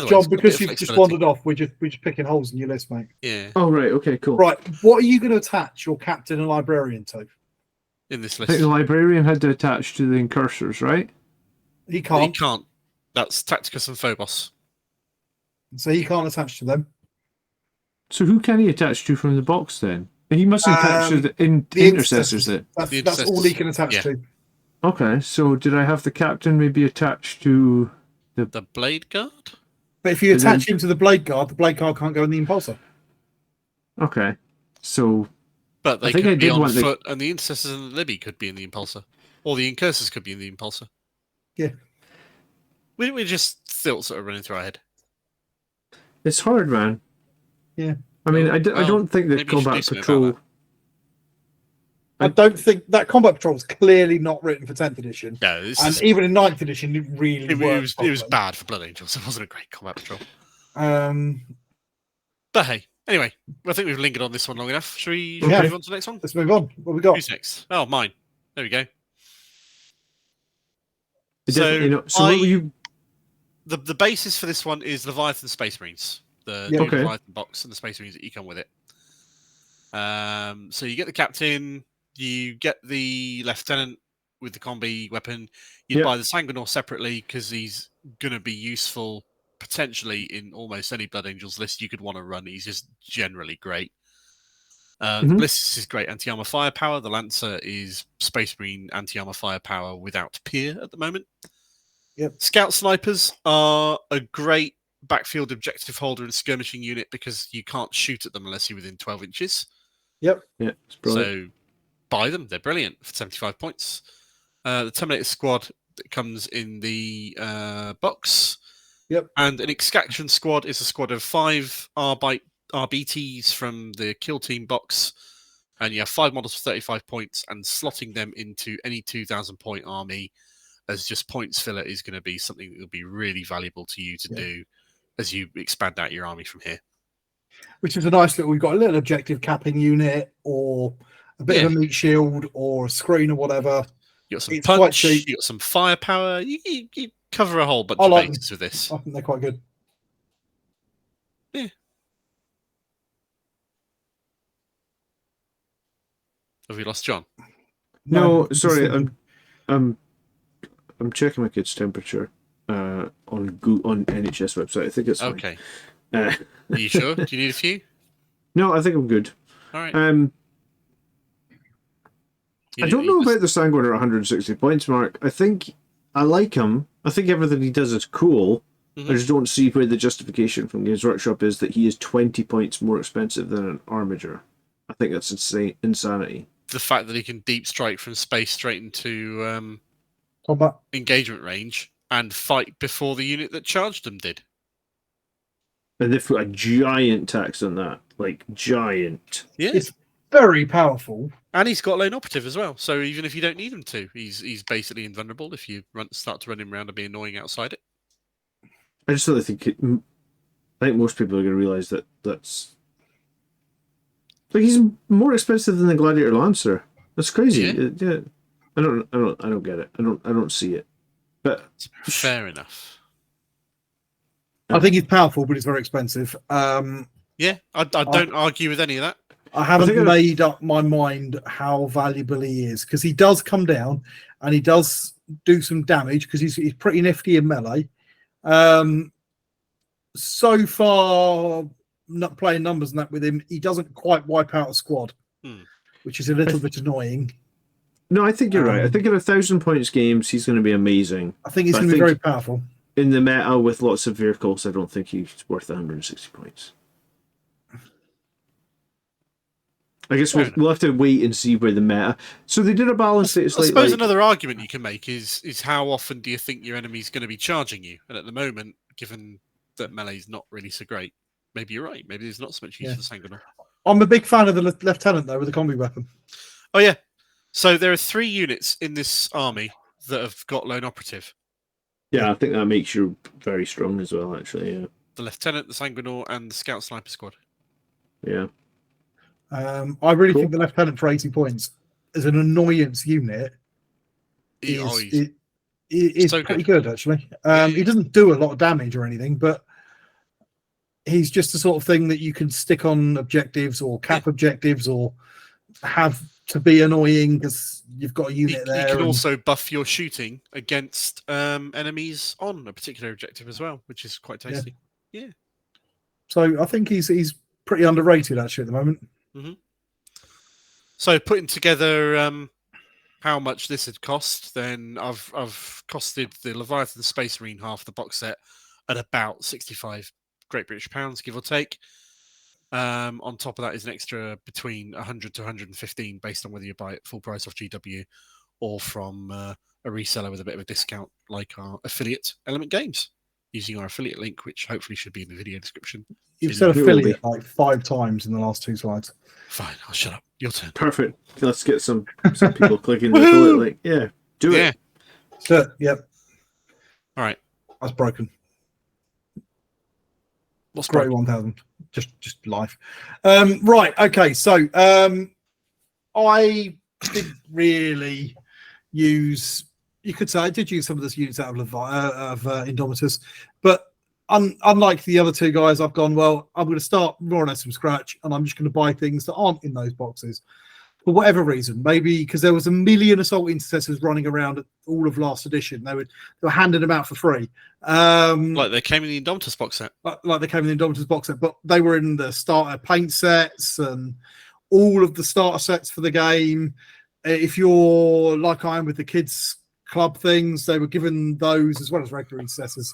[SPEAKER 2] John, because you've just wandered off, we're just picking holes in your list, mate.
[SPEAKER 4] Yeah.
[SPEAKER 3] Oh, right. Okay, cool.
[SPEAKER 2] Right. What are you going to attach your captain and librarian to?
[SPEAKER 4] In this
[SPEAKER 3] I
[SPEAKER 4] list,
[SPEAKER 3] think the librarian had to attach to the incursors, right?
[SPEAKER 2] He can't.
[SPEAKER 4] He can't. That's Tacticus and Phobos.
[SPEAKER 2] So he can't attach to them.
[SPEAKER 3] So who can he attach to from the box then? He must attach to the intercessors then.
[SPEAKER 2] That's all he can attach to.
[SPEAKER 3] Okay, so did I have the captain maybe attached to
[SPEAKER 4] the Blade Guard?
[SPEAKER 2] But if you attach him to the Blade Guard can't go in the Impulsor.
[SPEAKER 3] Okay, so...
[SPEAKER 4] But they could be on foot, and the Intercessors and the Libby could be in the Impulsor. Or the Incursors could be in the Impulsor.
[SPEAKER 2] Yeah.
[SPEAKER 4] We just thoughts that are running through our head.
[SPEAKER 3] It's hard, man.
[SPEAKER 2] Yeah.
[SPEAKER 3] I mean, I don't think that Combat Patrol...
[SPEAKER 2] I don't think that Combat Patrol was clearly not written for 10th edition.
[SPEAKER 4] No,
[SPEAKER 2] and even in 9th edition, it really worked.
[SPEAKER 4] It was bad for Blood Angels. It wasn't a great Combat Patrol. But hey, anyway, I think we've lingered on this one long enough. Should we move on to the next one?
[SPEAKER 2] Let's move on. What have we got?
[SPEAKER 4] Who's next? Oh, mine. There we go. The basis for this one is Leviathan Space Marines. The Leviathan box and the Space Marines that you come with it. So you get the captain, you get the lieutenant with the combi weapon. You buy the Sanguinor separately because he's going to be useful potentially in almost any Blood Angels list you could want to run. He's just generally great. The Blissus is great anti-armor firepower. The Lancer is Space Marine anti-armor firepower without peer at the moment. Scout snipers are a great backfield objective holder and skirmishing unit because you can't shoot at them unless you're within 12 inches.
[SPEAKER 3] Yeah, it's brilliant.
[SPEAKER 4] So buy them. They're brilliant for 75 points. The Terminator squad that comes in the box. And an extraction squad is a squad of 5 RBTs from the kill team box. And you have 5 models for 35 points, and slotting them into any 2,000 point army as just points filler is going to be something that will be really valuable to you to do as you expand out your army from here.
[SPEAKER 2] Which is a nice little, we've got a little objective capping unit or a bit of a meat shield or a screen or whatever.
[SPEAKER 4] You got some punch, you got some firepower. You cover a whole bunch of bases with this.
[SPEAKER 2] I think they're quite good.
[SPEAKER 4] Yeah. Have we lost John?
[SPEAKER 3] No, sorry. I'm checking my kid's temperature on NHS website. I think it's fine.
[SPEAKER 4] Okay. Are you sure? Do you need a few?
[SPEAKER 3] No, I think I'm good.
[SPEAKER 4] All right.
[SPEAKER 3] I don't know about the Sanguinor at 160 points mark. I think I like him. I think everything he does is cool. I just don't see where the justification from Games Workshop is that he is 20 points more expensive than an Armiger. I think that's insanity.
[SPEAKER 4] The fact that he can deep strike from space straight into
[SPEAKER 2] Combat.
[SPEAKER 4] engagement range and fight before the unit that charged him did.
[SPEAKER 3] And they've put a giant tax on that. Like, giant.
[SPEAKER 4] Yeah.
[SPEAKER 2] It's very powerful.
[SPEAKER 4] And he's got lone operative as well. So even if you don't need him to, he's basically invulnerable if you start to run him around and be annoying outside it.
[SPEAKER 3] I just don't think I think most people are going to realise that that's... Like, he's more expensive than the Gladiator Lancer. That's crazy. Yeah. I don't get it. I don't see it. But
[SPEAKER 4] fair enough.
[SPEAKER 2] I think he's powerful, but he's very expensive.
[SPEAKER 4] Yeah, I don't argue with any of that.
[SPEAKER 2] I haven't made up my mind how valuable he is, because he does come down and he does do some damage because he's pretty nifty in melee. So far, not playing numbers and that with him, he doesn't quite wipe out a squad, which is a little bit annoying.
[SPEAKER 3] No, I think you're right. I think in 1,000 points games, he's going to be amazing.
[SPEAKER 2] I think he's going to be very powerful.
[SPEAKER 3] In the meta with lots of vehicles, I don't think he's worth 160 points. I guess we'll have to wait and see where the meta. So they did a balance.
[SPEAKER 4] I suppose another argument you can make is how often do you think your enemy's going to be charging you? And at the moment, given that melee's not really so great, maybe you're right. Maybe there's not so much use for the Sanguinor.
[SPEAKER 2] I'm a big fan of the lieutenant though with the combi weapon.
[SPEAKER 4] Oh yeah. So there are 3 units in this army that have got lone operative.
[SPEAKER 3] Yeah, I think that makes you very strong as well. Actually, yeah.
[SPEAKER 4] The lieutenant, the Sanguinor, and the scout sniper squad.
[SPEAKER 3] Yeah.
[SPEAKER 2] I really think the lieutenant for 80 points as an annoyance unit is so pretty good actually. He doesn't do a lot of damage or anything, but he's just the sort of thing that you can stick on objectives or cap objectives or have to be annoying because you've got a unit there.
[SPEAKER 4] You can also buff your shooting against enemies on a particular objective as well, which is quite tasty. Yeah.
[SPEAKER 2] So I think he's pretty underrated actually at the moment.
[SPEAKER 4] So putting together how much this had cost, then I've costed the Leviathan Space Marine half the box set at about 65 Great British pounds, give or take. On top of that is an extra between 100 to 115 based on whether you buy it full price off GW or from a reseller with a bit of a discount like our affiliate Element Games, using our affiliate link, which hopefully should be in the video description.
[SPEAKER 2] You've said affiliate like 5 times in the last 2 slides.
[SPEAKER 4] Fine, I'll shut up. Your turn.
[SPEAKER 3] Perfect. Let's get some people clicking the affiliate link. Yeah, do it.
[SPEAKER 2] Sure. Yep.
[SPEAKER 4] All right.
[SPEAKER 2] That's broken.
[SPEAKER 4] What's
[SPEAKER 2] broken? 1,000. Just life. Right. Okay. So I didn't really use. You could say I did use some of those units out of Indomitus, but unlike the other 2 guys, I've gone, well, I'm going to start more or less from scratch, and I'm just going to buy things that aren't in those boxes. For whatever reason, maybe because there was a million assault intercessors running around at all of last edition. They were handing them out for free.
[SPEAKER 4] Like they came in the Indomitus box set.
[SPEAKER 2] Like they came in the Indomitus box set, but they were in the starter paint sets and all of the starter sets for the game. If you're like I am with the kids club things, they were given those as well as regular intercessors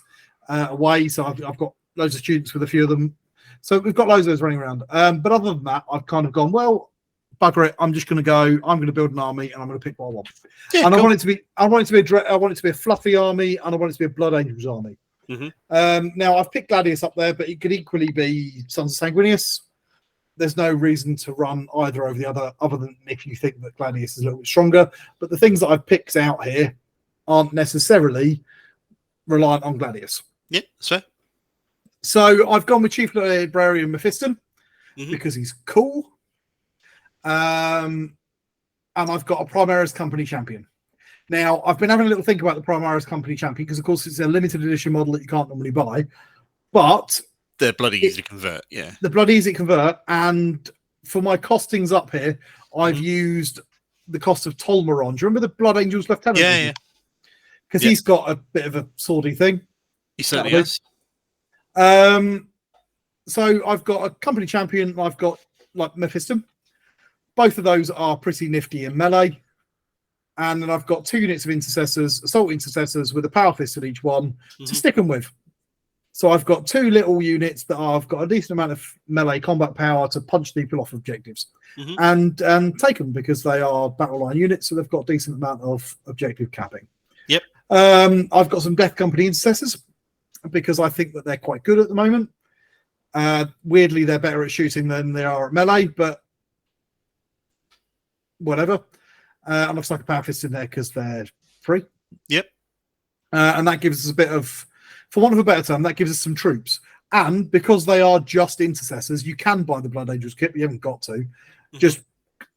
[SPEAKER 2] away. So I've got loads of students with a few of them. So we've got loads of those running around. But other than that, I've kind of gone, well, bugger it. I'm just going to go. I'm going to build an army, and I'm going to pick what I want. Yeah, and I want it to be a fluffy army, and I want it to be a Blood Angels army. Now I've picked Gladius up there, but it could equally be Sons of Sanguinius. There's no reason to run either over the other than if you think that Gladius is a little bit stronger. But the things that I've picked out here aren't necessarily reliant on Gladius.
[SPEAKER 4] Yeah, that's fair.
[SPEAKER 2] So I've gone with Chief Librarian Mephiston because he's cool. And I've got a Primaris Company champion. Now, I've been having a little think about the Primaris Company champion because, of course, it's a limited edition model that you can't normally buy. But
[SPEAKER 4] they're bloody easy to convert, yeah.
[SPEAKER 2] They're bloody easy to convert. And for my costings up here, I've used the cost of Tolmeron. Do you remember the Blood Angels Lieutenant?
[SPEAKER 4] Yeah.
[SPEAKER 2] Because he's got a bit of a swordy thing.
[SPEAKER 4] He certainly has.
[SPEAKER 2] So I've got a company champion. I've got like Mephiston. Both of those are pretty nifty in melee. And then I've got 2 units of intercessors, assault intercessors with a power fist in each one to stick them with. So I've got 2 little units that have got a decent amount of melee combat power to punch people off objectives and take them because they are battle line units, so they've got a decent amount of objective capping.
[SPEAKER 4] Yep.
[SPEAKER 2] I've got some Death Company intercessors because I think that they're quite good at the moment. Weirdly, they're better at shooting than they are at melee, but whatever. And I've stuck a power fist in there because they're free.
[SPEAKER 4] Yep.
[SPEAKER 2] And that gives us a bit of, for want of a better term, that gives us some troops. And because they are just intercessors, you can buy the Blood Angels kit, but you haven't got to. Just,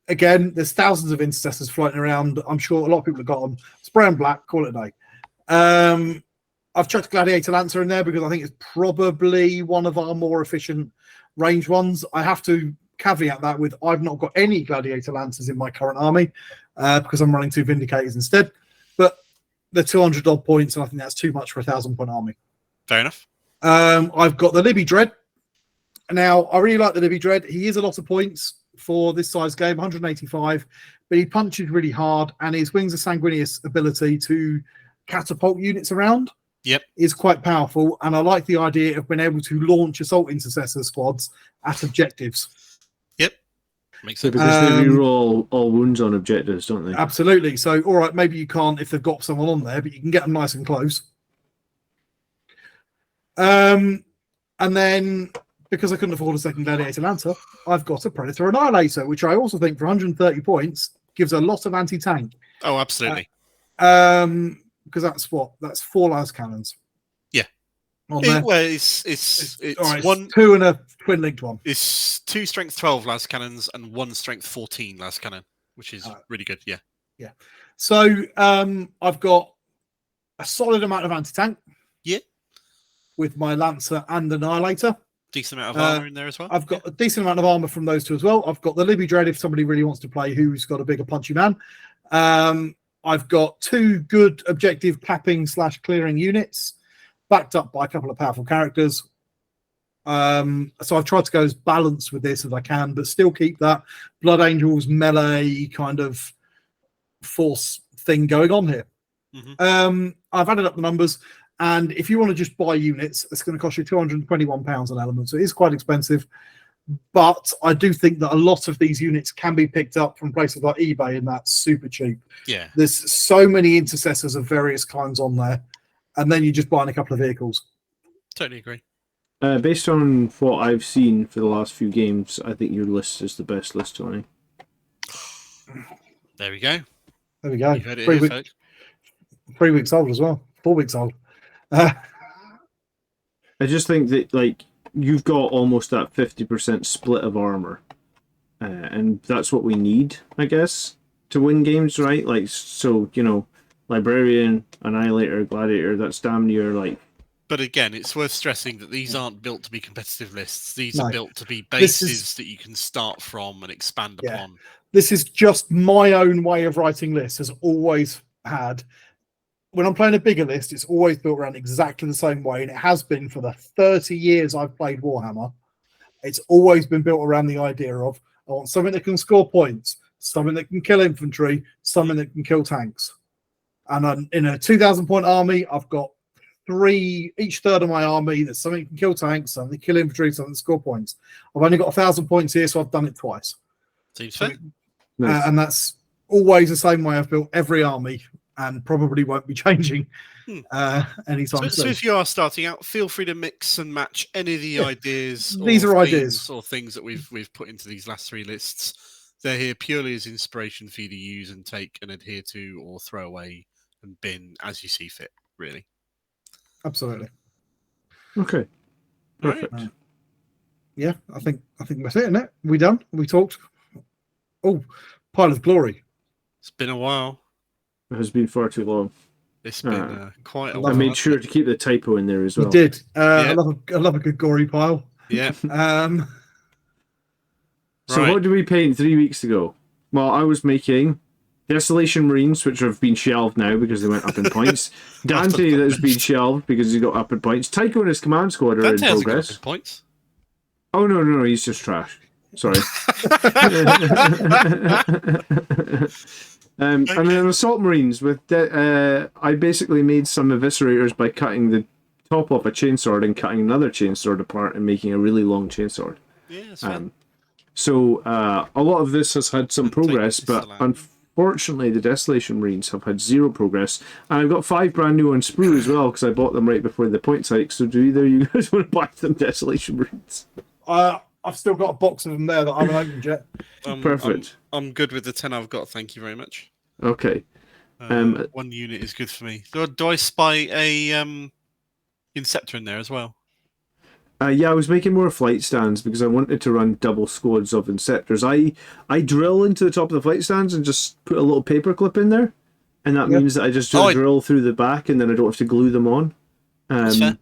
[SPEAKER 2] again, there's thousands of intercessors floating around. I'm sure a lot of people have got them. Spray and black, call it a day. I've chucked a Gladiator Lancer in there because I think it's probably one of our more efficient range ones. I have to caveat that with I've not got any Gladiator Lancers in my current army because I'm running 2 Vindicators instead. But they're 200 odd points, and I think that's too much for a 1,000-point army.
[SPEAKER 4] Fair enough.
[SPEAKER 2] I've got the Libby Dread. Now, I really like the Libby Dread. He is a lot of points for this size game, 185, but he punches really hard, and his Wings of Sanguinius ability to catapult units around is quite powerful, and I like the idea of being able to launch assault intercessor squads at objectives.
[SPEAKER 4] Makes
[SPEAKER 3] So
[SPEAKER 4] sense.
[SPEAKER 3] because they reroll all wounds on objectives, don't they?
[SPEAKER 2] Absolutely. So, all right, maybe you can't if they've got someone on there, but you can get them nice and close. And then, because I couldn't afford a second Gladiator Lancer, I've got a Predator Annihilator, which I also think for 130 points gives a lot of anti-tank.
[SPEAKER 4] Oh, absolutely.
[SPEAKER 2] Because that's 4 las cannons.
[SPEAKER 4] Yeah.
[SPEAKER 2] On there.
[SPEAKER 4] Well, it's
[SPEAKER 2] All right,
[SPEAKER 4] one.
[SPEAKER 2] 2 and a twin linked one.
[SPEAKER 4] It's 2 strength 12 las cannons and 1 strength 14 las cannon, which is really good. Yeah.
[SPEAKER 2] Yeah. So I've got a solid amount of anti-tank.
[SPEAKER 4] Yeah.
[SPEAKER 2] With my Lancer and Annihilator.
[SPEAKER 4] Decent amount of armor in there as well.
[SPEAKER 2] I've got a decent amount of armor from those 2 as well. I've got the Libby Dread if somebody really wants to play who's got a bigger punchy man. I've got 2 good objective capping / clearing units backed up by a couple of powerful characters. So I've tried to go as balanced with this as I can, but still keep that Blood Angels melee kind of force thing going on here. I've added up the numbers, and if you want to just buy units, it's going to cost you £221 an element, so it is quite expensive. But I do think that a lot of these units can be picked up from places like eBay, and that's super cheap.
[SPEAKER 4] Yeah.
[SPEAKER 2] There's so many intercessors of various kinds on there, and then you're just buying a couple of vehicles.
[SPEAKER 4] Totally agree.
[SPEAKER 3] Based on what I've seen for the last few games, I think your list is the best list, Tony.
[SPEAKER 4] There we go.
[SPEAKER 2] There we go.
[SPEAKER 4] You heard it here, folks.
[SPEAKER 2] 3 weeks old as well. 4 weeks old.
[SPEAKER 3] I just think that, like, you've got almost that 50% split of armor. And that's what we need, I guess, to win games, right? Like, so, you know, Librarian, Annihilator, Gladiator, that's damn near, like...
[SPEAKER 4] But again, it's worth stressing that these aren't built to be competitive lists. These
[SPEAKER 2] No.
[SPEAKER 4] are built to be bases that you can start from and expand upon.
[SPEAKER 2] This is just my own way of writing lists, has always had. When I'm playing a bigger list, it's always built around exactly the same way, and it has been for the 30 years I've played Warhammer. It's always been built around the idea of, I want something that can score points, something that can kill infantry, something that can kill tanks. And in a 2,000-point army, I've got 3, each third of my army, that's something that can kill tanks, something that can kill infantry, something that score points. I've only got 1,000 points here, so I've done it twice.
[SPEAKER 4] Seems fair.
[SPEAKER 3] Nice.
[SPEAKER 2] And that's always the same way I've built every army, and probably won't be changing anytime soon.
[SPEAKER 4] So if you are starting out, feel free to mix and match any of the ideas.
[SPEAKER 2] These are
[SPEAKER 4] themes
[SPEAKER 2] ideas.
[SPEAKER 4] or things that we've put into these last 3 lists. They're here purely as inspiration for you to use and take and adhere to, or throw away and bin as you see fit. Really.
[SPEAKER 2] Absolutely.
[SPEAKER 3] Okay. Perfect.
[SPEAKER 4] Right.
[SPEAKER 2] Yeah, I think that's it, isn't it? We done? We talked? Oh, Pile of Glory.
[SPEAKER 4] It's been a while.
[SPEAKER 3] It has been far too long.
[SPEAKER 4] It's been quite a
[SPEAKER 3] I
[SPEAKER 4] while.
[SPEAKER 3] made sure to keep the typo in there as well.
[SPEAKER 2] You did. I love a good gory pile.
[SPEAKER 4] Yeah.
[SPEAKER 3] So
[SPEAKER 4] Right.
[SPEAKER 3] what did we paint 3 weeks ago? Well, I was making Desolation Marines, which have been shelved now because they went up in points. Dante, that's been shelved because he got up in points. Tycho and his command squad are
[SPEAKER 4] Dante
[SPEAKER 3] in
[SPEAKER 4] hasn't got
[SPEAKER 3] progress.
[SPEAKER 4] good points.
[SPEAKER 3] Oh, no, he's just trash. Sorry. And then assault marines with I basically made some eviscerators by cutting the top off a chainsword and cutting another chainsword apart and making a really long chainsword.
[SPEAKER 4] Yeah, that's fine.
[SPEAKER 3] So a lot of this has had some progress, but
[SPEAKER 4] Salam.
[SPEAKER 3] unfortunately the Desolation Marines have had zero progress. And I've got 5 brand new on sprue as well, because I bought them right before the points hike. So do either of you guys want to buy them Desolation Marines?
[SPEAKER 2] I've still got a box of them there that I haven't opened yet.
[SPEAKER 3] Perfect.
[SPEAKER 4] I'm good with the 10 I've got, thank you very much.
[SPEAKER 3] Okay.
[SPEAKER 4] 1 unit is good for me. Do I spy a Inceptor in there as well?
[SPEAKER 3] Yeah, I was making more flight stands because I wanted to run double squads of Inceptors. I drill into the top of the flight stands and just put a little paper clip in there, and that means that I just do a drill through the back, and then I don't have to glue them on.
[SPEAKER 4] That's fair.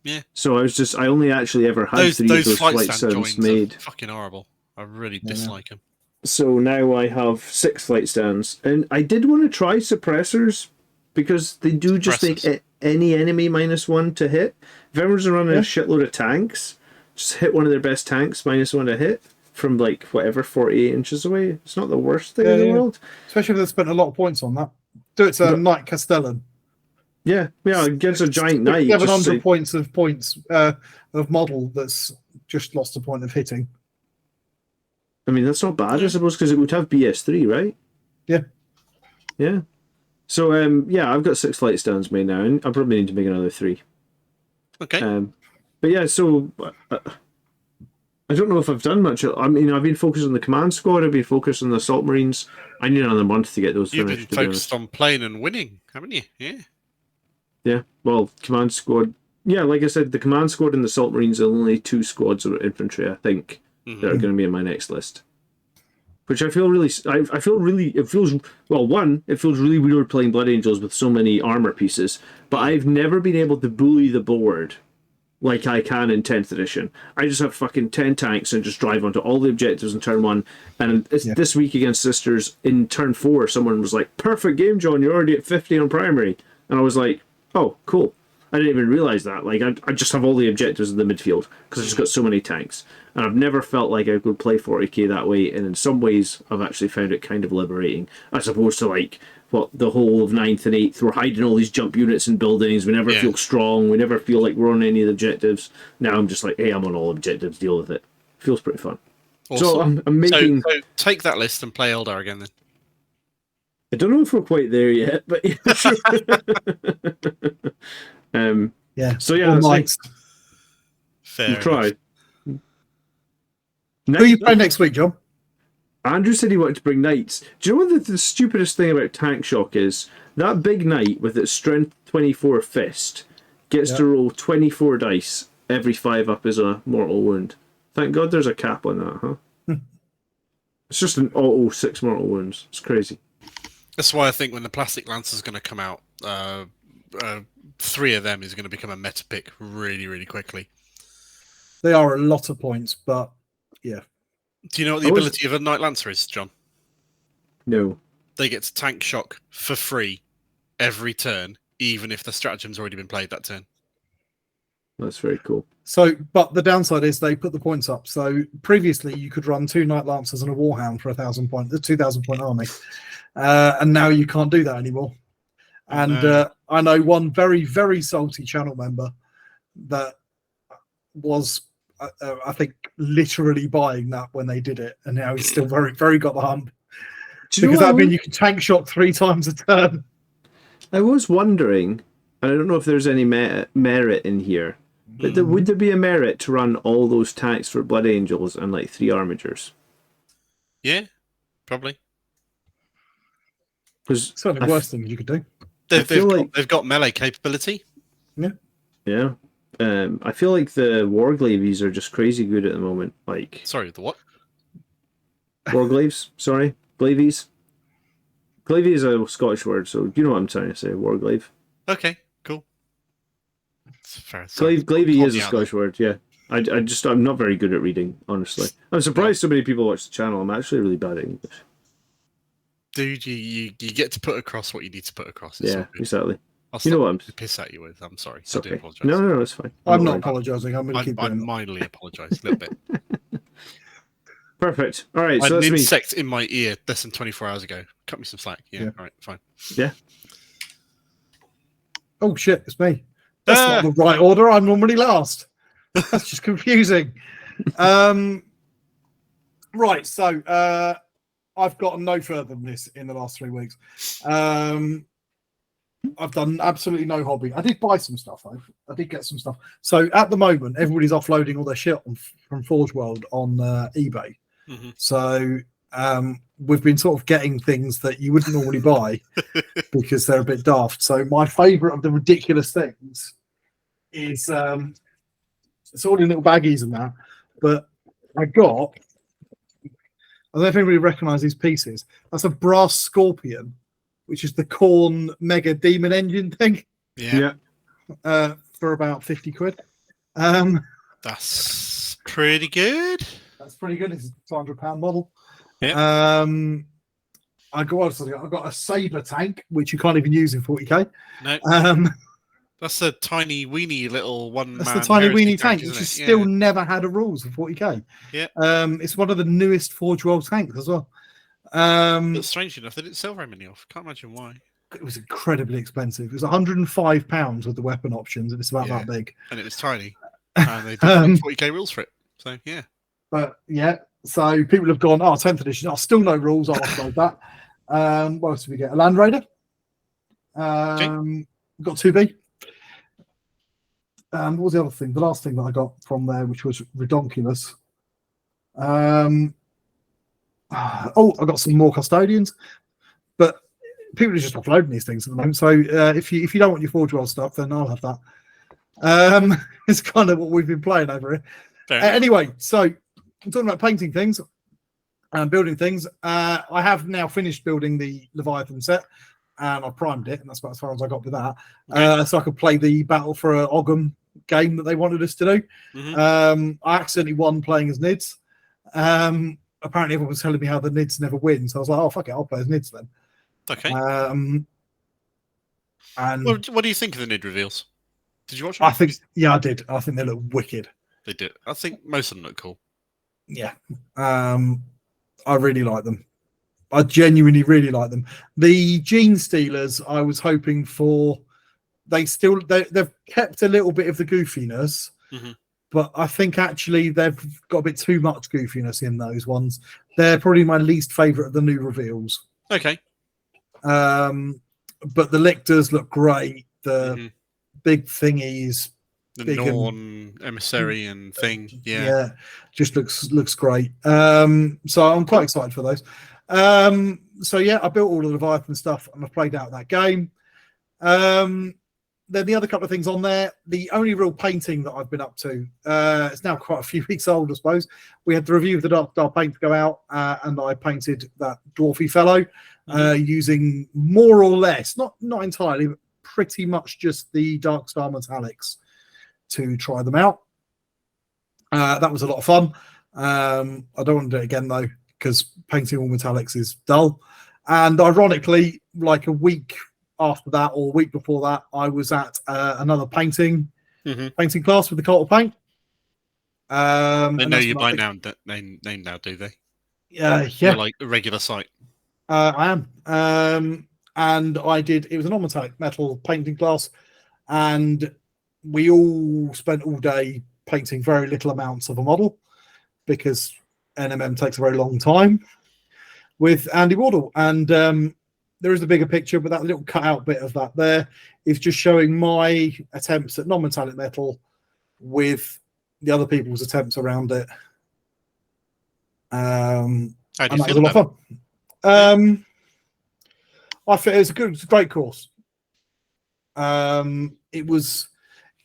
[SPEAKER 4] Yeah.
[SPEAKER 3] So I only actually ever had 3 of those flight stands made.
[SPEAKER 4] Fucking horrible. I really dislike them.
[SPEAKER 3] So now I have 6 flight stands, and I did want to try suppressors because they do just make any enemy -1 to hit. If everyone's running a shitload of tanks, just hit one of their best tanks -1 to hit from like whatever 48 inches away. It's not the worst thing in the world.
[SPEAKER 2] Especially if they spent a lot of points on that. Do it to Knight Castellan.
[SPEAKER 3] Yeah, against a giant knight.
[SPEAKER 2] 700 points of model that's just lost a point of hitting.
[SPEAKER 3] I mean, that's not bad, I suppose, because it would have BS3, right?
[SPEAKER 2] Yeah.
[SPEAKER 3] Yeah. So, I've got 6 flight stands made now, and I probably need to make another 3.
[SPEAKER 4] Okay.
[SPEAKER 3] But yeah, so I don't know if I've done much. I mean, I've been focused on the command squad. I've been focused on the assault marines. I need another month to get those
[SPEAKER 4] You've
[SPEAKER 3] finished.
[SPEAKER 4] been focused on playing and winning, haven't you? Yeah.
[SPEAKER 3] Yeah. Well, command squad. Yeah, like I said, the command squad and the assault marines are only 2 squads of infantry, I think, that are going to be in my next list. Which I feel really. It feels really weird playing Blood Angels with so many armor pieces. But I've never been able to bully the board like I can in 10th edition. I just have fucking 10 tanks and just drive onto all the objectives in turn 1. And this week against Sisters, in turn 4, someone was like, "Perfect game, John, you're already at 50 on primary." And I was like, "Oh, cool." I didn't even realise that. Like, I just have all the objectives in the midfield because I've just got so many tanks. And I've never felt like I could play 40k that way. And in some ways, I've actually found it kind of liberating. As opposed to, like, the whole of 9th and 8th, we're hiding all these jump units in buildings. We never feel strong. We never feel like we're on any of the objectives. Now I'm just like, hey, I'm on all objectives. Deal with it. Feels pretty fun. Awesome. So I'm making...
[SPEAKER 4] So take that list and play Eldar again, then.
[SPEAKER 3] I don't know if we're quite there yet, but... So yeah, that's like...
[SPEAKER 4] Fair
[SPEAKER 3] try.
[SPEAKER 2] Who are you playing next week, John?
[SPEAKER 3] Andrew said he wanted to bring knights. Do you know what the stupidest thing about Tank Shock is? That big knight with its strength 24 fist gets to roll 24 dice every 5 up as a mortal wound. Thank God there's a cap on that, huh? It's just an auto 6 mortal wounds. It's crazy.
[SPEAKER 4] That's why I think when the Plastic Lancer is going to come out, 3 of them is going to become a meta pick really, really quickly.
[SPEAKER 2] They are a lot of points, but yeah.
[SPEAKER 4] Do you know what the ability of a Knight Lancer is, John?
[SPEAKER 3] No.
[SPEAKER 4] They get to tank shock for free every turn, even if the stratagem's already been played that turn.
[SPEAKER 3] That's very cool.
[SPEAKER 2] So, but the downside is they put the points up. So previously you could run 2 Knight Lancers and a Warhound for 1,000 point, the 2,000 point army, and now you can't do that anymore. And I know one very, very salty channel member that was, I think, literally buying that when they did it, and now he's still very, very got the hump. Because that means you can tank shock 3 times a turn.
[SPEAKER 3] I was wondering, and I don't know if there's any merit in here, but would there be a merit to run all those tanks for Blood Angels and like 3 Armigers?
[SPEAKER 4] Yeah, probably.
[SPEAKER 3] Because
[SPEAKER 2] certainly worse thing you could do.
[SPEAKER 4] They've got melee capability.
[SPEAKER 2] Yeah.
[SPEAKER 3] Yeah. I feel like the Warglavies are just crazy good at the moment. Like,
[SPEAKER 4] sorry, the what?
[SPEAKER 3] Warglaves? Sorry, Glavies. Glavie is a Scottish word, so you know what I'm trying to say. Warglaive.
[SPEAKER 4] Okay, cool.
[SPEAKER 3] Glavie is a Scottish word. Yeah, I'm not very good at reading, honestly. I'm surprised so many people watch the channel. I'm actually really bad at English.
[SPEAKER 4] Dude, you get to put across what you need to put across.
[SPEAKER 3] It's exactly.
[SPEAKER 4] You know what I'm piss at you with. I'm sorry. I do apologise.
[SPEAKER 3] No, it's fine.
[SPEAKER 2] I'm not apologising. I'm going to keep doing it.
[SPEAKER 4] I mildly apologise a little bit.
[SPEAKER 3] Perfect. All right,
[SPEAKER 4] I
[SPEAKER 3] so
[SPEAKER 4] had an
[SPEAKER 3] that's me.
[SPEAKER 4] insect in my ear less than 24 hours ago. Cut me some slack. Yeah. All right, fine.
[SPEAKER 3] Yeah.
[SPEAKER 2] Oh shit, it's me. That's not the right order. I'm normally last. That's just confusing. Right, so I've gotten no further than this in the last 3 weeks. I've done absolutely no hobby. I did buy some stuff, though. I did get some stuff. So at the moment, everybody's offloading all their shit from Forge World on eBay.
[SPEAKER 4] Mm-hmm.
[SPEAKER 2] So we've been sort of getting things that you wouldn't normally buy because they're a bit daft. So my favourite of the ridiculous things is it's all in little baggies and that. But I don't know if anybody recognises these pieces. That's a brass scorpion, which is the Khorne Mega Demon Engine thing.
[SPEAKER 3] Yeah.
[SPEAKER 2] For about 50 quid.
[SPEAKER 4] That's pretty good.
[SPEAKER 2] That's pretty good. It's a £200 model.
[SPEAKER 4] Yeah.
[SPEAKER 2] I got a saber tank, which you can't even use in 40k.
[SPEAKER 4] No. That's a tiny weeny little one.
[SPEAKER 2] That's the tiny weeny tank, which has still never had a rules for 40k.
[SPEAKER 4] Yeah.
[SPEAKER 2] It's one of the newest Forge World tanks as well.
[SPEAKER 4] But strange enough, they didn't sell very many off. Can't imagine why.
[SPEAKER 2] It was incredibly expensive. It was £105 with the weapon options, and it's about that big.
[SPEAKER 4] And it was tiny. And they did 40k rules for it. So yeah.
[SPEAKER 2] But yeah, so people have gone, 10th edition. Still no rules. I'll upload that. What else did we get? A Land Raider. We've got 2B. What was the other thing? The last thing that I got from there, which was redonkulous. I got some more custodians, but people are just uploading these things at the moment. So if you don't want your Forge World stuff, then I'll have that. It's kind of what we've been playing over here. Anyway, so I'm talking about painting things and building things. I have now finished building the Leviathan set, and I primed it, and that's about as far as I got with that. So I could play the Battle for Ogham game that they wanted us to do.
[SPEAKER 4] Mm-hmm.
[SPEAKER 2] I accidentally won playing as Nids. Apparently everyone was telling me how the Nids never win, so I was like, oh fuck it, I'll play as Nids then.
[SPEAKER 4] Okay.
[SPEAKER 2] And
[SPEAKER 4] what do you think of the Nid reveals? Did you watch them?
[SPEAKER 2] I did. I think they look wicked.
[SPEAKER 4] They do. I think most of them look cool.
[SPEAKER 2] Yeah. I really like them. I genuinely really like them. The Gene Stealers, I was hoping for. They've kept a little bit of the goofiness, but I think actually they've got a bit too much goofiness in those ones. They're probably my least favourite of the new reveals.
[SPEAKER 4] Okay.
[SPEAKER 2] But the lictors look great. The big thingies,
[SPEAKER 4] the Norn emissary and thing.
[SPEAKER 2] Yeah, just looks great. So I'm quite excited for those. So yeah, I built all the Leviathan stuff and I've played out that game. Then the other couple of things on there, the only real painting that I've been up to, it's now quite a few weeks old, I suppose. We had the review of the Dark Paint to go out, and I painted that dwarfy fellow using more or less, not entirely, but pretty much just the Dark Star metallics to try them out. That was a lot of fun. I don't want to do it again though, because painting all metallics is dull. And ironically, like a week after that or a week before that, I was at another painting class with the Cult of Paint.
[SPEAKER 4] They know you by now, do they?
[SPEAKER 2] Yeah.
[SPEAKER 4] You're like a regular site.
[SPEAKER 2] I am. And it was a non-metallic metal painting class, and we all spent all day painting very little amounts of a model because NMM takes a very long time with Andy Wardle. And there is a bigger picture, but that little cutout bit of that there is just showing my attempts at non-metallic metal with the other people's attempts around it.
[SPEAKER 4] How do you
[SPEAKER 2] and that
[SPEAKER 4] feel
[SPEAKER 2] was a lot of fun. I think it's a great course.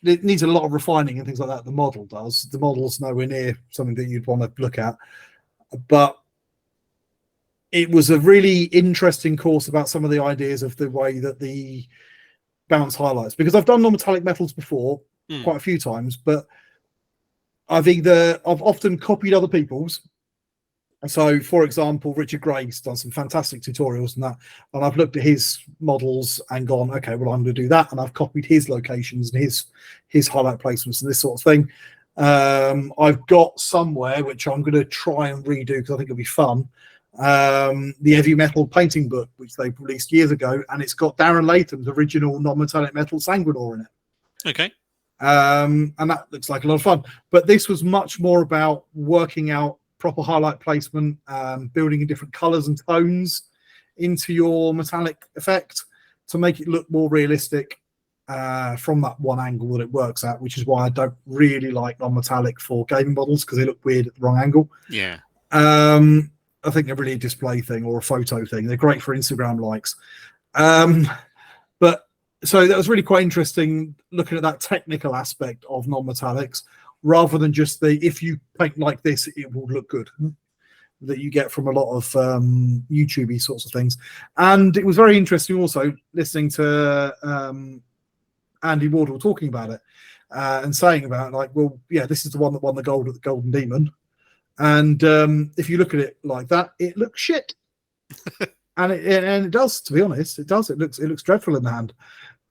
[SPEAKER 2] It needs a lot of refining and things like that. The model does. The model's nowhere near something that you'd want to look at, but it was a really interesting course about some of the ideas of the way that the bounce highlights, because I've done non-metallic metals before quite a few times, but I've often copied other people's. So, for example, Richard Gray's done some fantastic tutorials and that, and I've looked at his models and gone, okay, well, I'm going to do that, and I've copied his locations and his highlight placements and this sort of thing. I've got somewhere which I'm going to try and redo because I think it'll be fun. The heavy metal painting book, which they released years ago, and it's got Darren Latham's original non-metallic metal Sanguinor in it.
[SPEAKER 4] Okay.
[SPEAKER 2] And that looks like a lot of fun. But this was much more about working out proper highlight placement, building in different colors and tones into your metallic effect to make it look more realistic from that one angle that it works at, which is why I don't really like non-metallic for gaming models because they look weird at the wrong angle.
[SPEAKER 4] Yeah.
[SPEAKER 2] I think they're really a display thing or a photo thing. They're great for Instagram likes. But so that was really quite interesting looking at that technical aspect of non-metallics rather than just the if you paint like this, it will look good that you get from a lot of YouTube-y sorts of things. And it was very interesting also listening to Andy Wardle talking about it and saying about like, well, yeah, this is the one that won the gold at the Golden Demon. And if you look at it like that, it looks shit. and it does, to be honest, it does. It looks dreadful in the hand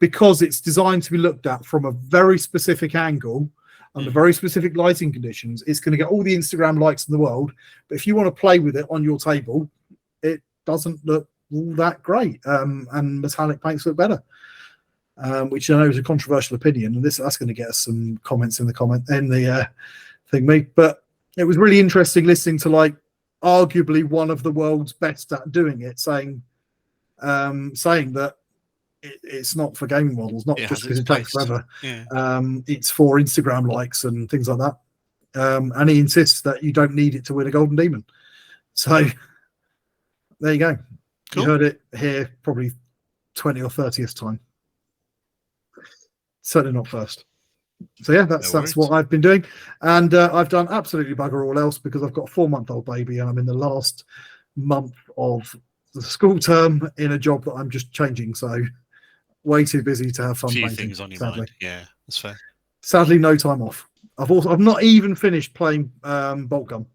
[SPEAKER 2] because it's designed to be looked at from a very specific angle under very specific lighting conditions. It's going to get all the Instagram likes in the world, but if you want to play with it on your table, it doesn't look all that great. And metallic paints look better, which I know is a controversial opinion, and that's going to get us some comments in the thing, mate. But it was really interesting listening to like arguably one of the world's best at doing it, saying that it's not for gaming models, not just because it takes forever.
[SPEAKER 4] Yeah.
[SPEAKER 2] It's for Instagram likes and things like that. And he insists that you don't need it to win a Golden Demon. So there you go.
[SPEAKER 4] Cool.
[SPEAKER 2] You heard it here probably 20 or 30th time. Certainly not first. So yeah, that's what I've been doing, and I've done absolutely bugger all else because I've got a 4-month-old baby and I'm in the last month of the school term in a job that I'm just changing. So way too busy to have fun.
[SPEAKER 4] A few
[SPEAKER 2] painting,
[SPEAKER 4] things on your
[SPEAKER 2] sadly.
[SPEAKER 4] mind. Yeah, that's fair.
[SPEAKER 2] Sadly, no time off. I've not even finished playing Bolt Gun.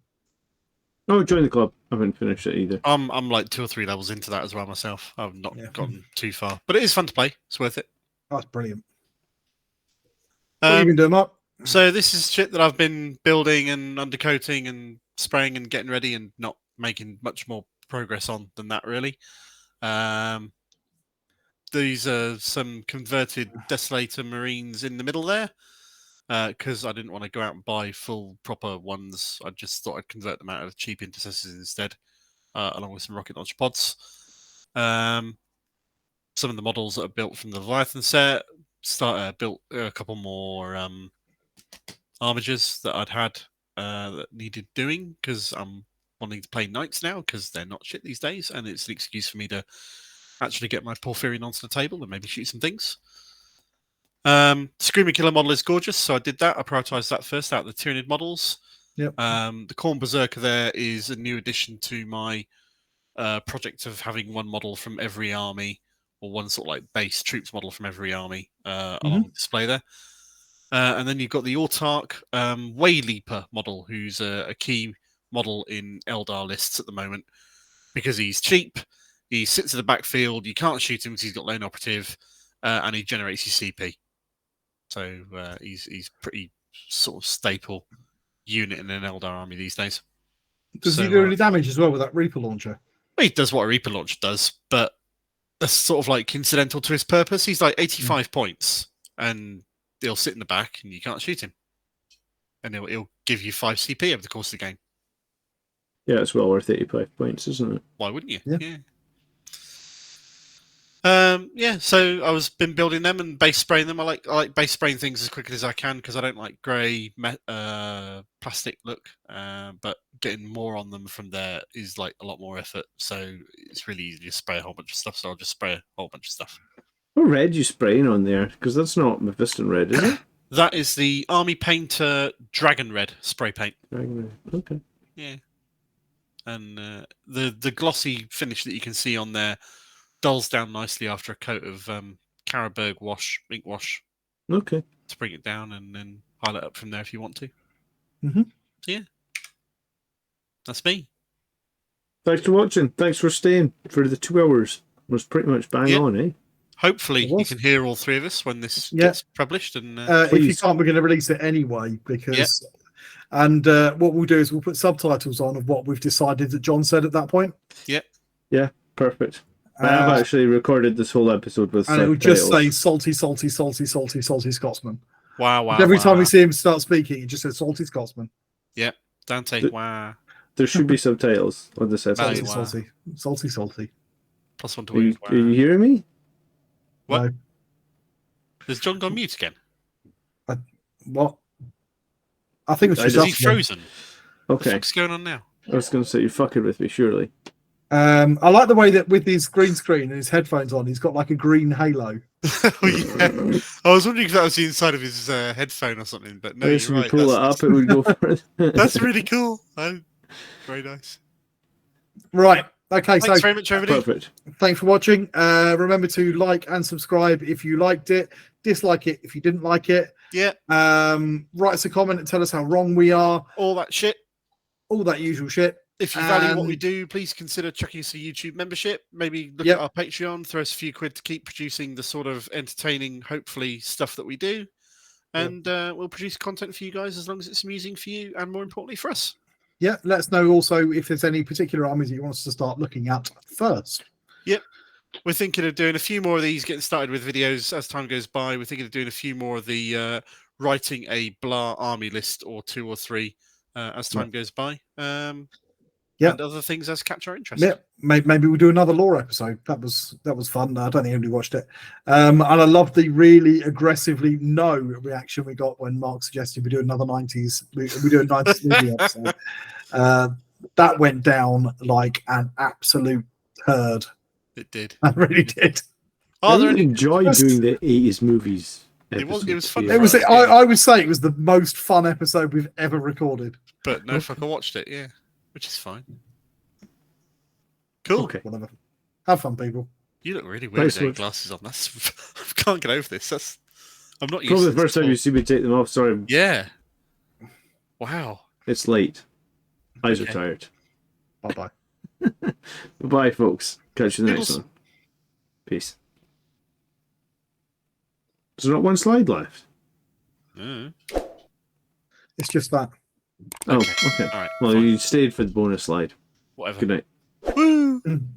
[SPEAKER 3] Oh, join the club. I haven't finished it either.
[SPEAKER 4] I'm like 2 or 3 levels into that as well myself. I've not gotten too far, but it is fun to play. It's worth it.
[SPEAKER 2] That's brilliant. What have you been doing, Mark?
[SPEAKER 4] So this is shit that I've been building and undercoating and spraying and getting ready and not making much more progress on than that, really. These are some converted Desolator Marines in the middle there because I didn't want to go out and buy full proper ones. I just thought I'd convert them out of cheap intercessors instead, along with some rocket launch pods. Some of the models that are built from the Leviathan set. Built a couple more armigers that I'd had that needed doing because I'm wanting to play knights now because they're not shit these days, and it's an excuse for me to actually get my Porphyrion onto the table and maybe shoot some things. Screaming Killer model is gorgeous, so I did that. I prioritized that first out of the Tyranid models.
[SPEAKER 2] Yep.
[SPEAKER 4] The Khorne Berserker there is a new addition to my project of having one model from every army, or one sort of like base troops model from every army along display there. And then you've got the Autarch Wayleaper model, who's a key model in Eldar lists at the moment because he's cheap, he sits in the backfield, you can't shoot him because he's got lone operative, and he generates your CP. So he's pretty sort of staple unit in an Eldar army these days.
[SPEAKER 2] Does he do any damage as well with that Reaper launcher?
[SPEAKER 4] Well, he does what a Reaper launcher does, but that's sort of like incidental to his purpose. He's like 85 points, and he'll sit in the back, and you can't shoot him. And he'll give you 5 CP over the course of the game.
[SPEAKER 3] Yeah, it's well worth 85 points, isn't it?
[SPEAKER 4] Why wouldn't you?
[SPEAKER 2] Yeah.
[SPEAKER 4] So I was been building them and base spraying them. I like base spraying things as quickly as I can because I don't like grey plastic look. But getting more on them from there is like a lot more effort. So it's really easy to spray a whole bunch of stuff. So I'll just spray a whole bunch of stuff.
[SPEAKER 3] What red you spraying on there? Because that's not Mephiston red, is it?
[SPEAKER 4] That is the Army Painter Dragon Red spray paint.
[SPEAKER 3] Dragon red. Okay.
[SPEAKER 4] Yeah. And the glossy finish that you can see on there dulls down nicely after a coat of Carroburg ink wash.
[SPEAKER 3] Okay.
[SPEAKER 4] To bring it down and then highlight up from there if you want to.
[SPEAKER 2] Mm-hmm.
[SPEAKER 4] So yeah. That's me.
[SPEAKER 3] Thanks for watching. Thanks for staying for the 2 hours. It was pretty much bang on, eh?
[SPEAKER 4] Hopefully,
[SPEAKER 2] It
[SPEAKER 4] you
[SPEAKER 2] was.
[SPEAKER 4] can hear all three of us when this
[SPEAKER 2] Yeah.
[SPEAKER 4] gets published. And
[SPEAKER 2] If you can't, we're going to release it anyway because. And what we'll do is we'll put subtitles on of what we've decided that John said at that point.
[SPEAKER 3] Yeah, perfect. I have actually recorded this whole episode with
[SPEAKER 2] and
[SPEAKER 3] subtitles.
[SPEAKER 2] it would just say salty, salty, salty, salty, salty Scotsman.
[SPEAKER 4] wow.
[SPEAKER 2] Every time we see him start speaking, it just says salty Scotsman.
[SPEAKER 4] Yeah, Dante, wow.
[SPEAKER 3] There should be subtitles on this episode.
[SPEAKER 2] Salty, salty, salty.
[SPEAKER 4] +1 to
[SPEAKER 3] Are you,
[SPEAKER 4] wow.
[SPEAKER 3] are you hearing me?
[SPEAKER 4] What?
[SPEAKER 2] No.
[SPEAKER 4] Has John gone mute again?
[SPEAKER 2] What? I think it's just
[SPEAKER 4] Is he
[SPEAKER 2] us.
[SPEAKER 4] frozen? What the
[SPEAKER 3] Okay.
[SPEAKER 4] fuck's going on now?
[SPEAKER 3] I was going to say, you're fucking with me, surely.
[SPEAKER 2] I like the way that with his green screen and his headphones on, he's got like a green halo.
[SPEAKER 4] Oh, yeah. I was wondering if that was the inside of his headphone or something, but no,
[SPEAKER 3] If
[SPEAKER 4] you're
[SPEAKER 3] we
[SPEAKER 4] right.
[SPEAKER 3] pull it up, it would go for it.
[SPEAKER 4] That's really cool. Very nice.
[SPEAKER 2] Right. Okay.
[SPEAKER 4] Thanks
[SPEAKER 2] So
[SPEAKER 4] very much, everybody.
[SPEAKER 3] Perfect.
[SPEAKER 2] thanks for watching. Remember to like and subscribe if you liked it. Dislike it if you didn't like it.
[SPEAKER 4] Yeah,
[SPEAKER 2] Write us a comment and tell us how wrong we are.
[SPEAKER 4] all that shit.
[SPEAKER 2] All that usual shit.
[SPEAKER 4] If you value what
[SPEAKER 2] And-
[SPEAKER 4] we do, please consider chucking us a YouTube membership. Maybe look
[SPEAKER 2] Yep.
[SPEAKER 4] at our Patreon, throw us a few quid to keep producing the sort of entertaining, hopefully, stuff that we do. And we'll produce content for you guys as long as it's amusing for you and, more importantly, for us.
[SPEAKER 2] Yeah. Let us know also if there's any particular armies that you want us to start looking at first.
[SPEAKER 4] We're thinking of doing a few more of these, getting started with videos as time goes by. We're thinking of doing a few more of the writing a blah army list or 2 or 3 as time goes by. And other things as catch our interest.
[SPEAKER 2] Yeah, maybe we'll do another lore episode. That was fun. I don't think anybody watched it. And I love the really aggressively no reaction we got when Mark suggested we do another 90s. We do a 90s movie episode. That went down like an absolute turd.
[SPEAKER 4] It did.
[SPEAKER 2] I really did.
[SPEAKER 4] Are
[SPEAKER 3] I
[SPEAKER 4] there
[SPEAKER 3] really
[SPEAKER 4] any?
[SPEAKER 3] enjoy doing the 80s movies.
[SPEAKER 4] It was
[SPEAKER 3] episodes.
[SPEAKER 4] fun.
[SPEAKER 3] Yeah.
[SPEAKER 2] It was. I would say it was the most fun episode we've ever recorded.
[SPEAKER 4] But no fucker watched it, yeah. Which is fine. Cool.
[SPEAKER 3] Okay.
[SPEAKER 2] Whatever. Have fun, people.
[SPEAKER 4] You look really weird
[SPEAKER 3] Thanks
[SPEAKER 4] with
[SPEAKER 3] so much.
[SPEAKER 4] glasses on. That's I can't get over this. I'm not used
[SPEAKER 3] Probably
[SPEAKER 4] to
[SPEAKER 3] the first
[SPEAKER 4] this at
[SPEAKER 3] time you
[SPEAKER 4] all.
[SPEAKER 3] see me take them off. Sorry,
[SPEAKER 4] Yeah. Wow.
[SPEAKER 3] it's late. Eyes are
[SPEAKER 4] Okay.
[SPEAKER 3] tired.
[SPEAKER 2] Bye bye.
[SPEAKER 3] Bye, folks. Catch you in the next
[SPEAKER 4] Toodles.
[SPEAKER 3] one. Peace. Is there not one slide left?
[SPEAKER 4] Mm.
[SPEAKER 2] It's just that.
[SPEAKER 3] Oh,
[SPEAKER 4] Okay.
[SPEAKER 3] okay.
[SPEAKER 4] All right.
[SPEAKER 3] Well,
[SPEAKER 4] fine.
[SPEAKER 3] you stayed for the bonus slide.
[SPEAKER 4] Whatever.
[SPEAKER 3] Good night.
[SPEAKER 4] Woo!
[SPEAKER 2] Mm.